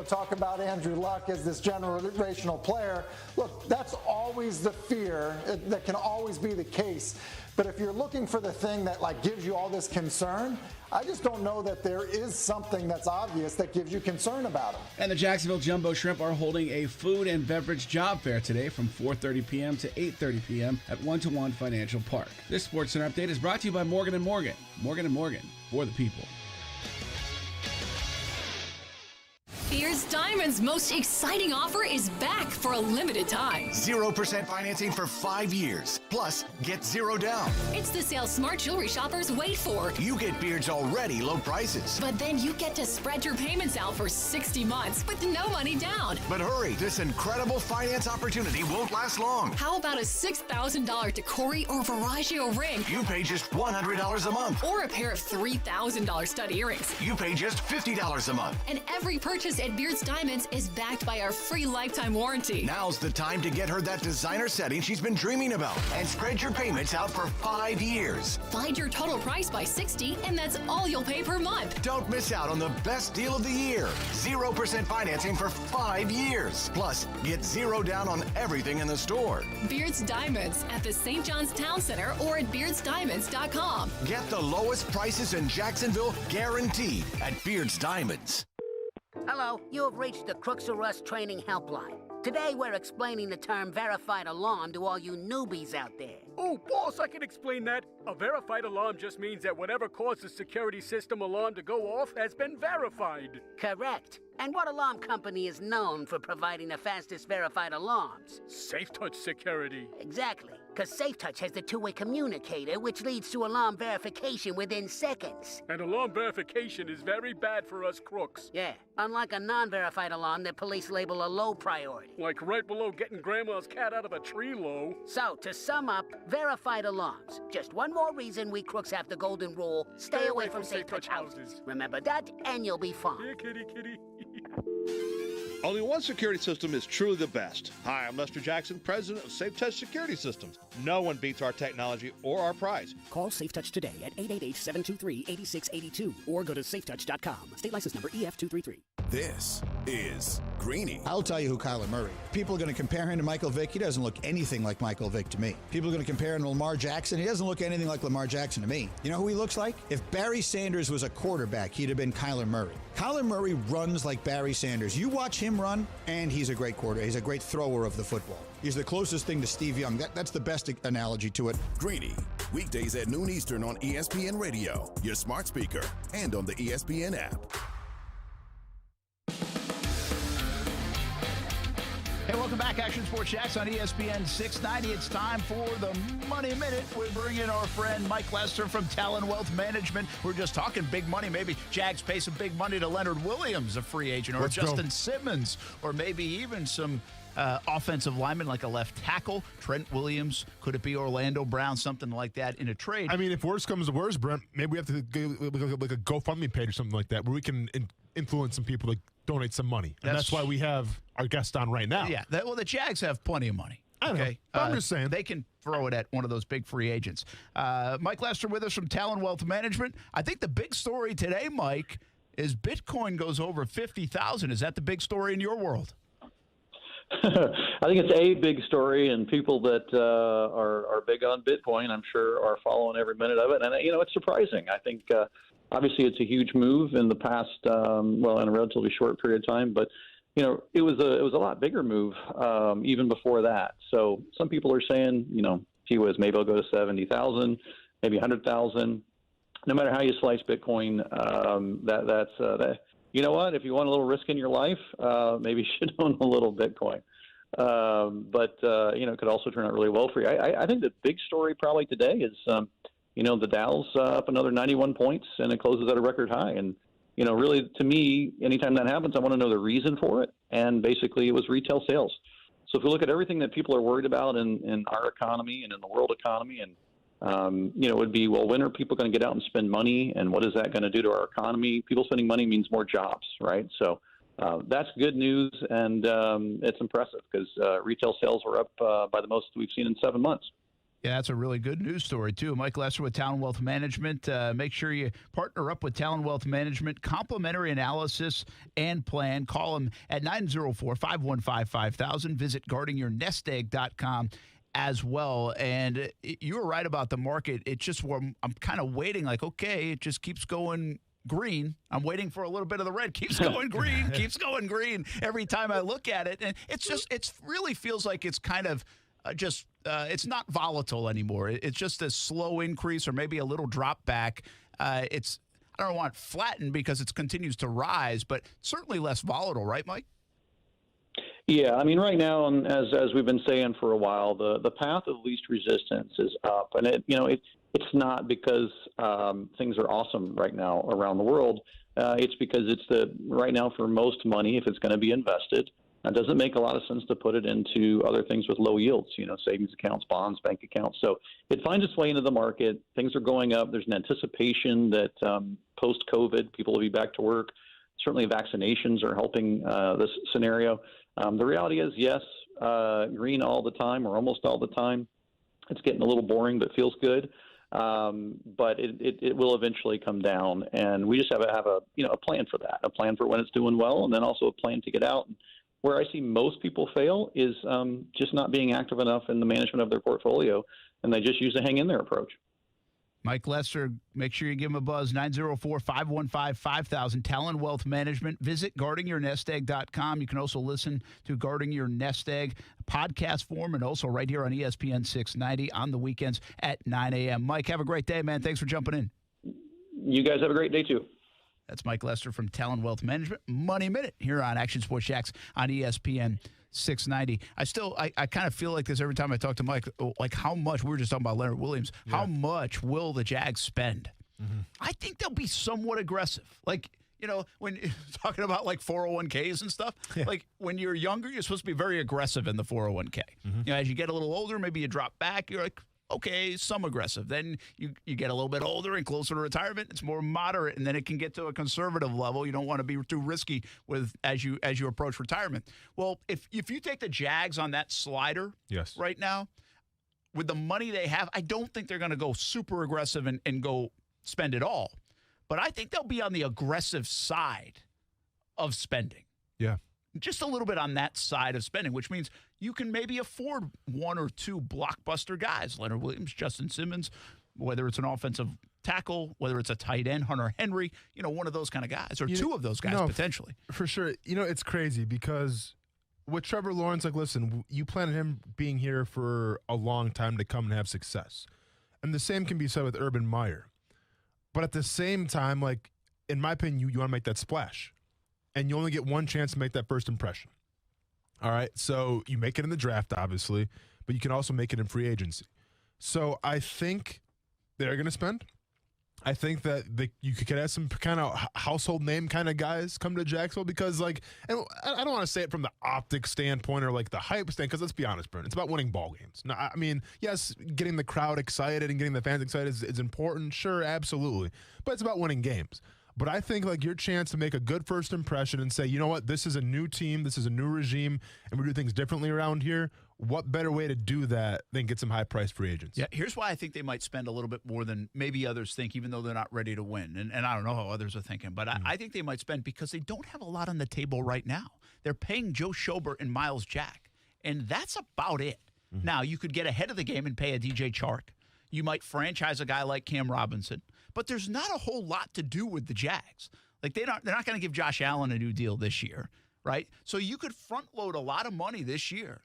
talk about Andrew Luck as this generational player. Look, that's always the fear that can always be the case. But if you're looking for the thing that gives you all this concern, I just don't know that there is something that's obvious that gives you concern about him. And the Jacksonville Jumbo Shrimp are holding a food and beverage job fair today from 4:30 p.m. to 8:30 p.m. at 1-to-1 Financial Park. This Sports Center Update is brought to you by Morgan & Morgan. Morgan & Morgan, for the people. Fears Beard's Diamonds' most exciting offer is back for a limited time. 0% financing for 5 years. Plus, get 0 down. It's the sale smart jewelry shoppers wait for. You get Beard's already low prices. But then you get to spread your payments out for 60 months with no money down. But hurry, this incredible finance opportunity won't last long. How about a $6,000 Decory or Veragio ring? You pay just $100 a month. Or a pair of $3,000 stud earrings. You pay just $50 a month. And every purchase at Beard's Diamonds is backed by our free lifetime warranty. Now's the time to get her that designer setting she's been dreaming about and spread your payments out for 5 years. Find your total price by 60, and that's all you'll pay per month. Don't miss out on the best deal of the year. 0% financing for 5 years. Plus, get 0 down on everything in the store. Beard's Diamonds at the St. John's Town Center or at beardsdiamonds.com. Get the lowest prices in Jacksonville guaranteed at Beard's Diamonds. Hello, you have reached the Crooks of Rust Training Helpline. Today we're explaining the term verified alarm to all you newbies out there. Oh, boss, I can explain that. A verified alarm just means that whatever caused the security system alarm to go off has been verified. Correct. And what alarm company is known for providing the fastest verified alarms? Safe Touch Security. Exactly. Because Safe Touch has the two-way communicator, which leads to alarm verification within seconds. And alarm verification is very bad for us crooks. Yeah, unlike a non-verified alarm that police label a low priority. Like right below getting Grandma's cat out of a tree low. So, to sum up, verified alarms. Just one more reason we crooks have the golden rule, stay away from Safe Touch houses. Remember that, and you'll be fine. Here, kitty, kitty. Only one security system is truly the best. Hi, I'm Lester Jackson, president of Safe Touch Security Systems. No one beats our technology or our price. Call Safe Touch today at 888-723-8682 or go to safetouch.com. State license number EF233. This is Greeny. I'll tell you who Kyler Murray. People are going to compare him to Michael Vick. He doesn't look anything like Michael Vick to me. People are going to compare him to Lamar Jackson. He doesn't look anything like Lamar Jackson to me. You know who he looks like? If Barry Sanders was a quarterback, he'd have been Kyler Murray. Kyler Murray runs like Barry Sanders. You watch him run, and he's a great quarterback. He's a great thrower of the football. He's the closest thing to Steve Young. That's the best analogy to it. Greeny, weekdays at noon Eastern on ESPN Radio, your smart speaker, and on the ESPN app. Hey, welcome back. Action Sports Jacks on ESPN 690. It's time for the Money Minute. We bring in our friend Mike Lester from Talon Wealth Management. We're just talking big money. Maybe Jags pay some big money to Leonard Williams, a free agent, or Justin Simmons, or maybe even some offensive lineman like a left tackle, Trent Williams. Could it be Orlando Brown, something like that in a trade? I mean, if worse comes to worse, Brent, maybe we have to go like a GoFundMe page or something like that where we can influence some people to donate some money. And that's why we have our guest on right now. Yeah, well, the Jags have plenty of money. I know, but I'm just saying. They can throw it at one of those big free agents. Mike Lester with us from Talon Wealth Management. I think the big story today, Mike, is Bitcoin goes over 50,000. Is that the big story in your world? I think it's a big story, and people that are big on Bitcoin, I'm sure, are following every minute of it. And, it's surprising. I think, obviously, it's a huge move in the past, in a relatively short period of time. But, it was a lot bigger move even before that. So some people are saying, gee whiz, maybe I'll go to 70,000, maybe 100,000. No matter how you slice Bitcoin, that's you know what? If you want a little risk in your life, maybe you should own a little Bitcoin. But it could also turn out really well for you. I think the big story probably today is, the Dow's up another 91 points, and it closes at a record high. And, really, to me, anytime that happens, I want to know the reason for it. And basically, it was retail sales. So if you look at everything that people are worried about in our economy and in the world economy, and it would be, well, when are people going to get out and spend money, and what is that going to do to our economy? People spending money means more jobs, right? So that's good news, and it's impressive because retail sales were up by the most we've seen in 7 months. Yeah, that's a really good news story, too. Mike Lester with Talon Wealth Management. Make sure you partner up with Talon Wealth Management. Complimentary analysis and plan. Call them at 904-515-5000. Visit guardingyournestegg.com as well. And you were right about the market. It's just where I'm kind of waiting, like, okay, it just keeps going green. I'm waiting for a little bit of the red. Keeps going green, keeps going green every time I look at it. And it really feels like it's kind of it's not volatile anymore. It's just a slow increase or maybe a little drop back. I don't want flattened because it continues to rise, but certainly less volatile, right, Mike? Yeah, I mean, right now, and as we've been saying for a while, the path of least resistance is up, and it's not because things are awesome right now around the world. It's because right now for most money, if it's going to be invested, it doesn't make a lot of sense to put it into other things with low yields, savings accounts, bonds, bank accounts. So it finds its way into the market. Things are going up. There's an anticipation that post-COVID, people will be back to work. Certainly vaccinations are helping this scenario. The reality is, yes, green all the time or almost all the time. It's getting a little boring, but feels good. But it will eventually come down, and we just have a plan for that, a plan for when it's doing well, and then also a plan to get out. Where I see most people fail is just not being active enough in the management of their portfolio, and they just use a hang-in-there approach. Mike Lester, make sure you give him a buzz, 904-515-5000, Talon Wealth Management. Visit guardingyournestegg.com. You can also listen to Guarding Your Nest Egg podcast form and also right here on ESPN 690 on the weekends at 9 a.m. Mike, have a great day, man. Thanks for jumping in. You guys have a great day, too. That's Mike Lester from Talon Wealth Management. Money Minute here on Action Sports Jacks on ESPN 690. I kind of feel like this every time I talk to Mike, like how much, we were just talking about Leonard Williams, how much will the Jags spend? Mm-hmm. I think they'll be somewhat aggressive. Like, when you're talking about like 401ks and stuff, like when you're younger, you're supposed to be very aggressive in the 401k. Mm-hmm. As you get a little older, maybe you drop back, you're like, okay, some aggressive. Then you get a little bit older and closer to retirement. It's more moderate, and then it can get to a conservative level. You don't want to be too risky as you approach retirement. Well, if you take the Jags on that slider right now, with the money they have, I don't think they're going to go super aggressive and go spend it all. But I think they'll be on the aggressive side of spending. Yeah. Just a little bit on that side of spending, which means you can maybe afford one or two blockbuster guys, Leonard Williams, Justin Simmons, whether it's an offensive tackle, whether it's a tight end, Hunter Henry, one of those kind of guys, or two of those guys potentially. For sure. It's crazy because with Trevor Lawrence, like, listen, you plan on him being here for a long time to come and have success. And the same can be said with Urban Meyer. But at the same time, like, in my opinion, you want to make that splash. And you only get one chance to make that first impression. All right, so you make it in the draft, obviously, but you can also make it in free agency. So I think they're going to spend. I think that you could have some kind of household name kind of guys come to Jacksonville because, like, and I don't want to say it from the optic standpoint or like the hype stand, because let's be honest, Brent, it's about winning ball games. Now, I mean, yes, getting the crowd excited and getting the fans excited is important. Sure, absolutely. But it's about winning games. But I think, like, your chance to make a good first impression and say, you know what, this is a new team, this is a new regime, and we do things differently around here. What better way to do that than get some high-priced free agents? Yeah, here's why I think they might spend a little bit more than maybe others think, even though they're not ready to win. And I don't know how others are thinking, but I think they might spend because they don't have a lot on the table right now. They're paying Joe Schobert and Miles Jack, and that's about it. Mm-hmm. Now, you could get ahead of the game and pay a DJ Chark. You might franchise a guy like Cam Robinson. But there's not a whole lot to do with the Jags. Like, they're not going to give Josh Allen a new deal this year, right? So you could front load a lot of money this year,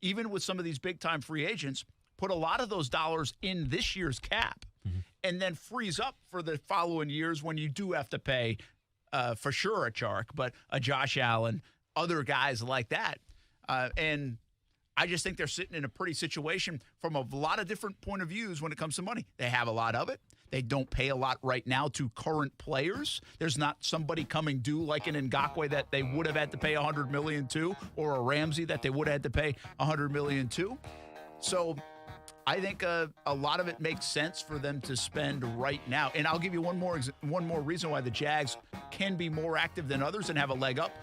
even with some of these big-time free agents, put a lot of those dollars in this year's cap, and then freeze up for the following years when you do have to pay, for sure, a Chark, but a Josh Allen, other guys like that. And I just think they're sitting in a pretty situation from a lot of different point of views when it comes to money. They have a lot of it. They don't pay a lot right now to current players. There's not somebody coming due like an Ngakoue that they would have had to pay $100 million to, or a Ramsey that they would have had to pay $100 million to. So I think a lot of it makes sense for them to spend right now. And I'll give you one more reason why the Jags can be more active than others and have a leg up,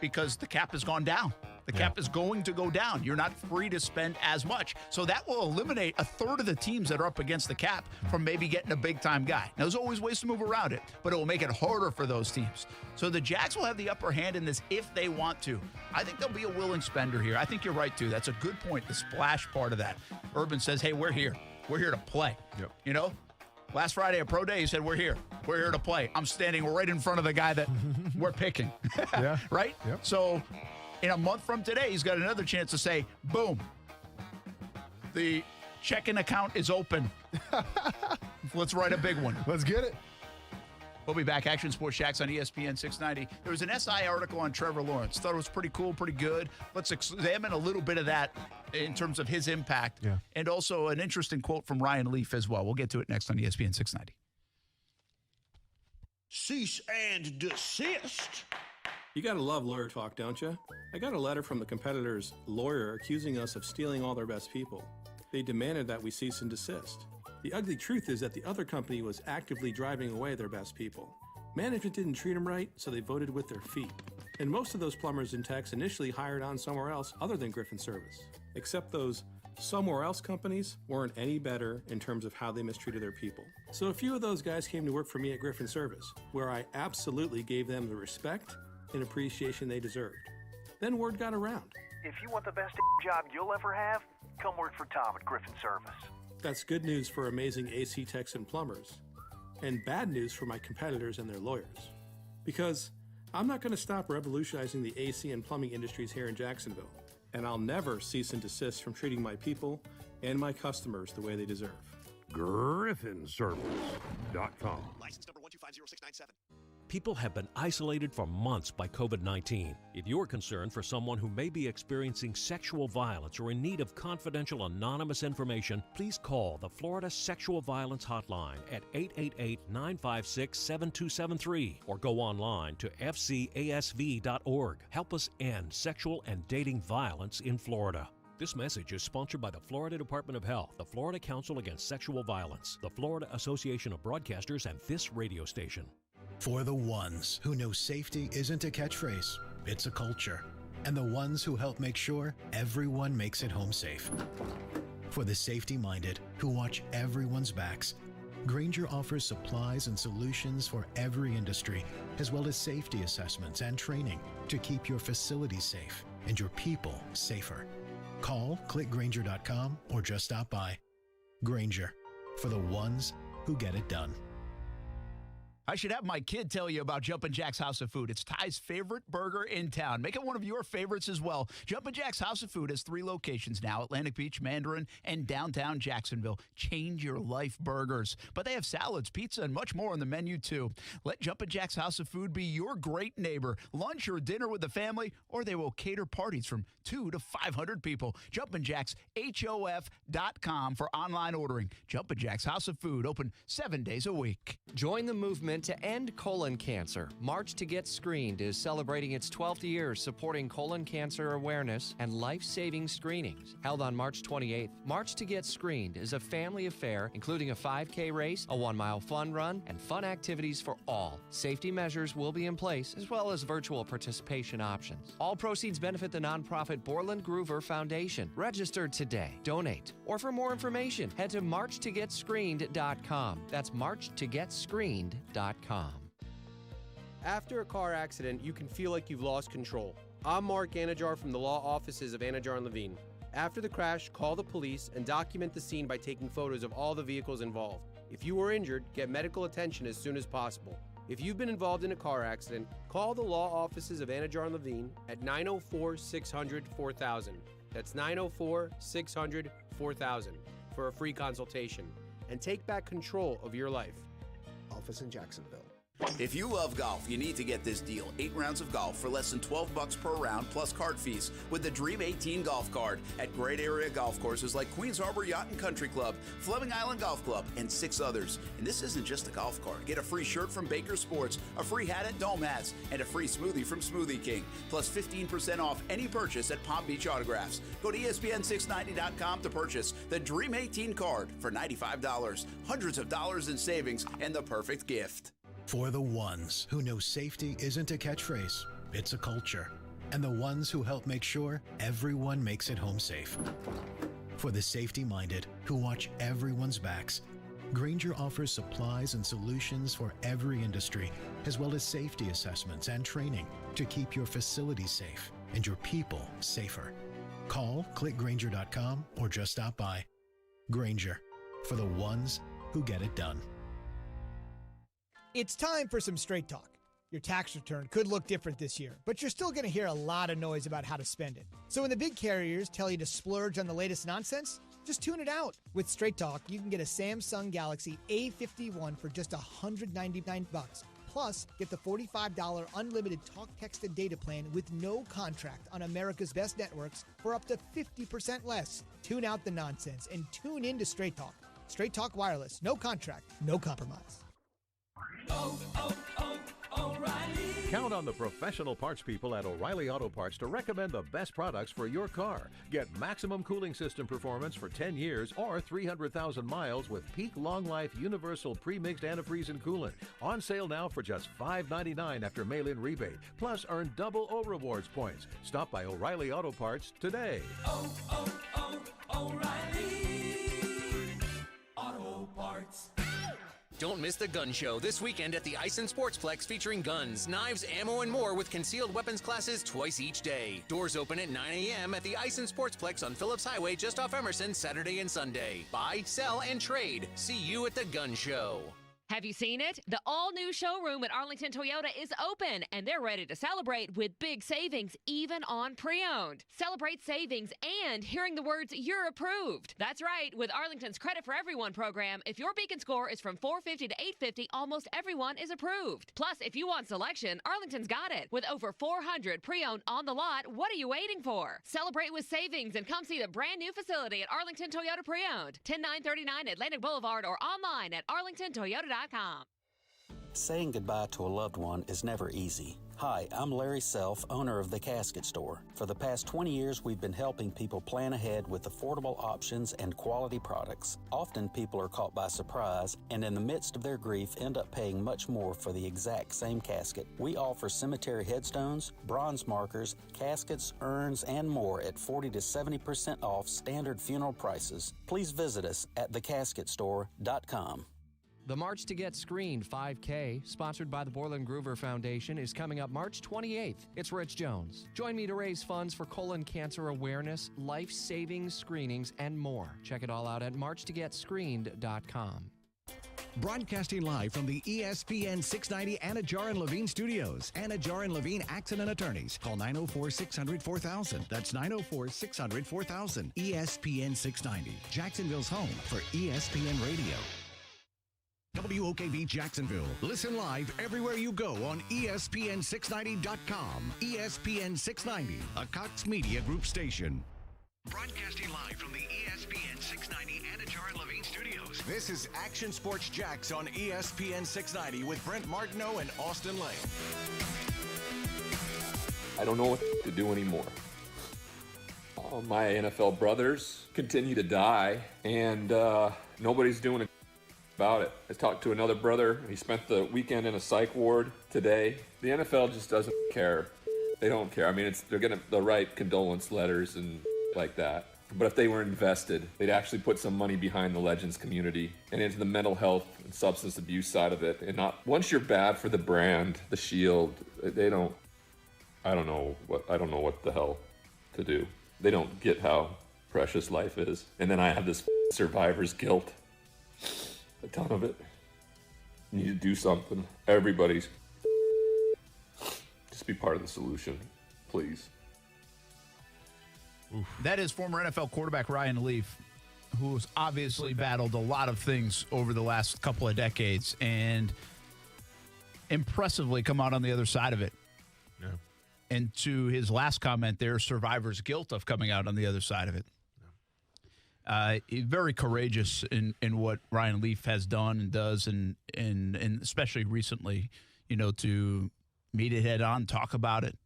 because the cap has gone down. The cap is going to go down. You're not free to spend as much. So that will eliminate a third of the teams that are up against the cap from maybe getting a big-time guy. Now, there's always ways to move around it, but it will make it harder for those teams. So the Jags will have the upper hand in this if they want to. I think they'll be a willing spender here. I think you're right, too. That's a good point, the splash part of that. Urban says, hey, we're here. We're here to play. Yep. Last Friday at Pro Day, he said, we're here. We're here to play. I'm standing right in front of the guy that we're picking. Yeah. Right? Yep. So in a month from today, he's got another chance to say, boom, the checking account is open. Let's write a big one. Let's get it. We'll be back. Action Sports Shacks on ESPN 690. There was an SI article on Trevor Lawrence. Thought it was pretty cool, pretty good. Let's examine a little bit of that in terms of his impact. Yeah. And also an interesting quote from Ryan Leaf as well. We'll get to it next on ESPN 690. Cease and desist. You gotta love lawyer talk, don't you? I got a letter from the competitor's lawyer accusing us of stealing all their best people. They demanded that we cease and desist. The ugly truth is that the other company was actively driving away their best people. Management didn't treat them right, so they voted with their feet. And most of those plumbers and techs initially hired on somewhere else other than Griffin Service. Except those somewhere else companies weren't any better in terms of how they mistreated their people. So a few of those guys came to work for me at Griffin Service, where I absolutely gave them the respect and appreciation they deserved. Then word got around. If you want the best job you'll ever have, come work for Tom at Griffin Service. That's good news for amazing AC techs and plumbers, and bad news for my competitors and their lawyers. Because I'm not going to stop revolutionizing the AC and plumbing industries here in Jacksonville, and I'll never cease and desist from treating my people and my customers the way they deserve. GriffinService.com. License number 1250697. People have been isolated for months by COVID-19. If you're concerned for someone who may be experiencing sexual violence or in need of confidential anonymous information, please call the Florida Sexual Violence Hotline at 888-956-7273 or go online to fcasv.org. Help us end sexual and dating violence in Florida. This message is sponsored by the Florida Department of Health, the Florida Council Against Sexual Violence, the Florida Association of Broadcasters, and this radio station. For the ones who know safety isn't a catchphrase, it's a culture. And the ones who help make sure everyone makes it home safe. For the safety-minded who watch everyone's backs, Grainger offers supplies and solutions for every industry, as well as safety assessments and training to keep your facilities safe and your people safer. Call, click Grainger.com, or just stop by. Grainger, for the ones who get it done. I should have my kid tell you about Jumpin' Jack's House of Food. It's Ty's favorite burger in town. Make it one of your favorites as well. Jumpin' Jack's House of Food has 3 locations now: Atlantic Beach, Mandarin, and downtown Jacksonville. Change your life burgers. But they have salads, pizza, and much more on the menu, too. Let Jumpin' Jack's House of Food be your great neighbor. Lunch or dinner with the family, or they will cater parties from 200 to 500 people. Jumpin' Jack's, HOF.com for online ordering. Jumpin' Jack's House of Food, open 7 days a week. Join the movement to end colon cancer. March to Get Screened is celebrating its 12th year supporting colon cancer awareness and life-saving screenings. Held on March 28th, March to Get Screened is a family affair including a 5K race, a 1-mile fun run, and fun activities for all. Safety measures will be in place as well as virtual participation options. All proceeds benefit the nonprofit Borland Groover Foundation. Register today, donate, or for more information, head to marchtogetscreened.com. That's marchtogetscreened.com. After a car accident, you can feel like you've lost control. I'm Mark Anajar from the law offices of Anajar and Levine. After the crash, call the police and document the scene by taking photos of all the vehicles involved. If you were injured, get medical attention as soon as possible. If you've been involved in a car accident, call the law offices of Anajar and Levine at 904-600-4000. That's 904-600-4000 for a free consultation. And take back control of your life. Office in Jacksonville. If you love golf, you need to get this deal. 8 rounds of golf for less than $12 per round plus card fees with the Dream 18 golf card at great area golf courses like Queens Harbor Yacht and Country Club, Fleming Island Golf Club, and 6 others. And this isn't just a golf card. Get a free shirt from Baker Sports, a free hat at Dome Hats, and a free smoothie from Smoothie King, plus 15% off any purchase at Palm Beach Autographs. Go to ESPN690.com to purchase the Dream 18 card for $95. Hundreds of dollars in savings and the perfect gift. For the ones who know safety isn't a catchphrase, it's a culture. And the ones who help make sure everyone makes it home safe. For the safety-minded who watch everyone's backs, Grainger offers supplies and solutions for every industry, as well as safety assessments and training to keep your facilities safe and your people safer. Call, click Grainger.com, or just stop by. Grainger, for the ones who get it done. It's time for some straight talk. Your tax return could look different this year, but you're still going to hear a lot of noise about how to spend it. So when the big carriers tell you to splurge on the latest nonsense, just tune it out. With Straight Talk, you can get a Samsung Galaxy A51 for just $199. Plus, get the $45 unlimited talk, text, and data plan with no contract on America's best networks for up to 50% less. Tune out the nonsense and tune in to Straight Talk. Straight Talk Wireless. No contract, no compromise. O'Reilly. Count on the professional parts people at O'Reilly Auto Parts to recommend the best products for your car. Get maximum cooling system performance for 10 years or 300,000 miles with peak long life universal pre-mixed antifreeze and coolant. On sale now for just $5.99 after mail-in rebate. Plus earn double O rewards points. Stop by O'Reilly Auto Parts today. O'Reilly Auto Parts. Don't miss the gun show this weekend at the Ice and Sportsplex, featuring guns, knives, ammo, and more with concealed weapons classes twice each day. Doors open at 9 a.m. at the Ice and Sportsplex on Phillips Highway just off Emerson, Saturday and Sunday. Buy, sell, and trade. See you at the gun show. Have you seen it? The all-new showroom at Arlington Toyota is open, and they're ready to celebrate with big savings, even on pre-owned. Celebrate savings and hearing the words, "You're approved." That's right. With Arlington's Credit for Everyone program, if your Beacon score is from 450 to 850, almost everyone is approved. Plus, if you want selection, Arlington's got it. With over 400 pre-owned on the lot, what are you waiting for? Celebrate with savings and come see the brand new facility at Arlington Toyota Pre-Owned, 10939 Atlantic Boulevard, or online at arlingtontoyota.com. Saying goodbye to a loved one is never easy. Hi, I'm Larry Self, owner of The Casket Store. For the past 20 years, we've been helping people plan ahead with affordable options and quality products. Often people are caught by surprise and in the midst of their grief end up paying much more for the exact same casket. We offer cemetery headstones, bronze markers, caskets, urns, and more at 40 to 70% off standard funeral prices. Please visit us at thecasketstore.com. The March to Get Screened 5K, sponsored by the Borland Groover Foundation, is coming up March 28th. It's Rich Jones. Join me to raise funds for colon cancer awareness, life-saving screenings, and more. Check it all out at marchtogetscreened.com. Broadcasting live from the ESPN 690 Anajar and Levine studios. Anajar and Levine Accident Attorneys. Call 904-600-4000. That's 904-600-4000. ESPN 690, Jacksonville's home for ESPN Radio. WOKV Jacksonville. Listen live everywhere you go on ESPN690.com. ESPN 690, a Cox Media Group station. Broadcasting live from the ESPN 690 Anajar and Levine studios. This is Action Sports Jacks on ESPN 690 with Brent Martineau and Austin Lane. I don't know what to do anymore. My NFL brothers continue to die, and nobody's doing it about it. I talked to another brother. He spent the weekend in a psych ward today. The NFL just doesn't care. They don't care. I mean, they'll write condolence letters and like that. But if they were invested, they'd actually put some money behind the Legends community and into the mental health and substance abuse side of it. And not once you're bad for the brand, the shield, I don't know what the hell to do. They don't get how precious life is. And then I have this survivor's guilt. A ton of it. You need to do something. Everybody's just be part of the solution, please. Oof. That is former NFL quarterback Ryan Leaf, who's obviously battled a lot of things over the last couple of decades and impressively come out on the other side of it. Yeah. And to his last comment there, survivor's guilt of coming out on the other side of it. Very courageous in what Ryan Leaf has done and does, and especially recently, to meet it head on, talk about it,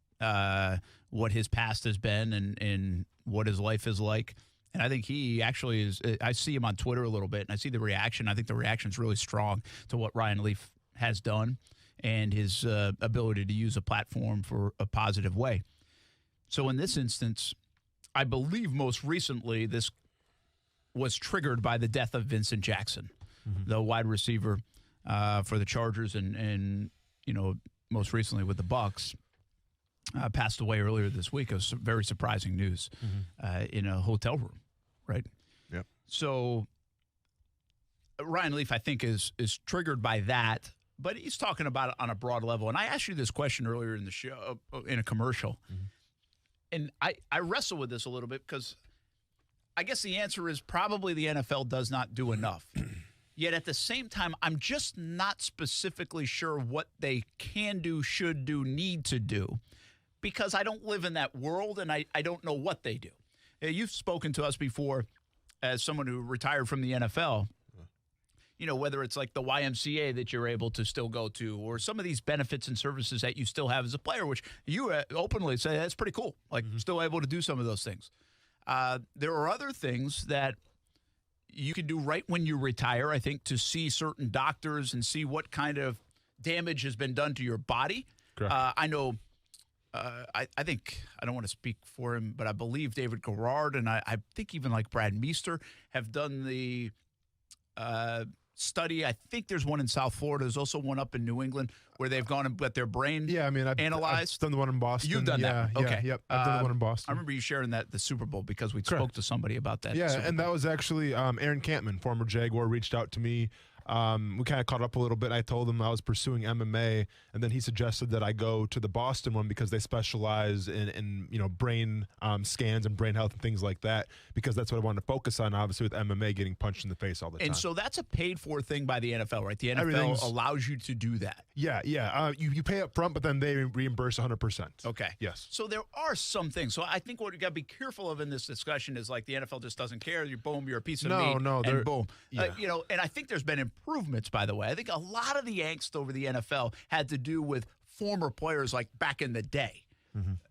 what his past has been and what his life is like. And I think he actually is. I see him on Twitter a little bit, and I see the reaction. I think the reaction is really strong to what Ryan Leaf has done and his ability to use a platform for a positive way. So in this instance, I believe most recently this was triggered by the death of Vincent Jackson, the wide receiver for the Chargers, and most recently with the Bucs. Passed away earlier this week. It was some very surprising news in a hotel room, right? Yep. So Ryan Leaf, I think, is triggered by that, but he's talking about it on a broad level. And I asked you this question earlier in the show, in a commercial, and I wrestle with this a little bit because I guess the answer is probably the NFL does not do enough. Yet at the same time, I'm just not specifically sure what they can do, should do, need to do, because I don't live in that world and I don't know what they do. You've spoken to us before as someone who retired from the NFL, whether it's like the YMCA that you're able to still go to or some of these benefits and services that you still have as a player, which you openly say that's pretty cool, like still able to do some of those things. There are other things that you can do right when you retire, I think, to see certain doctors and see what kind of damage has been done to your body. I know, I think, I don't want to speak for him, but I believe David Garrard and I think even like Brad Meester have done the study. I think there's one in South Florida. There's also one up in New England where they've gone and got their brain analyzed. I've done the one in Boston. You've done that. Okay. Yep. I've done the one in Boston. I remember you sharing that the Super Bowl because we spoke to somebody about that. Yeah, and that was actually Aaron Campman, former Jaguar, reached out to me. We kind of caught up a little bit. I told him I was pursuing MMA, and then he suggested that I go to the Boston one because they specialize in brain scans and brain health and things like that, because that's what I wanted to focus on, obviously, with MMA getting punched in the face all the time. And so that's a paid-for thing by the NFL, right? The NFL allows you to do that. Yeah. You pay up front, but then they reimburse 100%. Okay. Yes. So there are some things. So I think what you got to be careful of in this discussion is like the NFL just doesn't care. You're boom, you're a piece of meat, and boom. Yeah. And I think there's been improvements, by the way. I think a lot of the angst over the NFL had to do with former players like back in the day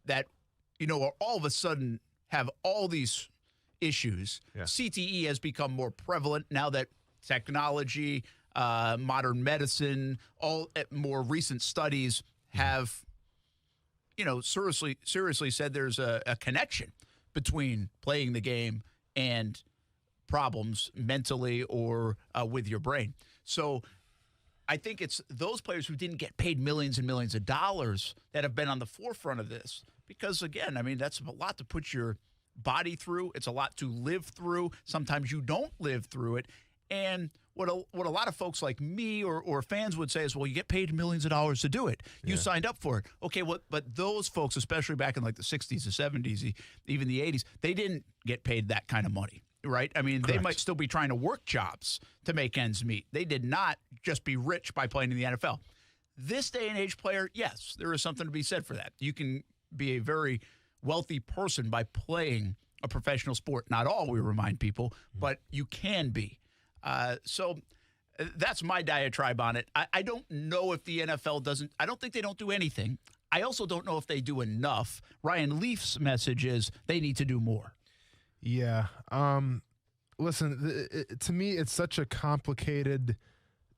that, all of a sudden have all these issues. Yeah. CTE has become more prevalent now that technology, modern medicine, all more recent studies have, seriously said there's a connection between playing the game and problems mentally or with your brain. So I think it's those players who didn't get paid millions and millions of dollars that have been on the forefront of this. Because, again, I mean, that's a lot to put your body through. It's a lot to live through. Sometimes you don't live through it. And what a lot of folks like me or fans would say is, well, you get paid millions of dollars to do it. You signed up for it. Okay, but those folks, especially back in like the 60s, the 70s, even the 80s, they didn't get paid that kind of money. Right? I mean, They might still be trying to work jobs to make ends meet. They did not just be rich by playing in the NFL. This day and age player, yes, there is something to be said for that. You can be a very wealthy person by playing a professional sport. Not all, we remind people, but you can be. So that's my diatribe on it. I don't know if the NFL doesn't – I don't think they don't do anything. I also don't know if they do enough. Ryan Leaf's message is they need to do more. Yeah. Listen, to me, it's such a complicated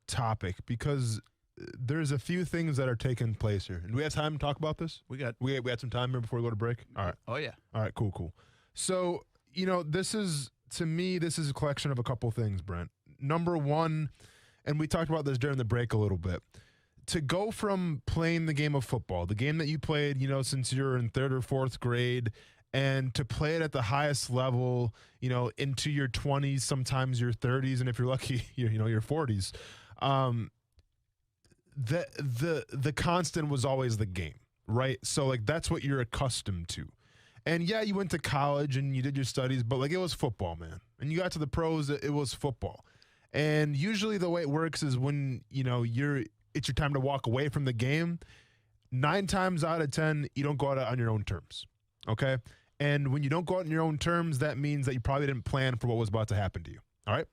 topic because there's a few things that are taking place here. And do we have time to talk about this? We had some time here before we go to break? All right. Oh, yeah. All right, cool. So, this is a collection of a couple things, Brent. Number one, and we talked about this during the break a little bit, to go from playing the game of football, the game that you played, since you're in 3rd or 4th grade, and to play it at the highest level, into your 20s, sometimes your 30s, and if you're lucky, your 40s. The constant was always the game, right? So like that's what you're accustomed to. And yeah, you went to college and you did your studies, but like it was football, man. And you got to the pros, it was football. And usually the way it works is when, it's your time to walk away from the game. 9 times out of 10, you don't go out on your own terms. Okay? And when you don't go out on your own terms, that means that you probably didn't plan for what was about to happen to you. All right?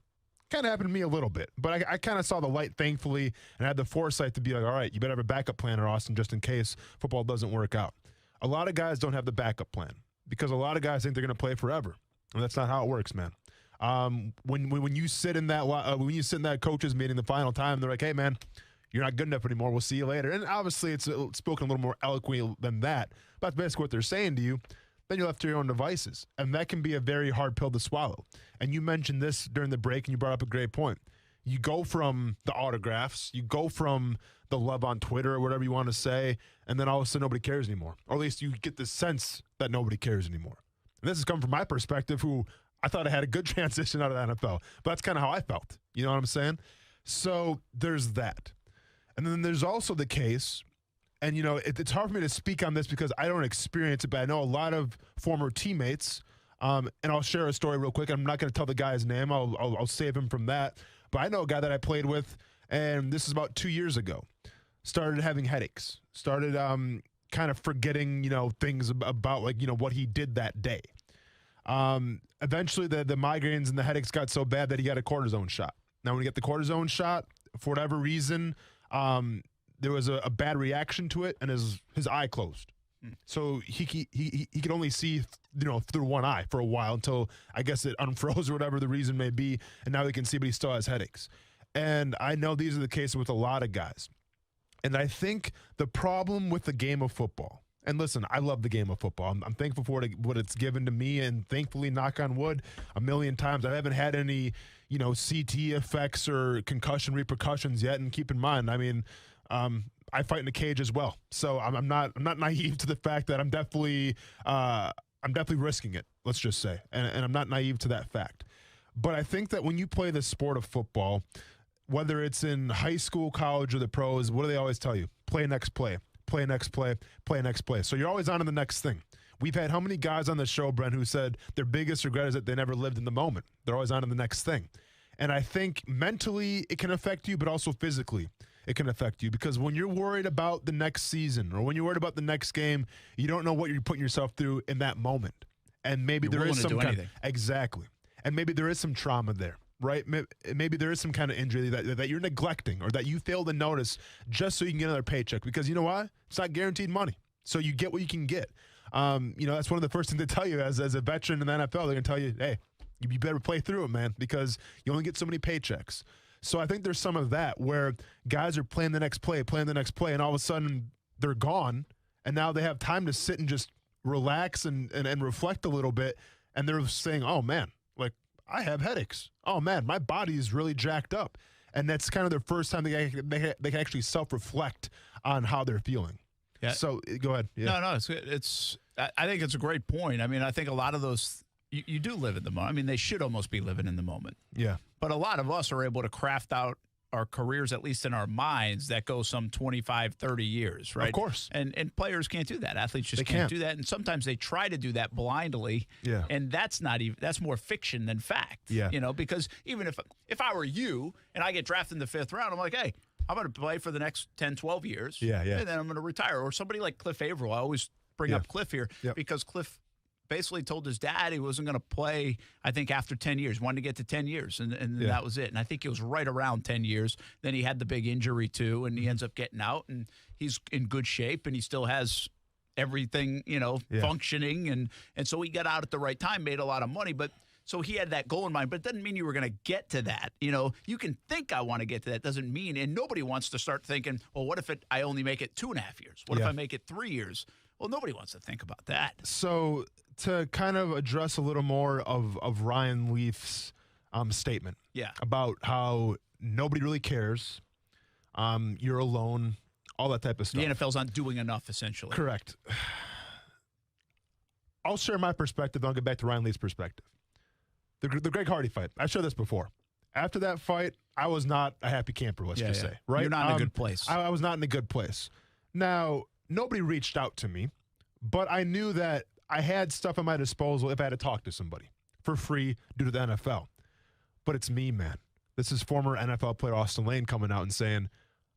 Kind of happened to me a little bit, but I kind of saw the light, thankfully, and I had the foresight to be like, all right, you better have a backup plan, Austin, just in case football doesn't work out. A lot of guys don't have the backup plan because a lot of guys think they're going to play forever, and that's not how it works, man. When you sit in that coaches meeting the final time, they're like, hey, man, you're not good enough anymore. We'll see you later. And obviously, it's spoken a little more eloquently than that, but that's basically what they're saying to you. Then you're left to your own devices. And that can be a very hard pill to swallow. And you mentioned this during the break, and you brought up a great point. You go from the autographs, you go from the love on Twitter or whatever you want to say, and then all of a sudden nobody cares anymore. Or at least you get the sense that nobody cares anymore. And this has come from my perspective, who I thought I had a good transition out of the NFL. But that's kind of how I felt. You know what I'm saying? So there's that. And then there's also the case, and, it's hard for me to speak on this because I don't experience it, but I know a lot of former teammates, and I'll share a story real quick. I'm not going to tell the guy's name. I'll save him from that. but I know a guy that I played with, and this is about 2 years ago, started having headaches, started kind of forgetting, things about what he did that day. Eventually the migraines and the headaches got so bad that he got a cortisone shot. Now, when you get the cortisone shot, for whatever reason, there was a bad reaction to it, and his eye closed. So he could only see, through one eye for a while until I guess it unfroze or whatever the reason may be, and now he can see, but he still has headaches. And I know these are the cases with a lot of guys. And I think the problem with the game of football, and listen, I love the game of football. I'm thankful for what it's given to me, and thankfully, knock on wood, a million times, I haven't had any, CT effects or concussion repercussions yet. And keep in mind, I mean, I fight in a cage as well, so I'm not naive to the fact that I'm definitely risking it. Let's just say, and I'm not naive to that fact. But I think that when you play the sport of football, whether it's in high school, college, or the pros, what do they always tell you? Play next play, play next play, play next play. So you're always on to the next thing. We've had how many guys on the show, Brent, who said their biggest regret is that they never lived in the moment. They're always on to the next thing. And I think mentally it can affect you, but also physically it can affect you, because when you're worried about the next season or when you're worried about the next game, you don't know what you're putting yourself through in that moment. And maybe there is some kind of, exactly. And maybe there is some trauma there. Right? Maybe there is some kind of injury that you're neglecting or that you fail to notice just so you can get another paycheck, because you know why? It's not guaranteed money. So you get what you can get. That's one of the first things they tell you as a veteran in the NFL. They're going to tell you, hey, you better play through it, man, because you only get so many paychecks. So I think there's some of that where guys are playing the next play, and all of a sudden they're gone, and now they have time to sit and just relax and reflect a little bit, and they're saying, oh, man, I have headaches. Oh, man, my body is really jacked up. And that's kind of their first time they can actually self-reflect on how they're feeling. Yeah. So go ahead. Yeah. No, I think it's a great point. I mean, I think a lot of those, you do live in the moment. I mean, they should almost be living in the moment. Yeah. But a lot of us are able to craft out our careers, at least in our minds, that go some 25, 30 years, right? Of course. And players can't do that. Athletes just can't do that. And sometimes they try to do that blindly. Yeah. And that's more fiction than fact. Yeah. Because even if I were you and I get drafted in the 5th round, I'm like, hey, I'm going to play for the next 10, 12 years. Yeah. And then I'm going to retire. Or somebody like Cliff Averill. I always bring up Cliff here because Cliff basically told his dad he wasn't going to play, I think, after 10 years. Wanted to get to 10 years, and that was it. And I think it was right around 10 years. Then he had the big injury, too, and he ends up getting out, and he's in good shape, and he still has everything, functioning. And so he got out at the right time, made a lot of money. But so he had that goal in mind, but it doesn't mean you were going to get to that. You can think I want to get to that. Doesn't mean, and nobody wants to start thinking, well, what if I only make it 2.5 years? What if I make it 3 years? Well, nobody wants to think about that. So to kind of address a little more of Ryan Leaf's statement about how nobody really cares, you're alone, all that type of stuff. The NFL's not doing enough, essentially. Correct. I'll share my perspective, then I'll get back to Ryan Leaf's perspective. The Greg Hardy fight, I've shared this before. After that fight, I was not a happy camper, let's just say. Right? You're not in a good place. I was not in a good place. Now, nobody reached out to me, but I knew that I had stuff at my disposal if I had to talk to somebody for free due to the NFL. But it's me, man. This is former NFL player Austin Lane coming out and saying,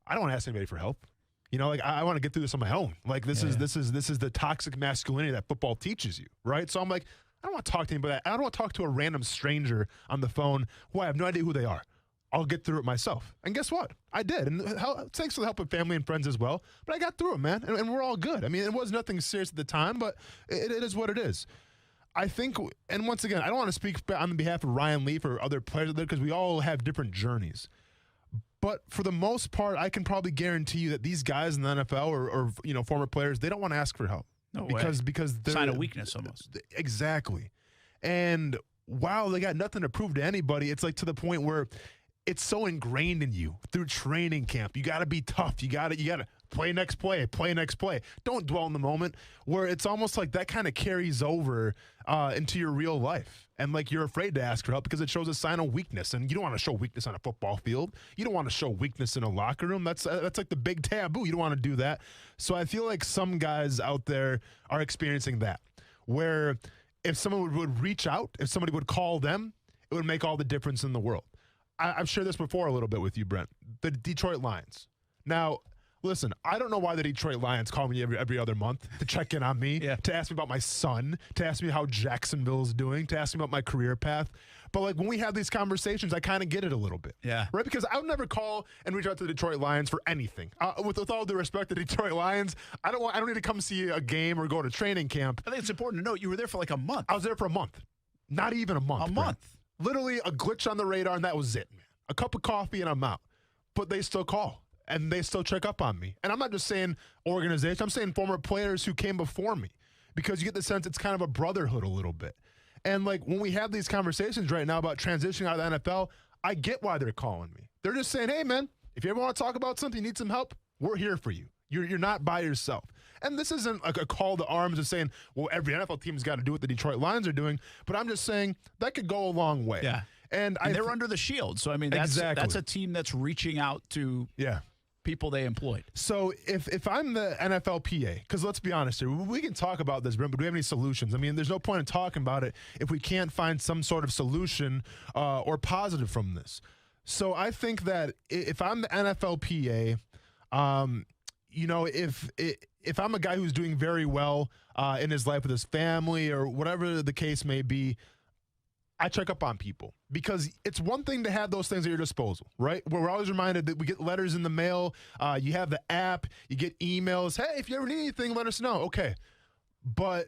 I don't want to ask anybody for help. I want to get through this on my own. This is the toxic masculinity that football teaches you, right? So I'm like, I don't want to talk to anybody. I don't want to talk to a random stranger on the phone who I have no idea who they are. I'll get through it myself. And guess what? I did. And thanks for the help of family and friends as well. But I got through it, man. And we're all good. I mean, it was nothing serious at the time, but it is what it is. I think, and once again, I don't want to speak on behalf of Ryan Leaf or other players there because we all have different journeys. But for the most part, I can probably guarantee you that these guys in the NFL or former players, they don't want to ask for help. No because they're sign of weakness almost. Exactly. And wow, they got nothing to prove to anybody. It's like to the point where it's so ingrained in you through training camp. You got to be tough. You got to play next play. Don't dwell in the moment, where it's almost like that kind of carries over into your real life. And like you're afraid to ask for help because it shows a sign of weakness. And you don't want to show weakness on a football field. You don't want to show weakness in a locker room. That's like the big taboo. You don't want to do that. So I feel like some guys out there are experiencing that, where if someone would reach out, if somebody would call them, it would make all the difference in the world. I've shared this before a little bit with you, Brent. The Detroit Lions. Now, listen, I don't know why the Detroit Lions call me every other month to check in on me, to ask me about my son, to ask me how Jacksonville's doing, to ask me about my career path. But like when we have these conversations, I kind of get it a little bit. Yeah. Right? Because I would never call and reach out to the Detroit Lions for anything. With all due respect to Detroit Lions, I don't need to come see a game or go to training camp. I think it's important to note you were there for like a month. I was there for a month. Not even a month. A month. Literally a glitch on the radar, and that was it, man. A cup of coffee, and I'm out. But they still call, and they still check up on me. And I'm not just saying organization. I'm saying former players who came before me, because you get the sense it's kind of a brotherhood a little bit. And, like, when we have these conversations right now about transitioning out of the NFL, I get why they're calling me. They're just saying, hey, man, if you ever want to talk about something, you need some help, we're here for you. You're not by yourself. And this isn't like a call to arms of saying, well, every NFL team's got to do what the Detroit Lions are doing. But I'm just saying that could go a long way. Yeah. And they're under the shield. So, I mean, that's a team that's reaching out to people they employed. So if I'm the NFLPA, because let's be honest here, we can talk about this, but do we have any solutions? I mean, there's no point in talking about it if we can't find some sort of solution or positive from this. So I think that if I'm the NFLPA, you know, if I'm a guy who's doing very well in his life with his family or whatever the case may be, I check up on people, because it's one thing to have those things at your disposal, right? We're always reminded that we get letters in the mail. You have the app, you get emails. Hey, if you ever need anything, let us know. Okay. But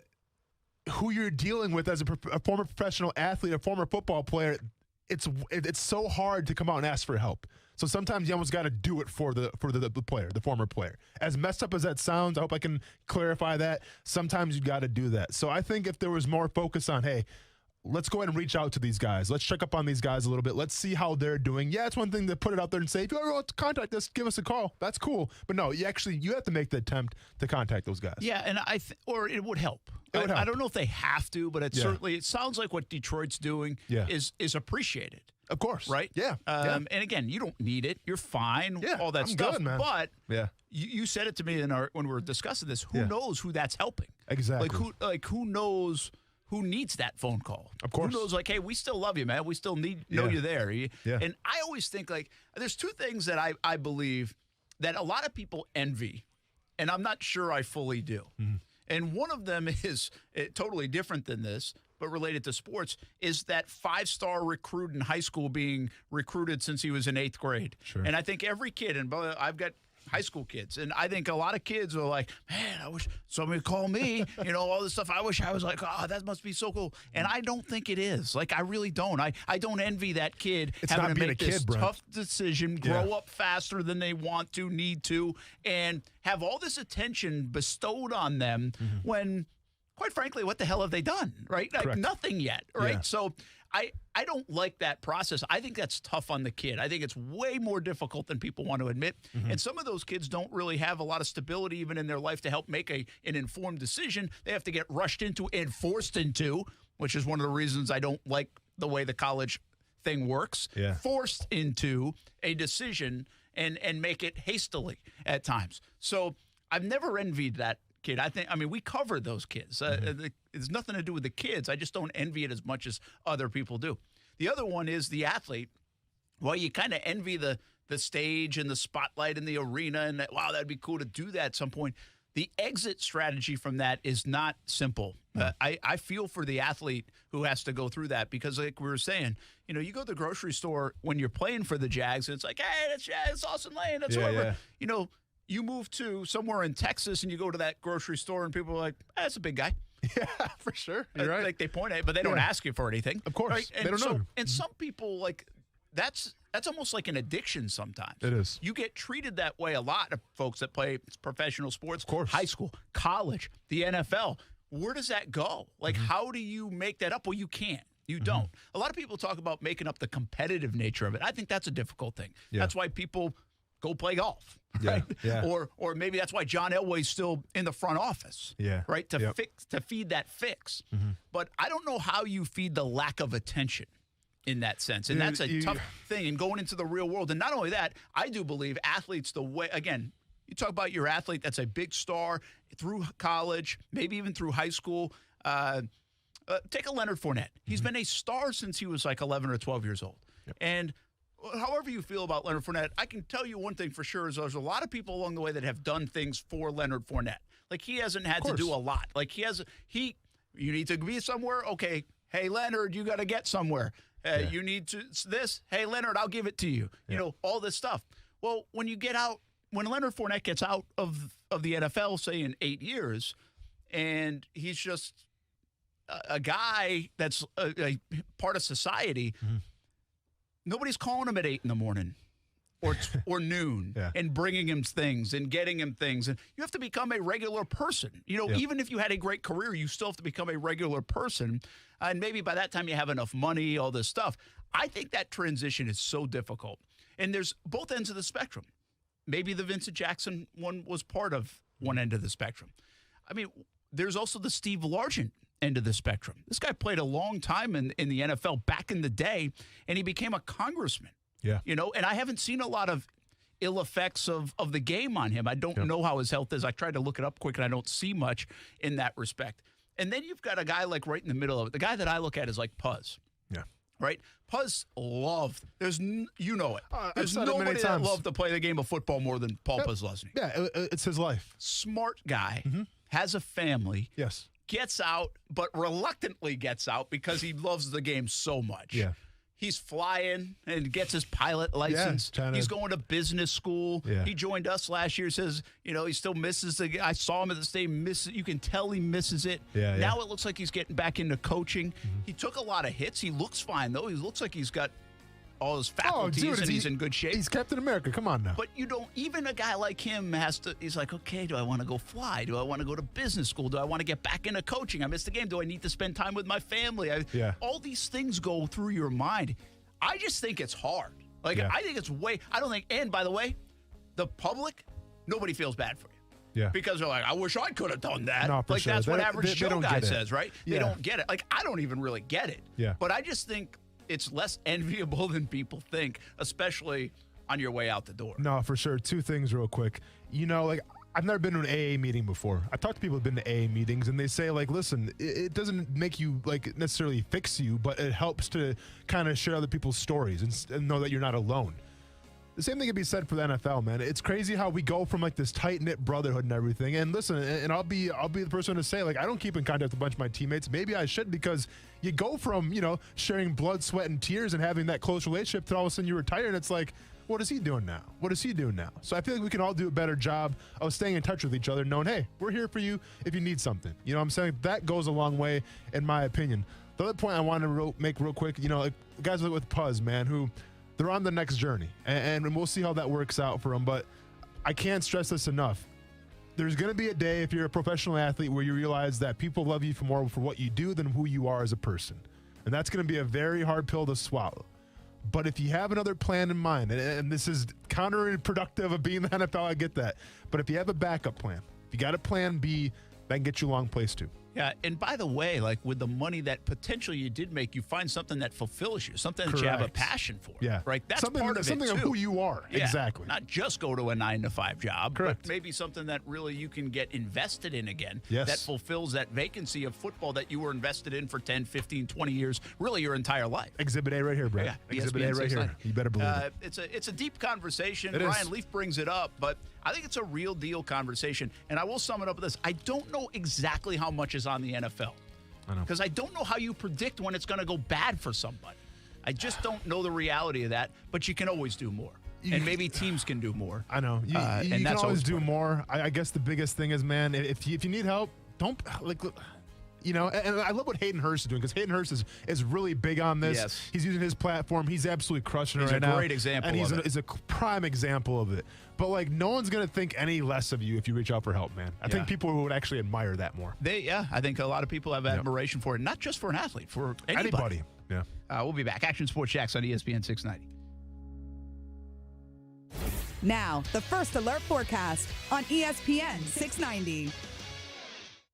who you're dealing with as a former professional athlete, a former football player, it's so hard to come out and ask for help. So sometimes you almost got to do it for the player, the former player. As messed up as that sounds, I hope I can clarify that. Sometimes you got to do that. So I think if there was more focus on, hey, let's go ahead and reach out to these guys. Let's check up on these guys a little bit. Let's see how they're doing. Yeah, it's one thing to put it out there and say, if you ever want to contact us, give us a call. That's cool. But no, you have to make the attempt to contact those guys. Yeah, and or it would help. I don't know if they have to, but it sounds like what Detroit's doing is appreciated. Of course. Right? Yeah. And again, you don't need it. You're fine. Yeah, all that stuff. Good, man. But you said it to me when we were discussing this. Who knows who that's helping? Exactly. Who knows who needs that phone call? Of course. Who knows, like, hey, we still love you, man. We still know you there. And I always think, like, there's two things that I believe that a lot of people envy, and I'm not sure I fully do. Mm-hmm. And one of them is totally different than this, but related to sports, is that 5-star recruit in high school being recruited since he was in 8th grade. Sure. And I think every kid, and I've got high school kids, and I think a lot of kids are like, man, I wish somebody would call me, all this stuff. I wish I was like, oh, that must be so cool. And I don't think it is. Like, I really don't. I don't envy that kid having to make this tough decision, grow up faster than they want to, need to, and have all this attention bestowed on them when, quite frankly, what the hell have they done, right? Like, nothing yet, right? Yeah. So I don't like that process. I think that's tough on the kid. I think it's way more difficult than people want to admit. And some of those kids don't really have a lot of stability even in their life to help make an informed decision. They have to get rushed into and forced into, which is one of the reasons I don't like the way the college thing works. Yeah. Forced into a decision and make it hastily at times. So I've never envied that kid. We covered those kids. It's nothing to do with the kids. I just don't envy it as much as other people do. The other one is the athlete. Well, you kind of envy the stage and the spotlight and the arena, and that, wow, that'd be cool to do that at some point. The exit strategy from that is not simple. I feel for the athlete who has to go through that, because like we were saying, you go to the grocery store when you're playing for the Jags, and it's like, hey, that's Austin Lane, that's whoever. Yeah. You move to somewhere in Texas and you go to that grocery store and people are like, that's a big guy. Yeah, for sure. You're right. Like, they point at it, but they don't ask you for anything. Of course. Right? And they don't know. And some people, like, that's almost like an addiction sometimes. It is. You get treated that way. A lot of folks that play professional sports, of course, high school, college, the NFL. Where does that go? Like, how do you make that up? Well, you can't. You don't. A lot of people talk about making up the competitive nature of it. I think that's a difficult thing. Yeah. That's why people go play golf, right? Yeah. Or maybe that's why John Elway's still in the front office, right? To feed that fix. But I don't know how you feed the lack of attention in that sense. And that's a tough thing. And going into the real world. And not only that, I do believe athletes, again, you talk about your athlete that's a big star through college, maybe even through high school. Take a Leonard Fournette. He's been a star since he was like 11 or 12 years old. And however you feel about Leonard Fournette, I can tell you one thing for sure is there's a lot of people along the way that have done things for Leonard Fournette. Like, he hasn't had to do a lot. Like, you need to be somewhere? Okay, hey, Leonard, you got to get somewhere. You need to this? Hey, Leonard, I'll give it to you. You know, all this stuff. Well, when Leonard Fournette gets out of the NFL, say in 8 years, and he's just a guy that's a part of society, nobody's calling him at 8 in the morning or noon and bringing him things and getting him things. And you have to become a regular person. You know, even if you had a great career, you still have to become a regular person. And maybe by that time you have enough money, all this stuff. I think that transition is so difficult. And there's both ends of the spectrum. Maybe the Vincent Jackson one was part of one end of the spectrum. I mean, there's also the Steve Largent end of the spectrum. This guy played a long time in the NFL back in the day, and he became a congressman. Yeah. You know, and I haven't seen a lot of ill effects of the game on him. I don't know how his health is. I tried to look it up quick, and I don't see much in that respect. And then you've got a guy like right in the middle of it. The guy that I look at is like Puz. Yeah. Right? Puz loved. You know it. There's nobody that loved to play the game of football more than Paul Posluszny. Yeah, it's his life. Smart guy, has a family. Yes. Gets out, but reluctantly gets out because he loves the game so much. Yeah. He's flying and gets his pilot license. He's going to business school. Yeah. He joined us last year. Says, you know, he still misses the. I saw him at the stadium. You can tell he misses it. Yeah, now it looks like he's getting back into coaching. He took a lot of hits. He looks fine though. He looks like he's got all his faculties and he's in good shape. He's Captain America. Come on now. But you don't. Even a guy like him has to. He's like, okay, do I want to go fly? Do I want to go to business school? Do I want to get back into coaching? I missed the game. Do I need to spend time with my family? All these things go through your mind. I just think it's hard. Like, I think it's I don't think, and by the way, the public, nobody feels bad for you. Yeah. Because they're like, I wish I could have done that. No, for like, sure. That's what average Joe guy says, right? Yeah. They don't get it. Like, I don't even really get it. Yeah. But I just think it's less enviable than people think, especially on your way out the door. No, for sure. Two things real quick. You know, like, I've never been to an AA meeting before. I've talked to people who've been to AA meetings, and they say, like, listen, it doesn't make you, like, necessarily fix you, but it helps to kind of share other people's stories and know that you're not alone. The same thing can be said for the NFL, man. It's crazy how we go from, like, this tight-knit brotherhood and everything. And listen, and I'll be the person to say, like, I don't keep in contact with a bunch of my teammates. Maybe I should, because you go from, you know, sharing blood, sweat, and tears and having that close relationship to all of a sudden you retire, and it's like, what is he doing now? What is he doing now? So I feel like we can all do a better job of staying in touch with each other, knowing, hey, we're here for you if you need something. You know what I'm saying? That goes a long way, in my opinion. The other point I want to make real quick, you know, like guys with Puz, man, who they're on the next journey, and we'll see how that works out for them. But I can't stress this enough. There's going to be a day, if you're a professional athlete, where you realize that people love you more for what you do than who you are as a person. And that's going to be a very hard pill to swallow. But if you have another plan in mind, and this is counterproductive of being the NFL, I get that. But if you have a backup plan, if you got a plan B, that can get you a long place too. Yeah, and by the way, like with the money that potentially you did make, you find something that fulfills you, something that you have a passion for. Yeah, right. That's part of it too. Something of who you are. Yeah, exactly. Not just go to a 9-to-5 job. Correct. But maybe something that really you can get invested in again. Yes. That fulfills that vacancy of football that you were invested in for 10, 15, 20 years, really your entire life. Exhibit A right here, Brett. Yeah, Exhibit A right here. You better believe it. It's a deep conversation. It Ryan is. Leaf brings it up, but I think it's a real deal conversation. And I will sum it up with this. I don't know exactly how much is on the NFL. I know. Because I don't know how you predict when it's going to go bad for somebody. I just don't know the reality of that, but you can always do more. And maybe teams can do more. I know. You can always do more. I guess the biggest thing is, man, if you need help, don't, like, you know, and I love what Hayden Hurst is doing, because Hayden Hurst is really big on this. Yes. He's using his platform. He's absolutely crushing it right now. He's a great example of it. And he's a prime example of it. But, like, no one's going to think any less of you if you reach out for help, man. I think people would actually admire that more. I think a lot of people have admiration for it, not just for an athlete, for anybody. Yeah. We'll be back. Action Sports Jacks on ESPN 690. Now, the First Alert Forecast on ESPN 690.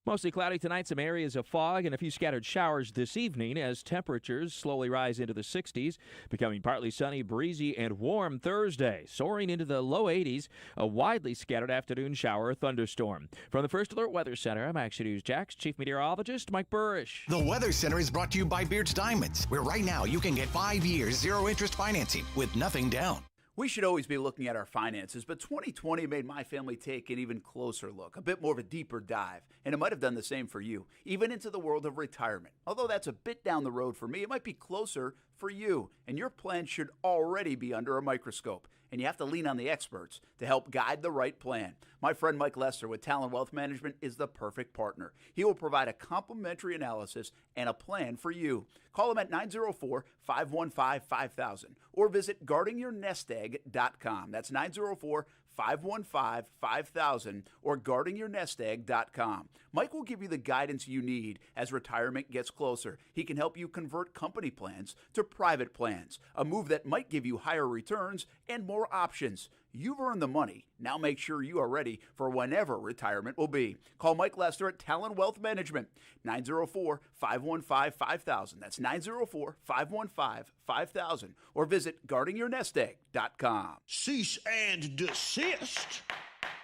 Mostly cloudy tonight, some areas of fog and a few scattered showers this evening as temperatures slowly rise into the 60s, becoming partly sunny, breezy, and warm Thursday, soaring into the low 80s, a widely scattered afternoon shower or thunderstorm. From the First Alert Weather Center, I'm Action News Jax Chief Meteorologist Mike Burrish. The Weather Center is brought to you by Beard's Diamonds, where right now you can get 5 years zero-interest financing with nothing down. We should always be looking at our finances, but 2020 made my family take an even closer look, a bit more of a deeper dive, and it might have done the same for you, even into the world of retirement. Although that's a bit down the road for me, it might be closer for you, and your plan should already be under a microscope, and you have to lean on the experts to help guide the right plan. My friend Mike Lester with Talon Wealth Management is the perfect partner. He will provide a complimentary analysis and a plan for you. Call him at 904-515-5000 or visit guardingyournestegg.com. That's 904-515-5000 or guardingyournestegg.com. Mike will give you the guidance you need as retirement gets closer. He can help you convert company plans to private plans, a move that might give you higher returns and more options. You've earned the money. Now make sure you are ready for whenever retirement will be. Call Mike Lester at Talon Wealth Management, 904-515-5000. That's 904-515-5000. Or visit guardingyournestegg.com. Cease and desist.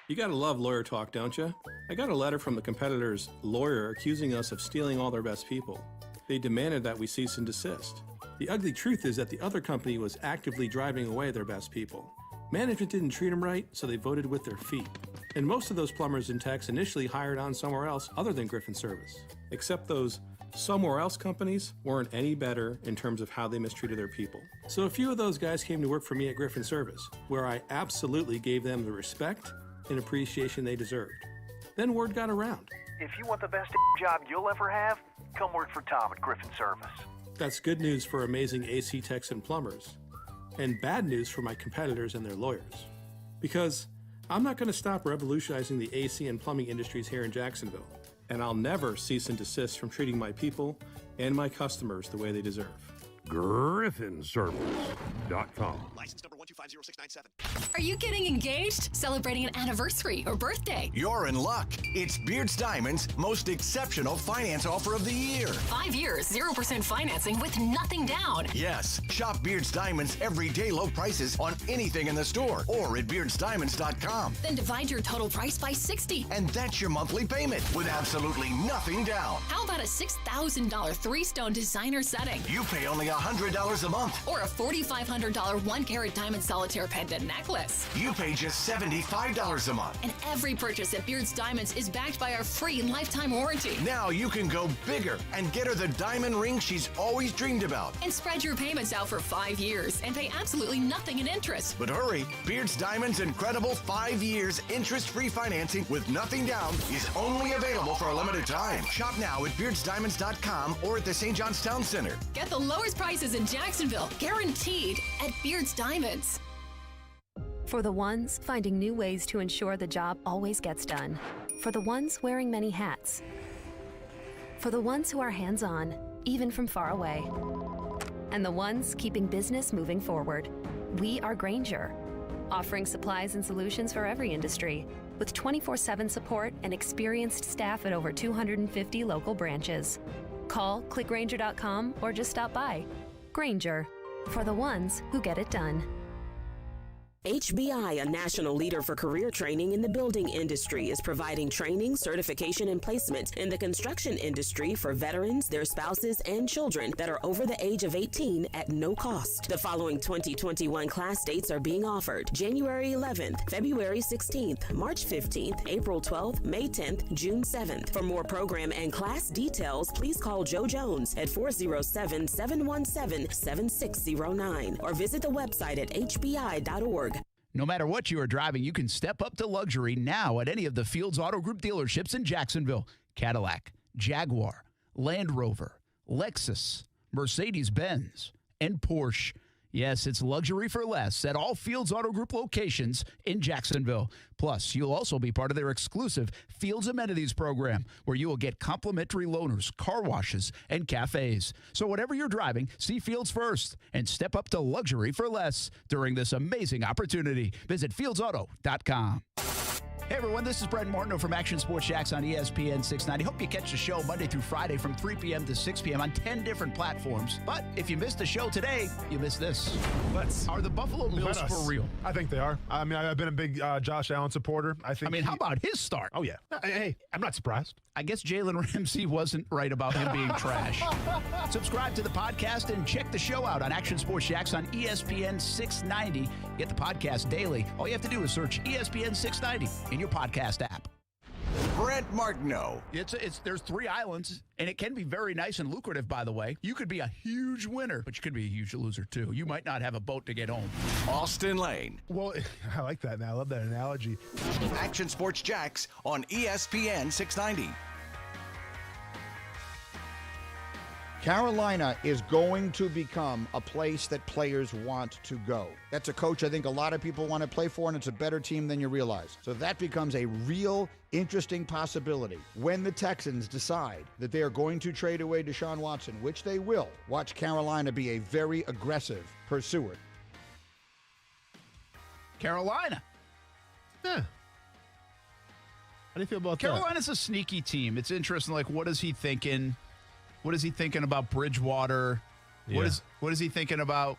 You gotta love lawyer talk, don't you? I got a letter from the competitor's lawyer accusing us of stealing all their best people. They demanded that we cease and desist. The ugly truth is that the other company was actively driving away their best people. Management didn't treat them right, so they voted with their feet. And most of those plumbers and techs initially hired on somewhere else other than Griffin Service. Except those somewhere else companies weren't any better in terms of how they mistreated their people. So a few of those guys came to work for me at Griffin Service, where I absolutely gave them the respect and appreciation they deserved. Then word got around. If you want the best job you'll ever have, come work for Tom at Griffin Service. That's good news for amazing AC techs and plumbers, and bad news for my competitors and their lawyers. Because I'm not going to stop revolutionizing the AC and plumbing industries here in Jacksonville, and I'll never cease and desist from treating my people and my customers the way they deserve. GriffinService.com. License number 1250697. Are you getting engaged? Celebrating an anniversary or birthday? You're in luck. It's Beard's Diamonds' most exceptional finance offer of the year. 5 years, 0% financing with nothing down. Yes. Shop Beard's Diamonds' everyday low prices on anything in the store or at beardsdiamonds.com. Then divide your total price by 60. And that's your monthly payment with absolutely nothing down. How about a $6,000 three-stone designer setting? You pay only $100 a month. Or a $4,500 1-carat diamond solitaire pendant necklace. You pay just $75 a month. And every purchase at Beard's Diamonds is backed by our free lifetime warranty. Now you can go bigger and get her the diamond ring she's always dreamed about. And spread your payments out for 5 years and pay absolutely nothing in interest. But hurry, Beard's Diamonds' incredible 5 years interest-free financing with nothing down is only available for a limited time. Shop now at beardsdiamonds.com or at the St. John's Town Center. Get the lowest prices in Jacksonville, guaranteed, at Beard's Diamonds. For the ones finding new ways to ensure the job always gets done. For the ones wearing many hats. For the ones who are hands-on, even from far away. And the ones keeping business moving forward. We are Grainger, offering supplies and solutions for every industry, with 24/7 support and experienced staff at over 250 local branches. Call, click Grainger.com, or just stop by. Grainger, for the ones who get it done. HBI, a national leader for career training in the building industry, is providing training, certification, and placement in the construction industry for veterans, their spouses, and children that are over the age of 18 at no cost. The following 2021 class dates are being offered: January 11th, February 16th, March 15th, April 12th, May 10th, June 7th. For more program and class details, please call Joe Jones at 407-717-7609 or visit the website at hbi.org. No matter what you are driving, you can step up to luxury now at any of the Fields Auto Group dealerships in Jacksonville. Cadillac, Jaguar, Land Rover, Lexus, Mercedes-Benz, and Porsche. Yes, it's luxury for less at all Fields Auto Group locations in Jacksonville. Plus, you'll also be part of their exclusive Fields Amenities program, where you will get complimentary loaners, car washes, and cafes. So whatever you're driving, see Fields first and step up to luxury for less during this amazing opportunity. Visit fieldsauto.com. Hey, everyone, this is Brent Martineau from Action Sports Jacks on ESPN 690. Hope you catch the show Monday through Friday from 3 p.m. to 6 p.m. on 10 different platforms. But if you missed the show today, you missed this. Are the Buffalo Bills for real? I think they are. I mean, I've been a big Josh Allen supporter. I mean, how about his start? Oh, yeah. Hey, I'm not surprised. I guess Jalen Ramsey wasn't right about him being trash. Subscribe to the podcast and check the show out on Action Sports Jacks on ESPN 690. Get the podcast daily. All you have to do is search ESPN 690 in your podcast app. Brent Martineau. There's 3 islands, and it can be very nice and lucrative, by the way. You could be a huge winner, but you could be a huge loser, too. You might not have a boat to get home. Austin Lane. Well, I like that, man. I love that analogy. Action Sports Jacks on ESPN 690. Carolina is going to become a place that players want to go. That's a coach I think a lot of people want to play for, and it's a better team than you realize. So that becomes a real interesting possibility. When the Texans decide that they are going to trade away Deshaun Watson, which they will, watch Carolina be a very aggressive pursuer. Carolina. Yeah. How do you feel about Carolina's a sneaky team. It's interesting, like, what is he thinking? What is he thinking about Bridgewater? Yeah. What is he thinking about?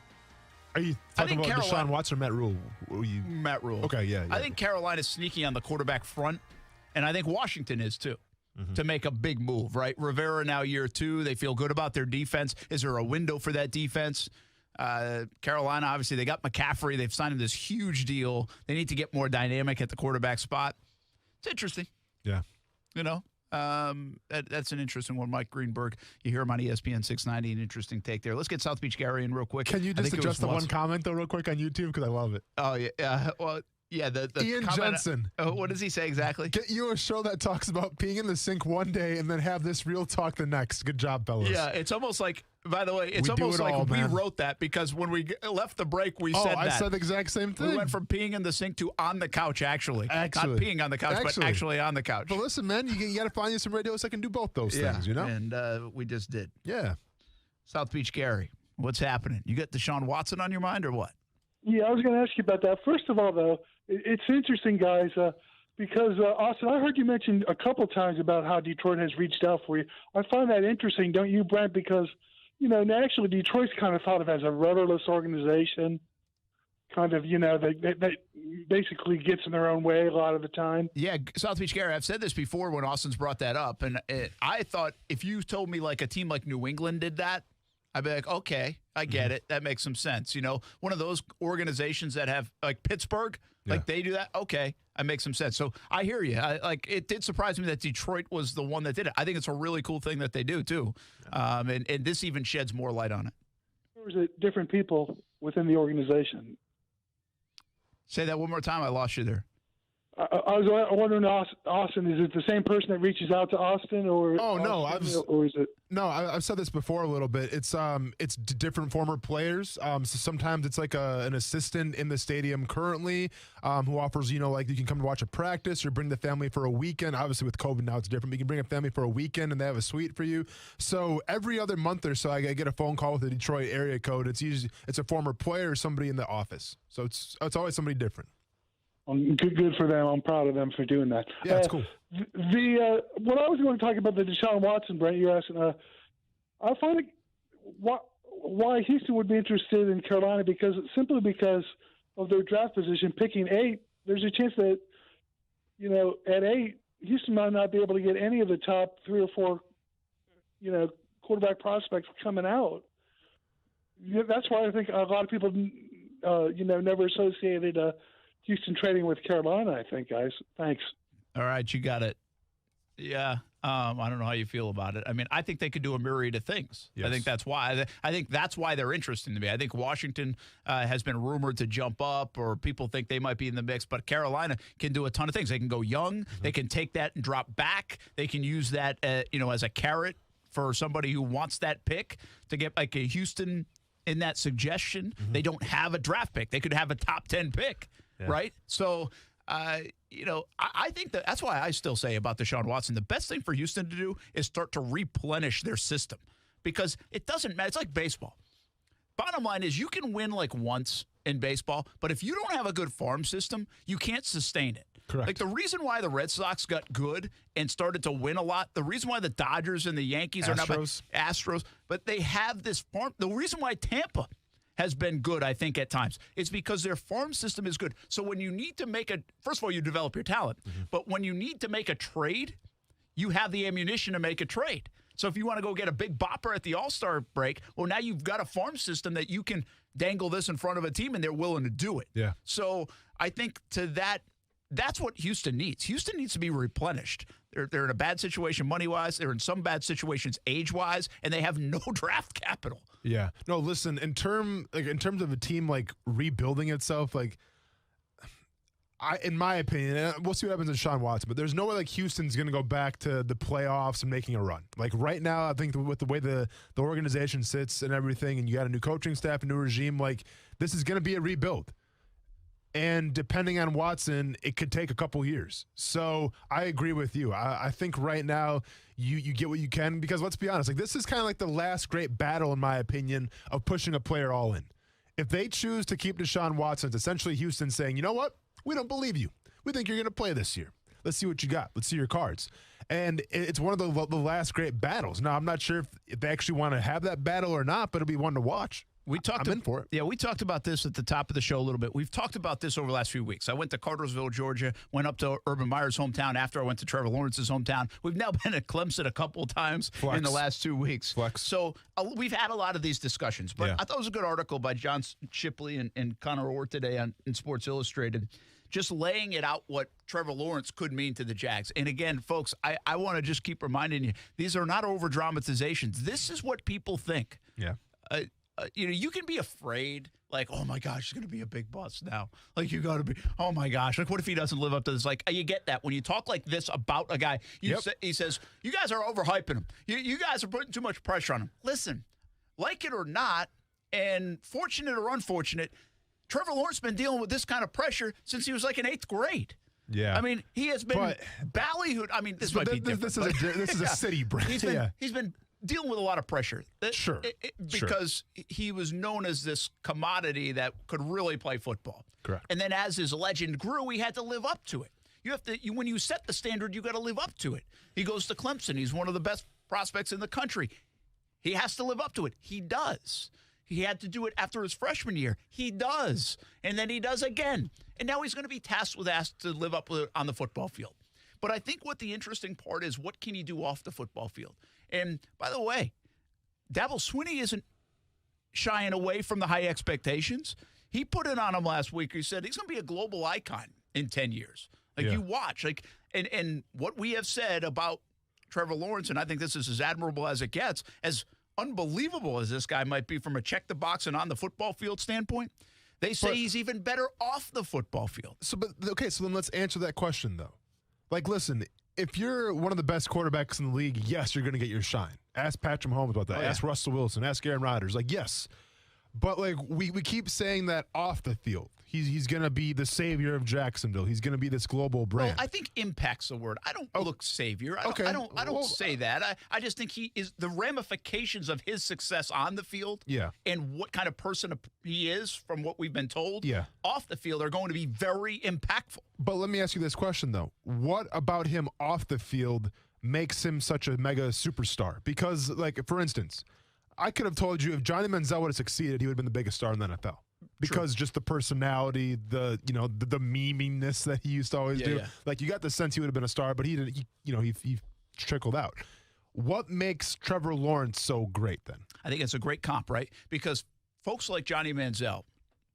Are you talking about Deshaun Watson or Matt Rule? Matt Rule. Okay, yeah. I think Carolina's sneaky on the quarterback front, and I think Washington is too, to make a big move, right? Rivera now year 2. They feel good about their defense. Is there a window for that defense? Carolina, obviously, they got McCaffrey. They've signed him this huge deal. They need to get more dynamic at the quarterback spot. It's interesting. Yeah. You know? That's an interesting one. Mike Greenberg, you hear him on ESPN 690, an interesting take there. Let's get South Beach Gary in real quick. Can you just adjust the one comment, though, real quick on YouTube? Because I love it. Oh, yeah. Well, yeah. The Ian comment, Jensen. What does he say exactly? Get you a show that talks about peeing in the sink one day and then have this real talk the next. Good job, fellas. Yeah, it's almost like, by the way, it's almost like we wrote that because when we left the break, we said that. I said the exact same thing. We went from peeing in the sink to on the couch, actually. Not peeing on the couch, but actually on the couch. But listen, man, you got to find you some radios that can do both those things, you know? And we just did. Yeah. South Beach Gary, what's happening? You got Deshaun Watson on your mind or what? Yeah, I was going to ask you about that. First of all, though, it's interesting, guys, because, Austin, I heard you mention a couple times about how Detroit has reached out for you. I find that interesting, don't you, Brent? Because, you know, naturally, Detroit's kind of thought of as a rudderless organization, kind of, you know, they basically gets in their own way a lot of the time. Yeah, South Beach Gary, I've said this before when Austin's brought that up, and I thought if you told me like a team like New England did that, I'd be like, okay, I get it. That makes some sense. You know, one of those organizations that have, like Pittsburgh, like they do that, okay, that makes some sense. So I hear you. It did surprise me that Detroit was the one that did it. I think it's a really cool thing that they do, too. And this even sheds more light on it. There's different people within the organization. Say that one more time. I lost you there. I was wondering, Austin, is it the same person that reaches out to Austin, or or is it? No, I've said this before a little bit. It's different former players. So sometimes it's like an assistant in the stadium currently who offers, you know, like you can come to watch a practice or bring the family for a weekend. Obviously with COVID now it's different. But you can bring a family for a weekend and they have a suite for you. So every other month or so I get a phone call with a Detroit area code. It's a former player or somebody in the office. So it's always somebody different. Good for them. I'm proud of them for doing that. Yeah, it's cool. What I was going to talk about the Deshaun Watson, Brent, you're asking. I find it why Houston would be interested in Carolina simply because of their draft position, picking 8. There's a chance that, you know, at 8, Houston might not be able to get any of the top 3 or 4, you know, quarterback prospects coming out. That's why I think a lot of people, never associated Houston trading with Carolina, I think, guys. Thanks. All right, you got it. Yeah, I don't know how you feel about it. I mean, I think they could do a myriad of things. Yes. I think that's why they're interesting to me. I think Washington has been rumored to jump up, or people think they might be in the mix, but Carolina can do a ton of things. They can go young. Mm-hmm. They can take that and drop back. They can use that, as a carrot for somebody who wants that pick to get like a Houston in that suggestion. Mm-hmm. They don't have a draft pick. They could have a top 10 pick. Yeah. Right? So, I think that's why I still say about Deshaun Watson, the best thing for Houston to do is start to replenish their system, because it doesn't matter. It's like baseball. Bottom line is you can win like once in baseball, but if you don't have a good farm system, you can't sustain it. Correct. Like the reason why the Red Sox got good and started to win a lot, the reason why the Dodgers and the Yankees are not Astros, but they have this farm. The reason why Tampa has been good, I think, at times, is because their farm system is good. So when you need to make first of all, you develop your talent, but when you need to make a trade, you have the ammunition to make a trade. So if you want to go get a big bopper at the All-Star break, well, now you've got a farm system that you can dangle this in front of a team, and they're willing to do it. Yeah. So I think that's what Houston needs. Houston needs to be replenished. They're in a bad situation money-wise. They're in some bad situations age-wise, and they have no draft capital. Yeah. No, listen, in terms of a team like rebuilding itself, like in my opinion, and we'll see what happens in Deshaun Watson, but there's no way like Houston's going to go back to the playoffs and making a run. Like right now, I think with the way the organization sits and everything, and you got a new coaching staff, a new regime, like this is going to be a rebuild. And depending on Watson, it could take a couple years. So I agree with you. I think right now you get what you can, because let's be honest, like this is kind of like the last great battle, in my opinion, of pushing a player all in. If they choose to keep Deshaun Watson, it's essentially Houston saying, you know what? We don't believe you. We think you're going to play this year. Let's see what you got. Let's see your cards. And it's one of the last great battles. Now, I'm not sure if they actually want to have that battle or not, but it'll be one to watch. I'm in for it. Yeah, we talked about this at the top of the show a little bit. We've talked about this over the last few weeks. I went to Cartersville, Georgia, went up to Urban Meyer's hometown after I went to Trevor Lawrence's hometown. We've now been at Clemson a couple of times in the last 2 weeks. So we've had a lot of these discussions. But I thought it was a good article by John Shipley and Connor Orr today in Sports Illustrated, just laying it out what Trevor Lawrence could mean to the Jags. And again, folks, I want to just keep reminding you, these are not over-dramatizations. This is what people think. Yeah. You can be afraid, like, oh, my gosh, he's going to be a big bust now. Like, you got to be, oh, my gosh. Like, what if he doesn't live up to this? Like, you get that. When you talk like this about a guy, he says, you guys are overhyping him. You guys are putting too much pressure on him. Listen, like it or not, and fortunate or unfortunate, Trevor Lawrence has been dealing with this kind of pressure since he was like in 8th grade. Yeah. I mean, he has been ballyhooed. I mean, this might be different. This is a city brand. He's been dealing with a lot of pressure. Sure. Because he was known as this commodity that could really play football. Correct. And then as his legend grew, he had to live up to it. You have to, when you set the standard, you got to live up to it. He goes to Clemson. He's one of the best prospects in the country. He has to live up to it. He does. He had to do it after his freshman year. He does. And then he does again. And now he's going to be asked to live up on the football field. But I think what the interesting part is, what can he do off the football field? And by the way, Dabo Swinney isn't shying away from the high expectations. He put it on him last week. He said he's going to be a global icon in 10 years. Like, you watch. Like, and what we have said about Trevor Lawrence, and I think this is as admirable as it gets, as unbelievable as this guy might be from a check the box and on the football field standpoint, they say he's even better off the football field. So then let's answer that question, though. Like, listen, if you're one of the best quarterbacks in the league, yes, you're going to get your shine. Ask Patrick Mahomes about that. Ask Russell Wilson. Ask Aaron Rodgers. Like, yes. But, like, we keep saying that off the field. He's going to be the savior of Jacksonville. He's going to be this global brand. Well, I think impact's the word. I don't look savior. I don't say that. I just think he is the ramifications of his success on the field. Yeah. And what kind of person he is from what we've been told. Yeah. Off the field are going to be very impactful. But let me ask you this question, though. What about him off the field makes him such a mega superstar? Because, like, for instance, I could have told you if Johnny Manziel would have succeeded, he would have been the biggest star in the NFL. Because just the personality, the meminess that he used to always do. Yeah. Like, you got the sense he would have been a star, but he didn't. He trickled out. What makes Trevor Lawrence so great then? I think it's a great comp, right? Because folks like Johnny Manziel,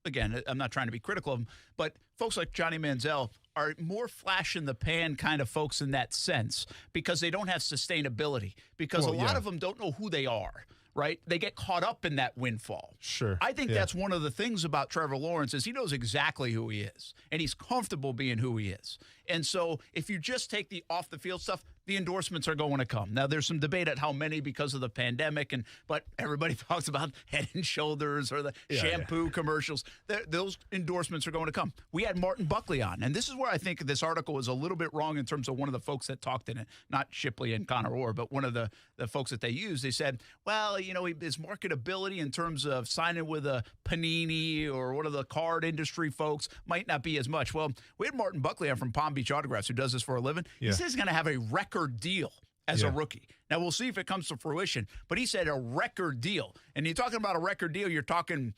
again, I'm not trying to be critical of him, but folks like Johnny Manziel are more flash in the pan kind of folks in that sense because they don't have sustainability. Because a lot of them don't know who they are. Right? They get caught up in that windfall. Sure. I think that's one of the things about Trevor Lawrence is he knows exactly who he is, and he's comfortable being who he is. And so if you just take the off-the-field stuff, the endorsements are going to come. Now, there's some debate at how many because of the pandemic, but everybody talks about Head and Shoulders or the shampoo commercials. Those endorsements are going to come. We had Martin Buckley on, and this is where I think this article was a little bit wrong in terms of one of the folks that talked in it, not Shipley and Connor Orr, but one of the folks that they used. They said, well, his marketability in terms of signing with a Panini or one of the card industry folks might not be as much. Well, we had Martin Buckley on from Palm Beach Autographs, who does this for a living. He says he's going to have a record deal as a rookie. Now, we'll see if it comes to fruition, but he said a record deal. And you're talking about a record deal, you're talking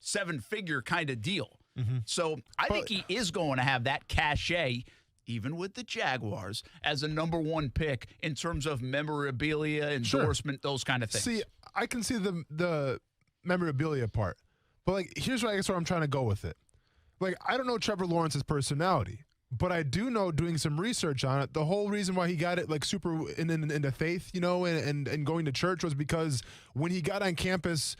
7-figure kind of deal. Mm-hmm. So I think he is going to have that cachet, even with the Jaguars, as a number 1 pick in terms of memorabilia, endorsement, those kind of things. See, I can see the memorabilia part, but here's where I'm trying to go with it. I don't know Trevor Lawrence's personality, but I do know, doing some research on it, the whole reason why he got it super into faith, and going to church was because when he got on campus,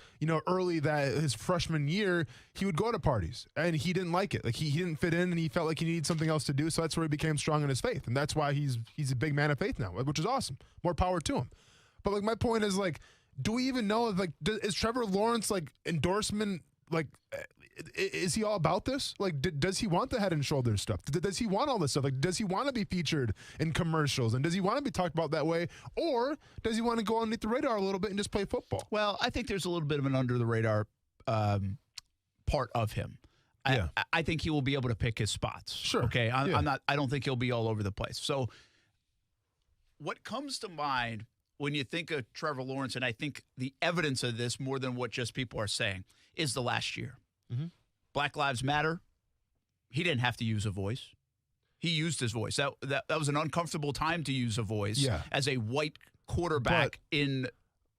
early his freshman year, he would go to parties and he didn't like it. He didn't fit in and he felt like he needed something else to do. So that's where he became strong in his faith. And that's why he's a big man of faith now, which is awesome. More power to him. But my point is do we even know is Trevor Lawrence endorsement is he all about this? Does he want the Head and Shoulders stuff? Does he want all this stuff? Does he want to be featured in commercials? And does he want to be talked about that way? Or does he want to go underneath the radar a little bit and just play football? Well, I think there's a little bit of an under the radar part of him. Yeah. I think he will be able to pick his spots. Sure. Okay. I don't think he'll be all over the place. So what comes to mind when you think of Trevor Lawrence, and I think the evidence of this more than what just people are saying, is the last year. Mm-hmm. Black Lives Matter. He didn't have to use a voice. He used his voice. That was an uncomfortable time to use a voice as a white quarterback in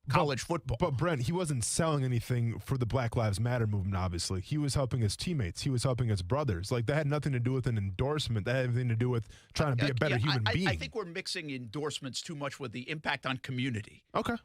college football. But Brent, he wasn't selling anything for the Black Lives Matter movement, obviously. He was helping his teammates. He was helping his brothers. That had nothing to do with an endorsement. That had everything to do with trying to be a better human being. I think we're mixing endorsements too much with the impact on community. Okay.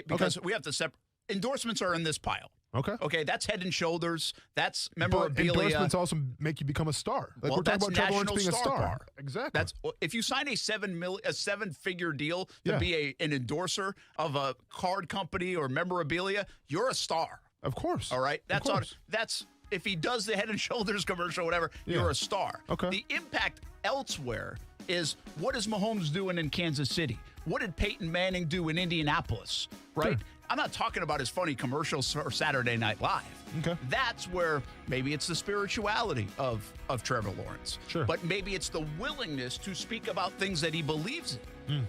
Because we have to separate. Endorsements are in this pile. Okay, that's Head and Shoulders. That's memorabilia. But endorsements also make you become a star. We're talking about Trevor Lawrence being a star. Power. Exactly. If you sign a 7-figure deal to be an endorser of a card company or memorabilia, you're a star. Of course. All right. That's if he does the Head and Shoulders commercial or whatever, you're a star. Okay. The impact elsewhere is, what is Mahomes doing in Kansas City? What did Peyton Manning do in Indianapolis? Right. Sure. I'm not talking about his funny commercials for Saturday Night Live. Okay. That's where maybe it's the spirituality of Trevor Lawrence. Sure. But maybe it's the willingness to speak about things that he believes in.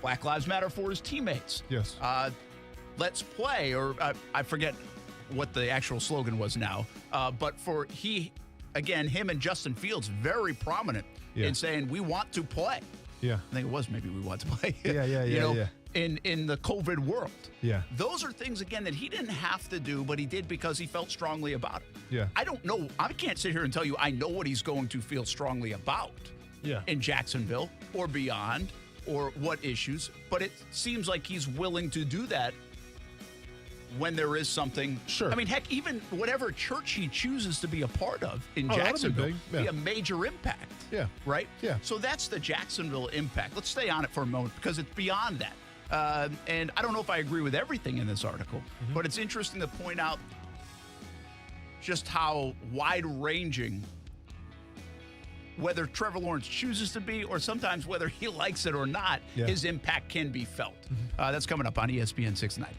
Black Lives Matter for his teammates. Yes. Let's play, or I forget what the actual slogan was now. But for him and Justin Fields, very prominent in saying, we want to play. Yeah. I think it was maybe we want to play. Yeah. In the COVID world. Yeah. Those are things, again, that he didn't have to do, but he did because he felt strongly about it. Yeah. I don't know. I can't sit here and tell you I know what he's going to feel strongly about in Jacksonville or beyond or what issues, but it seems like he's willing to do that when there is something. Sure. I mean, heck, even whatever church he chooses to be a part of in Jacksonville, be a major impact. Yeah. Right? Yeah. So that's the Jacksonville impact. Let's stay on it for a moment because it's beyond that. And I don't know if I agree with everything in this article, but it's interesting to point out just how wide-ranging, whether Trevor Lawrence chooses to be or sometimes whether he likes it or not, his impact can be felt. That's coming up on ESPN 690.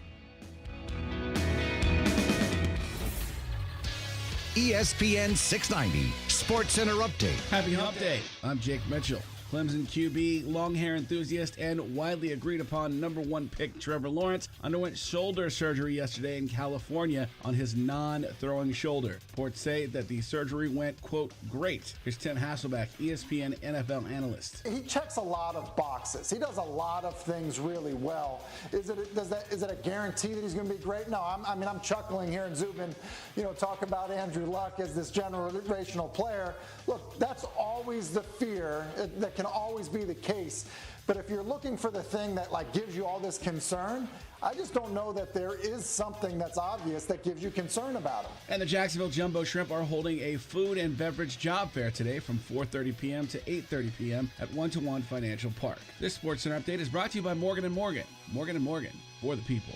ESPN 690 Sports Center Update. Happy Hump Day. I'm Jake Mitchell. Clemson QB, long hair enthusiast, and widely agreed upon #1 pick Trevor Lawrence underwent shoulder surgery yesterday in California on his non-throwing shoulder. Reports say that the surgery went, quote, great. Here's Tim Hasselbeck, ESPN NFL analyst. He checks a lot of boxes. He does a lot of things really well. Is it a guarantee that he's going to be great? No, I'm chuckling here and Zubin, talk about Andrew Luck as this generational player. Look, that's always the fear that can always be the case. But if you're looking for the thing that like gives you all this concern, I just don't know that there is something that's obvious that gives you concern about them. And the Jacksonville Jumbo Shrimp are holding a food and beverage job fair today from 4:30 p.m. to 8:30 p.m. at 1-to-1 Financial Park. This Sports Center update is brought to you by Morgan & Morgan. Morgan & Morgan, for the people.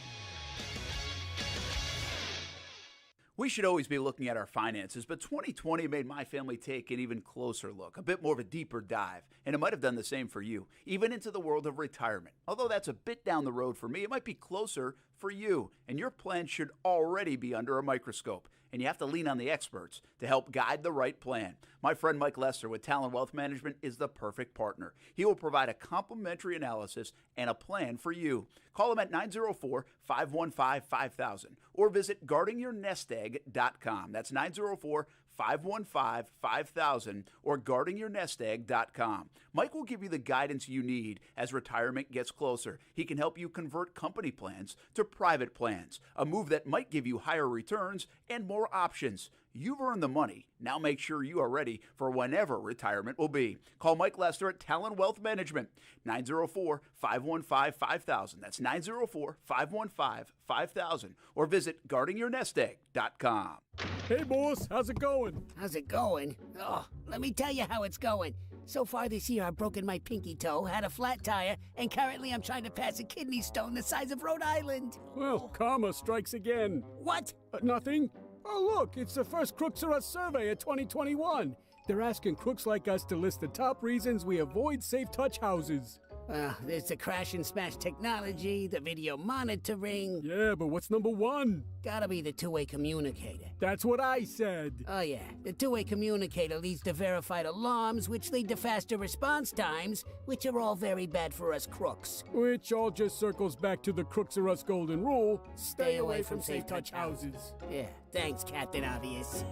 We should always be looking at our finances, but 2020 made my family take an even closer look, a bit more of a deeper dive, and it might have done the same for you, even into the world of retirement. Although that's a bit down the road for me, it might be closer for you, and your plan should already be under a microscope, and you have to lean on the experts to help guide the right plan. My friend Mike Lester with Talon Wealth Management is the perfect partner. He will provide a complimentary analysis and a plan for you. Call him at 904-515-5000 or visit guardingyournestegg.com. That's 904-515-5000 or guardingyournestegg.com. Mike will give you the guidance you need as retirement gets closer. He can help you convert company plans to private plans, a move that might give you higher returns and more options. You've earned the money. Now make sure you are ready for whenever retirement will be. Call Mike Lester at Talon Wealth Management, 904-515-5000. That's 904-515-5000. Or visit guardingyournestegg.com. Hey, boss, how's it going? How's it going? Oh, let me tell you how it's going. So far this year, I've broken my pinky toe, had a flat tire, and currently I'm trying to pass a kidney stone the size of Rhode Island. Well, karma strikes again. What? Nothing. Oh, look, it's the first Crooks Are Us survey of 2021. They're asking crooks like us to list the top reasons we avoid safe touch houses. There's the crash and smash technology, the video monitoring. Yeah, but what's number one? Gotta be the two-way communicator. That's what I said. Oh, yeah. The two-way communicator leads to verified alarms, which lead to faster response times, which are all very bad for us crooks. Which all just circles back to the Crooks Are Us golden rule. Stay away from safe touch houses. Yeah, thanks, Captain Obvious.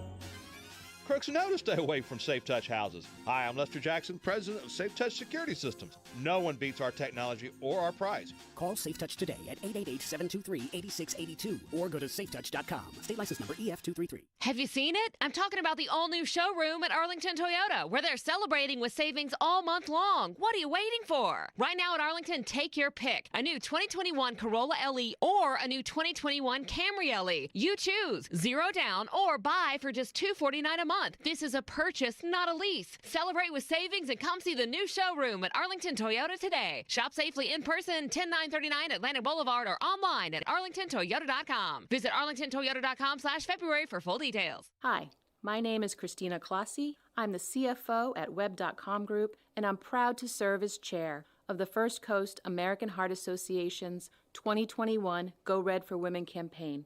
Crooks know to stay away from Safe Touch houses. Hi, I'm Lester Jackson, president of Safe Touch Security Systems. No one beats our technology or our price. Call Safe Touch today at 888-723-8682 or go to safetouch.com. State license number EF233. Have you seen it? I'm talking about the all-new showroom at Arlington Toyota, where they're celebrating with savings all month long. What are you waiting for? Right now at Arlington, take your pick. A new 2021 Corolla LE or a new 2021 Camry LE. You choose. 0 down or buy for just $249 a month. This is a purchase, not a lease. Celebrate with savings and come see the new showroom at Arlington Toyota today. Shop safely in person, 10939 Atlantic Boulevard, or online at arlingtontoyota.com. Visit arlingtontoyota.com/February for full details. Hi, my name is Christina Clossie. I'm the CFO at Web.com Group, and I'm proud to serve as chair of the First Coast American Heart Association's 2021 Go Red for Women campaign.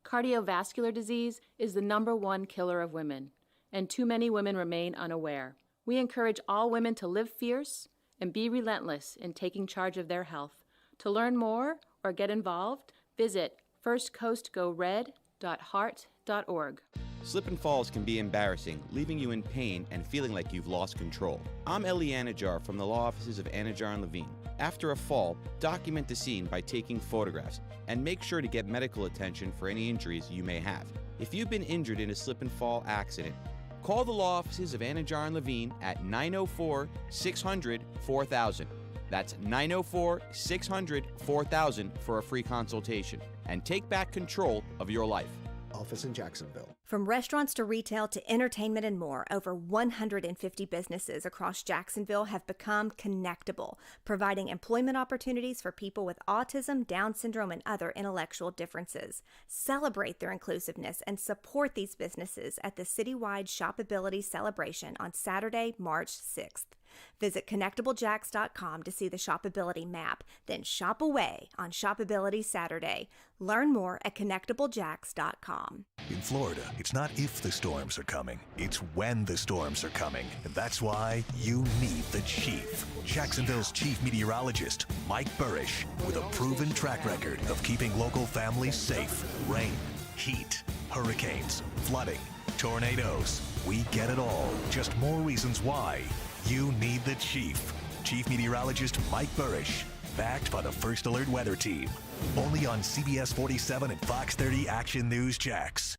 Cardiovascular disease is the #1 killer of women, and too many women remain unaware. We encourage all women to live fierce and be relentless in taking charge of their health. To learn more or get involved, visit firstcoastgored.heart.org. Slip and falls can be embarrassing, leaving you in pain and feeling like you've lost control. I'm Eli Anajar from the law offices of Anajar and Levine. After a fall, document the scene by taking photographs and make sure to get medical attention for any injuries you may have. If you've been injured in a slip and fall accident, call the law offices of Anajar and Levine at 904-600-4000. That's 904-600-4000 for a free consultation. And take back control of your life. Office in Jacksonville. From restaurants to retail to entertainment and more, over 150 businesses across Jacksonville have become connectable, providing employment opportunities for people with autism, Down syndrome, and other intellectual differences. Celebrate their inclusiveness and support these businesses at the citywide Shopability Celebration on Saturday, March 6th. Visit connectablejacks.com to see the Shopability map, then shop away on Shopability Saturday. Learn more at connectablejacks.com. In Florida, it's not if the storms are coming, it's when the storms are coming. And that's why you need the Chief. Jacksonville's chief meteorologist, Mike Burrish, with a proven track record of keeping local families safe. Rain, heat, hurricanes, flooding, tornadoes. We get it all. Just more reasons why you need the Chief. Chief Meteorologist Mike Burrish, backed by the First Alert Weather Team. Only on CBS 47 and Fox 30 Action News Jax.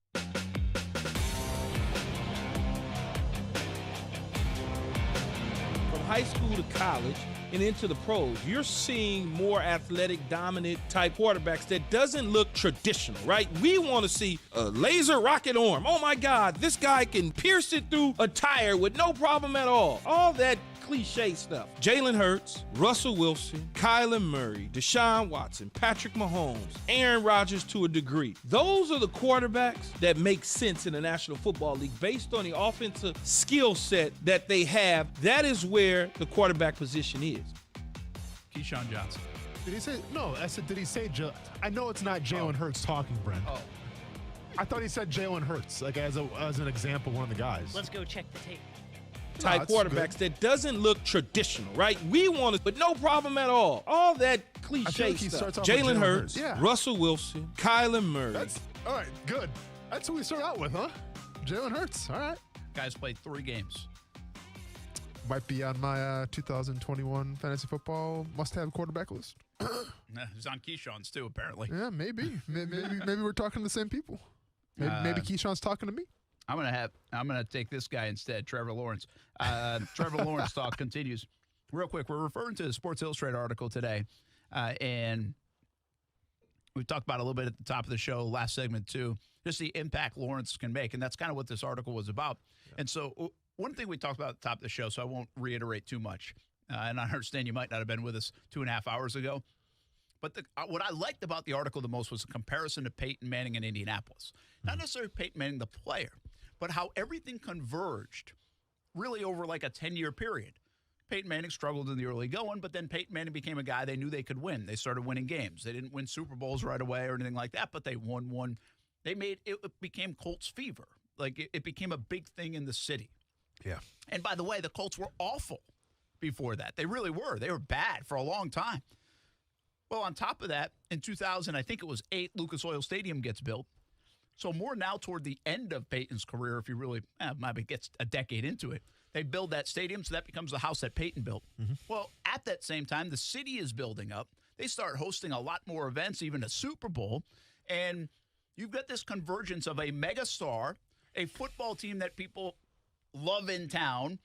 From high school to college and into the pros, you're seeing more athletic, dominant type quarterbacks that doesn't look traditional, right? We want to see a laser rocket arm. Oh my God, this guy can pierce it through a tire with no problem at all. All that cliche stuff. Jalen Hurts, Russell Wilson, Kyler Murray, Deshaun Watson, Patrick Mahomes, Aaron Rodgers to a degree. Those are the quarterbacks that make sense in the National Football League based on the offensive skill set that they have. That is where the quarterback position is. Keyshawn Johnson. Did he say no? I said, did he say? I know it's not Jalen Hurts talking, Brent. Oh, I thought he said Jalen Hurts, like as an example, one of the guys. Let's go check the tape. Type quarterbacks that doesn't look traditional, right? We want to, but no problem at all. All that cliche stuff. Jalen Hurts, Russell Wilson, Kyler Murray. All right, good. That's who we start out with, huh? Jalen Hurts. All right. Guys played 3 games. Might be on my 2021 fantasy football must-have quarterback list. He's on Keyshawn's too, apparently. Yeah, maybe. maybe we're talking to the same people. Maybe Keyshawn's talking to me. I'm gonna take this guy instead, Trevor Lawrence. Trevor Lawrence talk continues. Real quick, we're referring to the Sports Illustrated article today, and we talked about a little bit at the top of the show, last segment too, just the impact Lawrence can make, and that's kind of what this article was about. And so one thing we talked about at the top of the show, so I won't reiterate too much, and I understand you might not have been with us 2.5 hours ago, but what I liked about the article the most was a comparison to Peyton Manning in Indianapolis. Not necessarily Peyton Manning the player, but how everything converged really over like a 10-year period. Peyton Manning struggled in the early going, but then Peyton Manning became a guy they knew they could win. They started winning games. They didn't win Super Bowls right away or anything like that, but they won one. They made it became Colts fever. Like it became a big thing in the city. Yeah. And by the way, the Colts were awful before that. They really were. They were bad for a long time. Well, on top of that, in 2000, I think it was 8, Lucas Oil Stadium gets built. So more now toward the end of Peyton's career, if you really maybe gets a decade into it, they build that stadium, so that becomes the house that Peyton built. Mm-hmm. Well, at that same time, the city is building up. They start hosting a lot more events, even a Super Bowl, and you've got this convergence of a megastar, a football team that people love in town,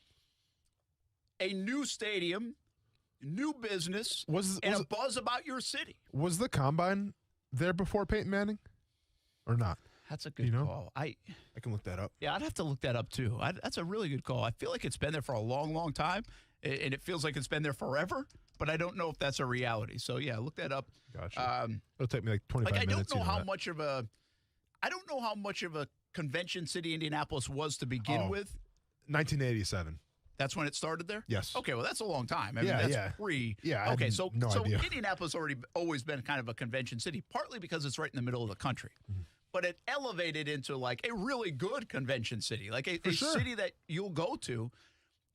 a new stadium, new business, and a buzz about your city. Was the Combine there before Peyton Manning or not? That's a good call. I can look that up. Yeah, I'd have to look that up, too. That's a really good call. I feel like it's been there for a long, long time, and it feels like it's been there forever, but I don't know if that's a reality. So, yeah, look that up. Gotcha. It'll take me like 25 minutes. I don't know how much of a convention city Indianapolis was to begin with. 1987. That's when it started there? Yes. Okay, well, that's a long time. I mean, that's pre. Yeah, okay, so idea. Indianapolis always been kind of a convention city, partly because it's right in the middle of the country. Mm-hmm. But it elevated into like a really good convention city, like a city that you'll go to.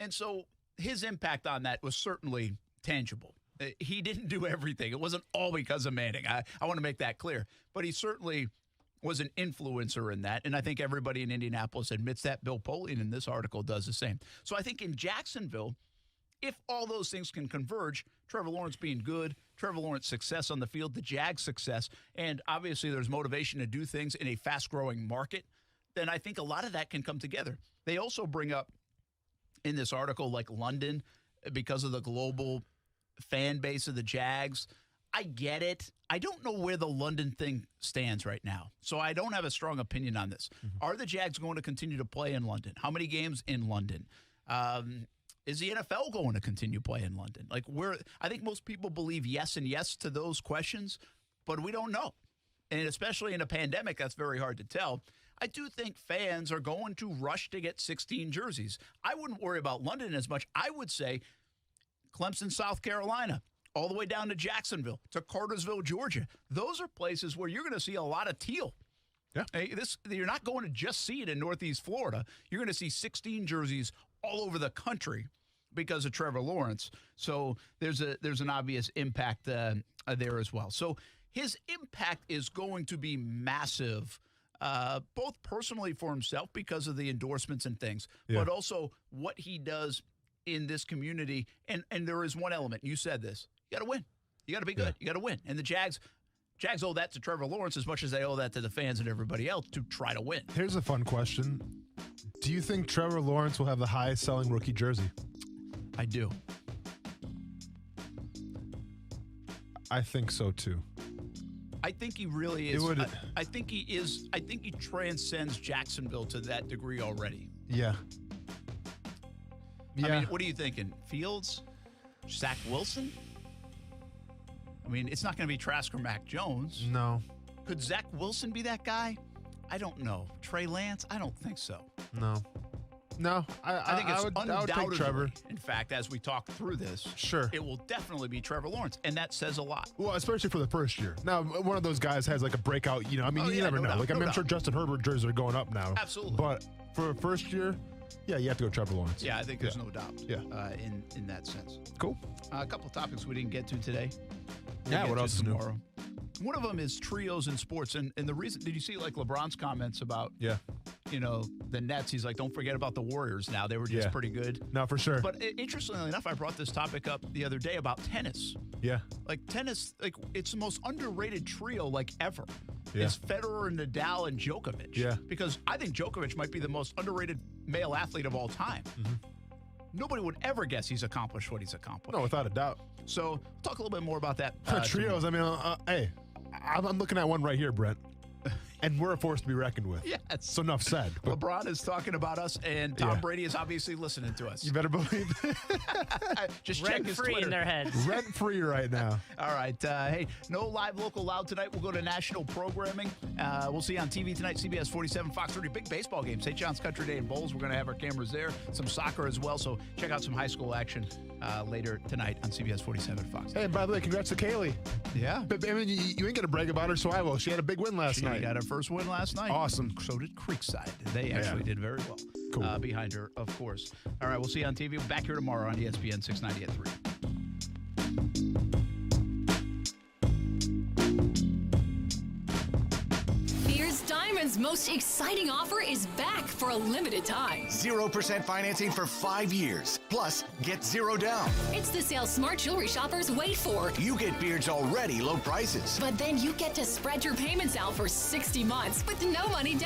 And so his impact on that was certainly tangible. He didn't do everything. It wasn't all because of Manning. I want to make that clear. But he certainly was an influencer in that. And I think everybody in Indianapolis admits that. Bill Polian in this article does the same. So I think in Jacksonville, if all those things can converge, Trevor Lawrence being good, Trevor Lawrence success on the field, the Jags success, and obviously there's motivation to do things in a fast-growing market, then I think a lot of that can come together. They also bring up in this article like London because of the global fan base of the Jags. I get it. I don't know where the London thing stands right now, so I don't have a strong opinion on this. Mm-hmm. Are the Jags going to continue to play in London? How many games in London? Is the NFL going to continue playing in London? Like, I think most people believe yes and yes to those questions, but we don't know. And especially in a pandemic, that's very hard to tell. I do think fans are going to rush to get 16 jerseys. I wouldn't worry about London as much. I would say Clemson, South Carolina, all the way down to Jacksonville, to Cartersville, Georgia. Those are places where you're going to see a lot of teal. Yeah. You're not going to just see it in Northeast Florida. You're going to see 16 jerseys all over the country because of Trevor Lawrence. So there's an obvious impact there as well. So his impact is going to be massive, both personally for himself because of the endorsements and things, but also what he does in this community. And there is one element. You said this. You got to win. You got to be good. You got to win. And the Jags owe that to Trevor Lawrence as much as they owe that to the fans and everybody else to try to win. Here's a fun question. Do you think Trevor Lawrence will have the highest selling rookie jersey? I do. I think so too. I think he really is. I think he is. I think he transcends Jacksonville to that degree already. Yeah. I mean, what are you thinking? Fields? Zach Wilson? I mean, it's not going to be Trask or Mac Jones. No. Could Zach Wilson be that guy? I don't know. Trey Lance? I don't think so. No. I think it's I would take undoubtedly, Trevor. in fact, as we talk through this, Sure. it will definitely be Trevor Lawrence, and that says a lot. Well, especially for the first year. Now, one of those guys has like a breakout, you never know. doubt, I'm sure Justin Herbert jerseys are going up now. Absolutely. But for a first year, yeah, you have to go Trevor Lawrence. Yeah, I think there's no doubt. Yeah. In that sense. Cool. A couple of topics we didn't get to today. Yeah, what else is new? Tomorrow. One of them is trios in sports, and the reason, did you see like LeBron's comments about the Nets? He's like, don't forget about the Warriors now. They were just pretty good. No, for sure. But interestingly enough, I brought this topic up the other day about tennis. Yeah. Like tennis, like it's the most underrated trio like ever. Yeah. It's Federer and Nadal and Djokovic. Yeah. Because I think Djokovic might be the most underrated male athlete of all time. Mm-hmm. Nobody would ever guess he's accomplished what he's accomplished. No, without a doubt. So talk a little bit more about that. Trios, I mean, hey, I'm looking at one right here, Brent. And we're a force to be reckoned with. Yes. So enough said. LeBron is talking about us, and Tom Brady is obviously listening to us. You better believe it. Just check his Twitter. in their heads. Rent free right now. All right. Hey, no live local loud tonight. We'll go to national programming. We'll see you on TV tonight, CBS 47, Fox 30. Big baseball game. St. John's Country Day in Bowles. We're going to have our cameras there. Some soccer as well. So check out some high school action later tonight on CBS 47, Fox. Hey, and by the way, congrats to Kaylee. Yeah. But, I mean, you ain't going to brag about her, so I will. She had a big win last night. She got her first win last night. Awesome. So did Creekside. They actually did very well. Cool. Behind her, of course. All right, we'll see you on TV. We're back here tomorrow on ESPN 690 at 3. Beard's Diamond's most exciting offer is back for a limited time. 0% financing for 5 years. Plus, get 0 down. It's the sale smart jewelry shoppers wait for. You get Beard's already low prices. But then you get to spread your payments out for 60 months with no money down.